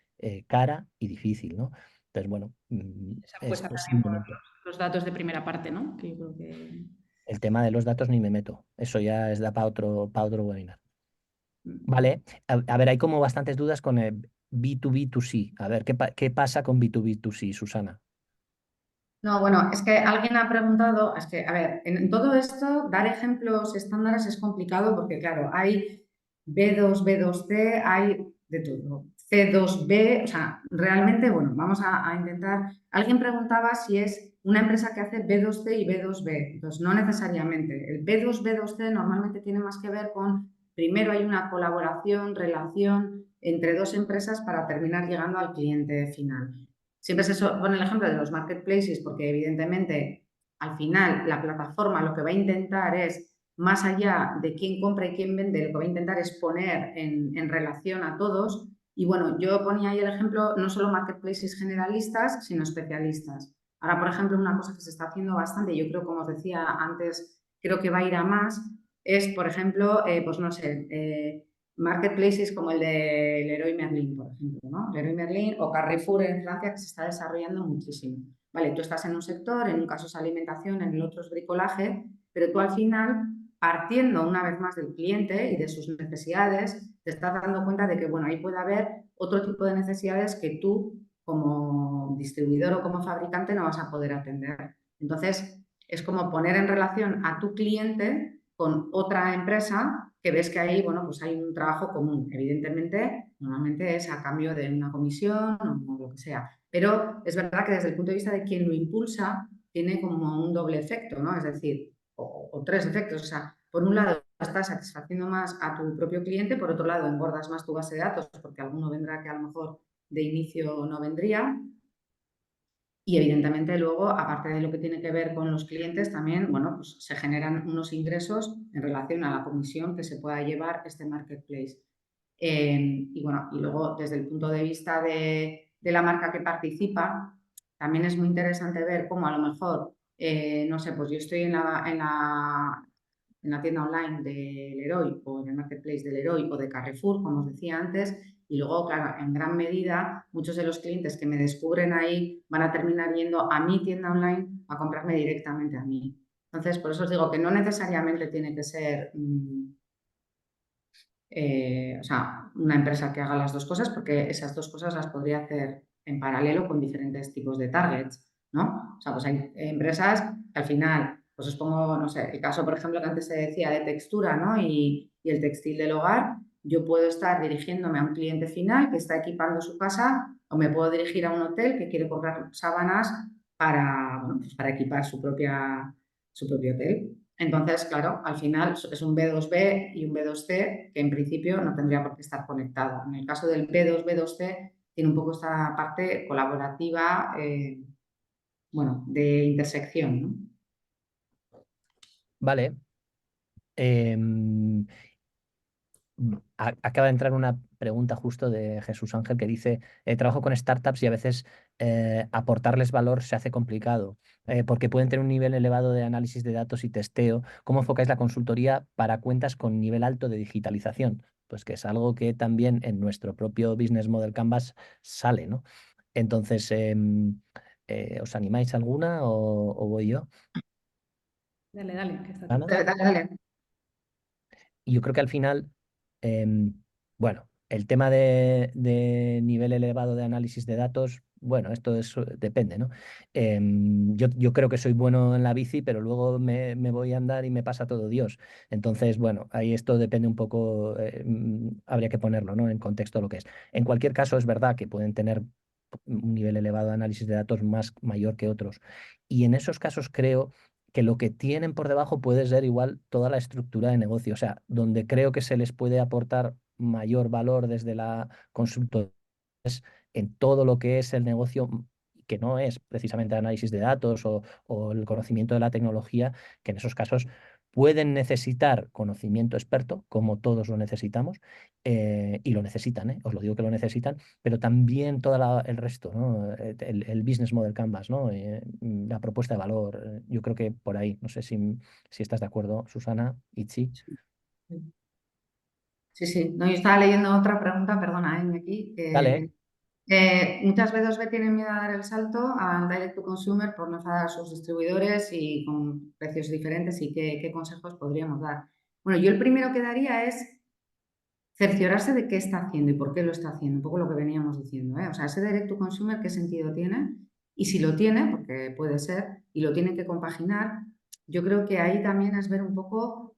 S1: cara y difícil, ¿no? Entonces, bueno,
S3: Esa
S1: es
S3: apuesta también por
S1: simplemente
S3: los datos de primera parte, ¿no? Que yo creo que...
S1: el tema de los datos ni me meto. Eso ya es da para otro webinar. Vale, a ver, hay como bastantes dudas con el B2B2C. A ver, ¿qué pasa con B2B2C, Susana?
S2: No, bueno, es que alguien ha preguntado, es que, a ver, en todo esto, dar ejemplos estándares es complicado porque, claro, hay B2, B2C, hay de todo. C2B, o sea, realmente, bueno, vamos a intentar. Alguien preguntaba si es una empresa que hace B2C y B2B. Entonces, no necesariamente. El B2, B2C normalmente tiene más que ver con, primero hay una colaboración, relación entre dos empresas para terminar llegando al cliente final. Siempre se pone el ejemplo de los marketplaces porque evidentemente al final la plataforma lo que va a intentar es, más allá de quién compra y quién vende, lo que va a intentar es poner en relación a todos. Y bueno, yo ponía ahí el ejemplo, no solo marketplaces generalistas, sino especialistas. Ahora, por ejemplo, una cosa que se está haciendo bastante, yo creo, como os decía antes, creo que va a ir a más, es, por ejemplo, pues no sé, marketplaces como el de Leroy Merlin, por ejemplo, ¿no? Leroy Merlin o Carrefour en Francia, que se está desarrollando muchísimo. Vale, tú estás en un sector, en un caso es alimentación, en el otro es bricolaje, pero tú al final, partiendo una vez más del cliente y de sus necesidades, te estás dando cuenta de que, bueno, ahí puede haber otro tipo de necesidades que tú, como distribuidor o como fabricante, no vas a poder atender. Entonces, es como poner en relación a tu cliente con otra empresa que ves que ahí, bueno, pues hay un trabajo común. Evidentemente, normalmente es a cambio de una comisión o lo que sea. Pero es verdad que desde el punto de vista de quien lo impulsa, tiene como un doble efecto, ¿no? Es decir, o tres efectos. O sea, por un lado, estás satisfaciendo más a tu propio cliente, por otro lado, engordas más tu base de datos porque alguno vendrá que a lo mejor de inicio no vendría. Y evidentemente luego, aparte de lo que tiene que ver con los clientes, también, bueno, pues se generan unos ingresos en relación a la comisión que se pueda llevar este marketplace. Y bueno, y luego desde el punto de vista de la marca que participa, también es muy interesante ver cómo a lo mejor, no sé, pues yo estoy en la tienda online de Leroy o en el marketplace de Leroy o de Carrefour, como os decía antes, y luego, claro, en gran medida, muchos de los clientes que me descubren ahí van a terminar yendo a mi tienda online a comprarme directamente a mí. Entonces, por eso os digo que no necesariamente tiene que ser o sea, una empresa que haga las dos cosas, porque esas dos cosas las podría hacer en paralelo con diferentes tipos de targets, ¿no? O sea, pues hay empresas que al final, pues os pongo, no sé, el caso, por ejemplo, que antes se decía de textura, ¿no? Y el textil del hogar, yo puedo estar dirigiéndome a un cliente final que está equipando su casa o me puedo dirigir a un hotel que quiere comprar sábanas para, bueno, pues para equipar su propio hotel. Entonces, claro, al final es un B2B y un B2C que en principio no tendría por qué estar conectado. En el caso del B2, B2C tiene un poco esta parte colaborativa, bueno, de intersección, ¿no?
S1: Vale. Em, Acaba de entrar una pregunta justo de Jesús Ángel que dice, trabajo con startups y a veces aportarles valor se hace complicado porque pueden tener un nivel elevado de análisis de datos y testeo. ¿Cómo enfocáis la consultoría para cuentas con nivel alto de digitalización? Pues que es algo que también en nuestro propio Business Model Canvas sale, ¿no? Entonces, ¿os animáis alguna o voy yo?
S3: Dale, dale, que está
S1: Ana?
S3: todo.
S2: Dale, dale, dale.
S1: Y yo creo que al final, em, bueno, el tema de nivel elevado de análisis de datos, bueno, esto depende, ¿no? Yo creo que soy bueno en la bici, pero luego me voy a andar y me pasa todo Dios. Entonces, bueno, ahí esto depende un poco, habría que ponerlo, ¿no? En contexto lo que es. En cualquier caso, es verdad que pueden tener un nivel elevado de análisis de datos más mayor que otros. Y en esos casos creo que lo que tienen por debajo puede ser igual toda la estructura de negocio. O sea, donde creo que se les puede aportar mayor valor desde la consultoría es en todo lo que es el negocio, que no es precisamente análisis de datos o el conocimiento de la tecnología, que en esos casos pueden necesitar conocimiento experto, como todos lo necesitamos, y lo necesitan, os lo digo que lo necesitan, pero también todo el resto, ¿no? El business model canvas, ¿no? La propuesta de valor, yo creo que por ahí, no sé si estás de acuerdo, Susana, Itzi.
S2: Sí, sí. No, yo estaba leyendo otra pregunta, perdona, aquí,
S1: Dale.
S2: muchas B2B tienen miedo a dar el salto al direct to consumer por no enfadar a sus distribuidores y con precios diferentes y qué consejos podríamos dar. Bueno, yo el primero que daría es cerciorarse de qué está haciendo y por qué lo está haciendo, un poco lo que veníamos diciendo, ¿eh? O sea, ese direct to consumer, ¿qué sentido tiene? Y si lo tiene, porque puede ser, y lo tiene que compaginar, yo creo que ahí también es ver un poco,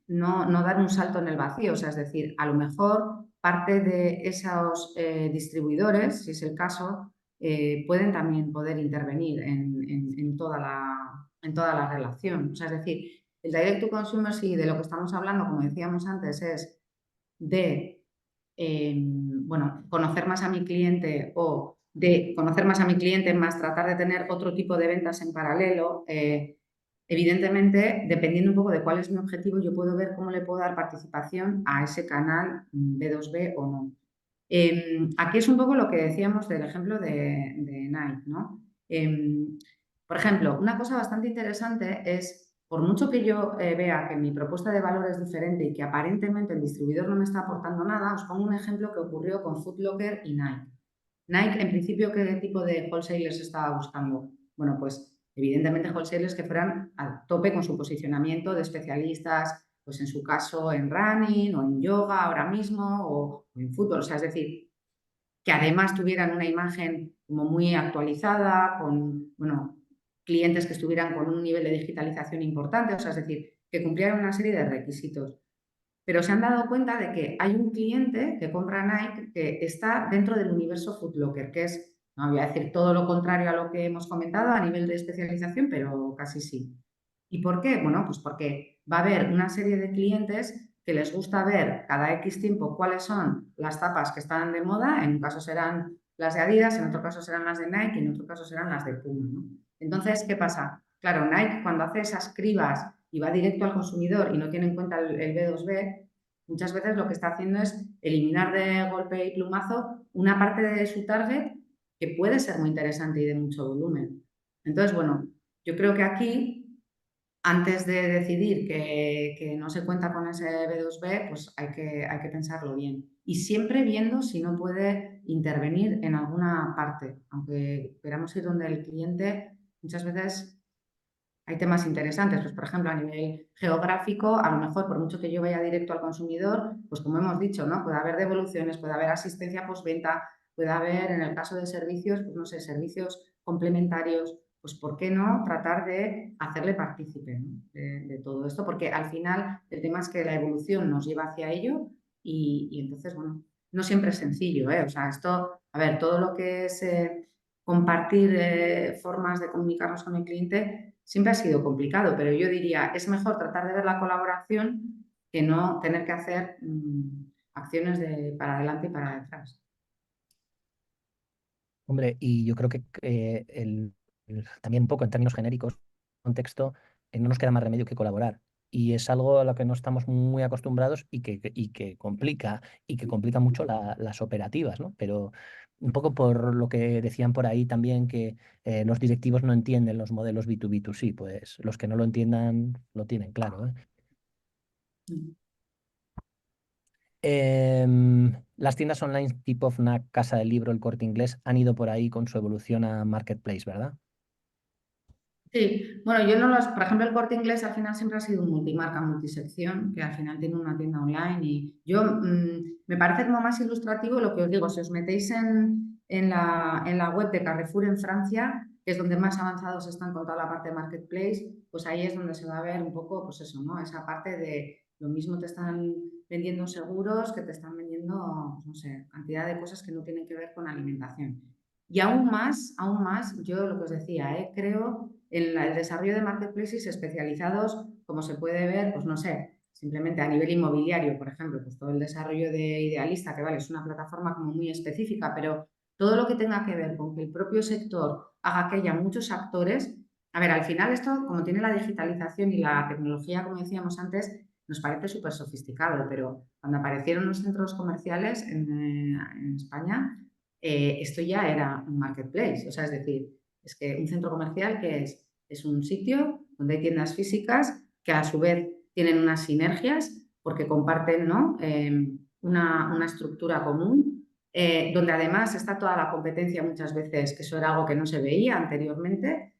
S2: no dar un salto en el vacío, o sea, es decir, a lo mejor parte de esos distribuidores, si es el caso, pueden también poder intervenir en toda la relación. O sea, es decir, el direct to consumer, sí, de lo que estamos hablando, como decíamos antes, es de bueno, conocer más a mi cliente o de conocer más a mi cliente, más tratar de tener otro tipo de ventas en paralelo. Evidentemente, dependiendo un poco de cuál es mi objetivo, yo puedo ver cómo le puedo dar participación a ese canal B2B o no. Aquí es un poco lo que decíamos del ejemplo de Nike, ¿no? Por ejemplo, una cosa bastante interesante es, por mucho que yo vea que mi propuesta de valor es diferente y que aparentemente el distribuidor no me está aportando nada, os pongo un ejemplo que ocurrió con Foot Locker y Nike. Nike, en principio, ¿qué tipo de wholesalers estaba buscando? Bueno, pues evidentemente wholesalers que fueran a tope con su posicionamiento de especialistas, pues en su caso en running o en yoga ahora mismo o en fútbol. O sea, es decir, que además tuvieran una imagen como muy actualizada, con, bueno, clientes que estuvieran con un nivel de digitalización importante, o sea, es decir, que cumplieran una serie de requisitos. Pero se han dado cuenta de que hay un cliente que compra Nike que está dentro del universo Foot Locker, que es, no voy a decir todo lo contrario a lo que hemos comentado a nivel de especialización, pero casi sí. ¿Y por qué? Bueno, pues porque va a haber una serie de clientes que les gusta ver cada X tiempo cuáles son las tapas que están de moda, en un caso serán las de Adidas, en otro caso serán las de Nike, en otro caso serán las de Puma, ¿no? Entonces, ¿qué pasa? Claro, Nike cuando hace esas cribas y va directo al consumidor y no tiene en cuenta el B2B, muchas veces lo que está haciendo es eliminar de golpe y plumazo una parte de su target que puede ser muy interesante y de mucho volumen. Entonces, bueno, yo creo que aquí antes de decidir que no se cuenta con ese B2B, pues hay que pensarlo bien. Y siempre viendo si no puede intervenir en alguna parte. Aunque queramos ir donde el cliente, muchas veces hay temas interesantes. Pues, por ejemplo, a nivel geográfico, a lo mejor, por mucho que yo vaya directo al consumidor, pues como hemos dicho, ¿no? Puede haber devoluciones, puede haber asistencia postventa, puede haber, en el caso de servicios, pues no sé, servicios complementarios. Pues, ¿por qué no tratar de hacerle partícipe, ¿no? de todo esto? Porque al final el tema es que la evolución nos lleva hacia ello y entonces, bueno, no siempre es sencillo, ¿eh? O sea, esto, a ver, todo lo que es compartir formas de comunicarnos con el cliente siempre ha sido complicado, pero yo diría, es mejor tratar de ver la colaboración que no tener que hacer acciones de para adelante y para detrás.
S1: Hombre, y yo creo que también un poco en términos genéricos, contexto, no nos queda más remedio que colaborar. Y es algo a lo que no estamos muy acostumbrados y que complica mucho las operativas, ¿no? Pero un poco por lo que decían por ahí también que los directivos no entienden los modelos B2B2C, pues los que no lo entiendan lo tienen claro, ¿eh?
S2: Mm.
S1: Las tiendas online tipo Fnac, Casa del Libro, El Corte Inglés han ido por ahí con su evolución a Marketplace, ¿verdad?
S2: Sí, bueno, yo no los, por ejemplo, el Corte Inglés al final siempre ha sido un multimarca, multisección, que al final tiene una tienda online y yo me parece como más ilustrativo lo que os digo, si os metéis en la web de Carrefour en Francia, que es donde más avanzados están con toda la parte de Marketplace, pues ahí es donde se va a ver un poco, pues eso, ¿no? Esa parte de lo mismo te están vendiendo seguros que te están vendiendo, pues no sé, cantidad de cosas que no tienen que ver con alimentación. Y aún más, yo lo que os decía, creo en el desarrollo de marketplaces especializados, como se puede ver, pues no sé, simplemente a nivel inmobiliario, por ejemplo, pues todo el desarrollo de Idealista, que vale, es una plataforma como muy específica, pero todo lo que tenga que ver con que el propio sector haga que haya muchos actores, a ver, al final esto, como tiene la digitalización y la tecnología, como decíamos antes, nos parece súper sofisticado, pero cuando aparecieron los centros comerciales en España, esto ya era un marketplace, o sea, es decir, es que un centro comercial que es un sitio donde hay tiendas físicas que a su vez tienen unas sinergias porque comparten, ¿no? Una estructura común, donde además está toda la competencia muchas veces, que eso era algo que no se veía anteriormente,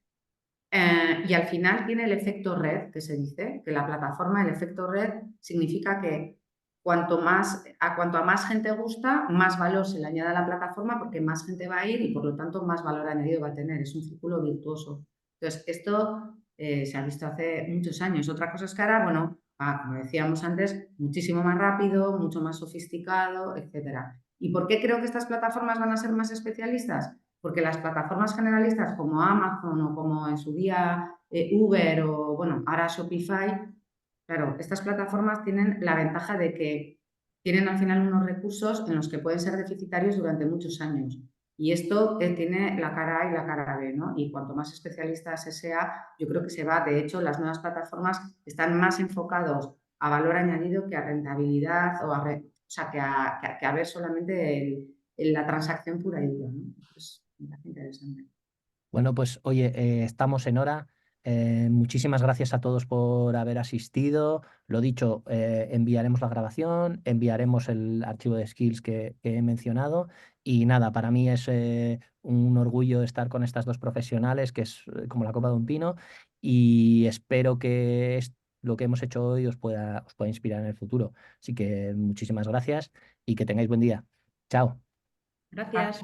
S2: y al final tiene el efecto red, que se dice, que la plataforma, el efecto red, significa que cuanto a más gente gusta, más valor se le añade a la plataforma porque más gente va a ir y por lo tanto más valor añadido va a tener. Es un círculo virtuoso. Entonces, esto se ha visto hace muchos años. Otra cosa es que ahora, bueno, como decíamos antes, muchísimo más rápido, mucho más sofisticado, etcétera. ¿Y por qué creo que estas plataformas van a ser más especialistas? Porque las plataformas generalistas como Amazon o como en su día Uber o, bueno, ahora Shopify, claro, estas plataformas tienen la ventaja de que tienen al final unos recursos en los que pueden ser deficitarios durante muchos años. Y esto tiene la cara A y la cara B, ¿no? Y cuanto más especialista se sea, yo creo que se va. De hecho, las nuevas plataformas están más enfocados a valor añadido que a rentabilidad o o sea, que a ver solamente la transacción pura y dura, ¿no? Entonces, me parece interesante.
S1: Bueno, pues oye, estamos en hora. Muchísimas gracias a todos por haber asistido. Lo dicho, enviaremos la grabación, enviaremos el archivo de skills que he mencionado. Y nada, para mí es un orgullo estar con estas dos profesionales, que es como la copa de un pino. Y espero que lo que hemos hecho hoy os pueda inspirar en el futuro. Así que muchísimas gracias y que tengáis buen día. Chao.
S3: Gracias.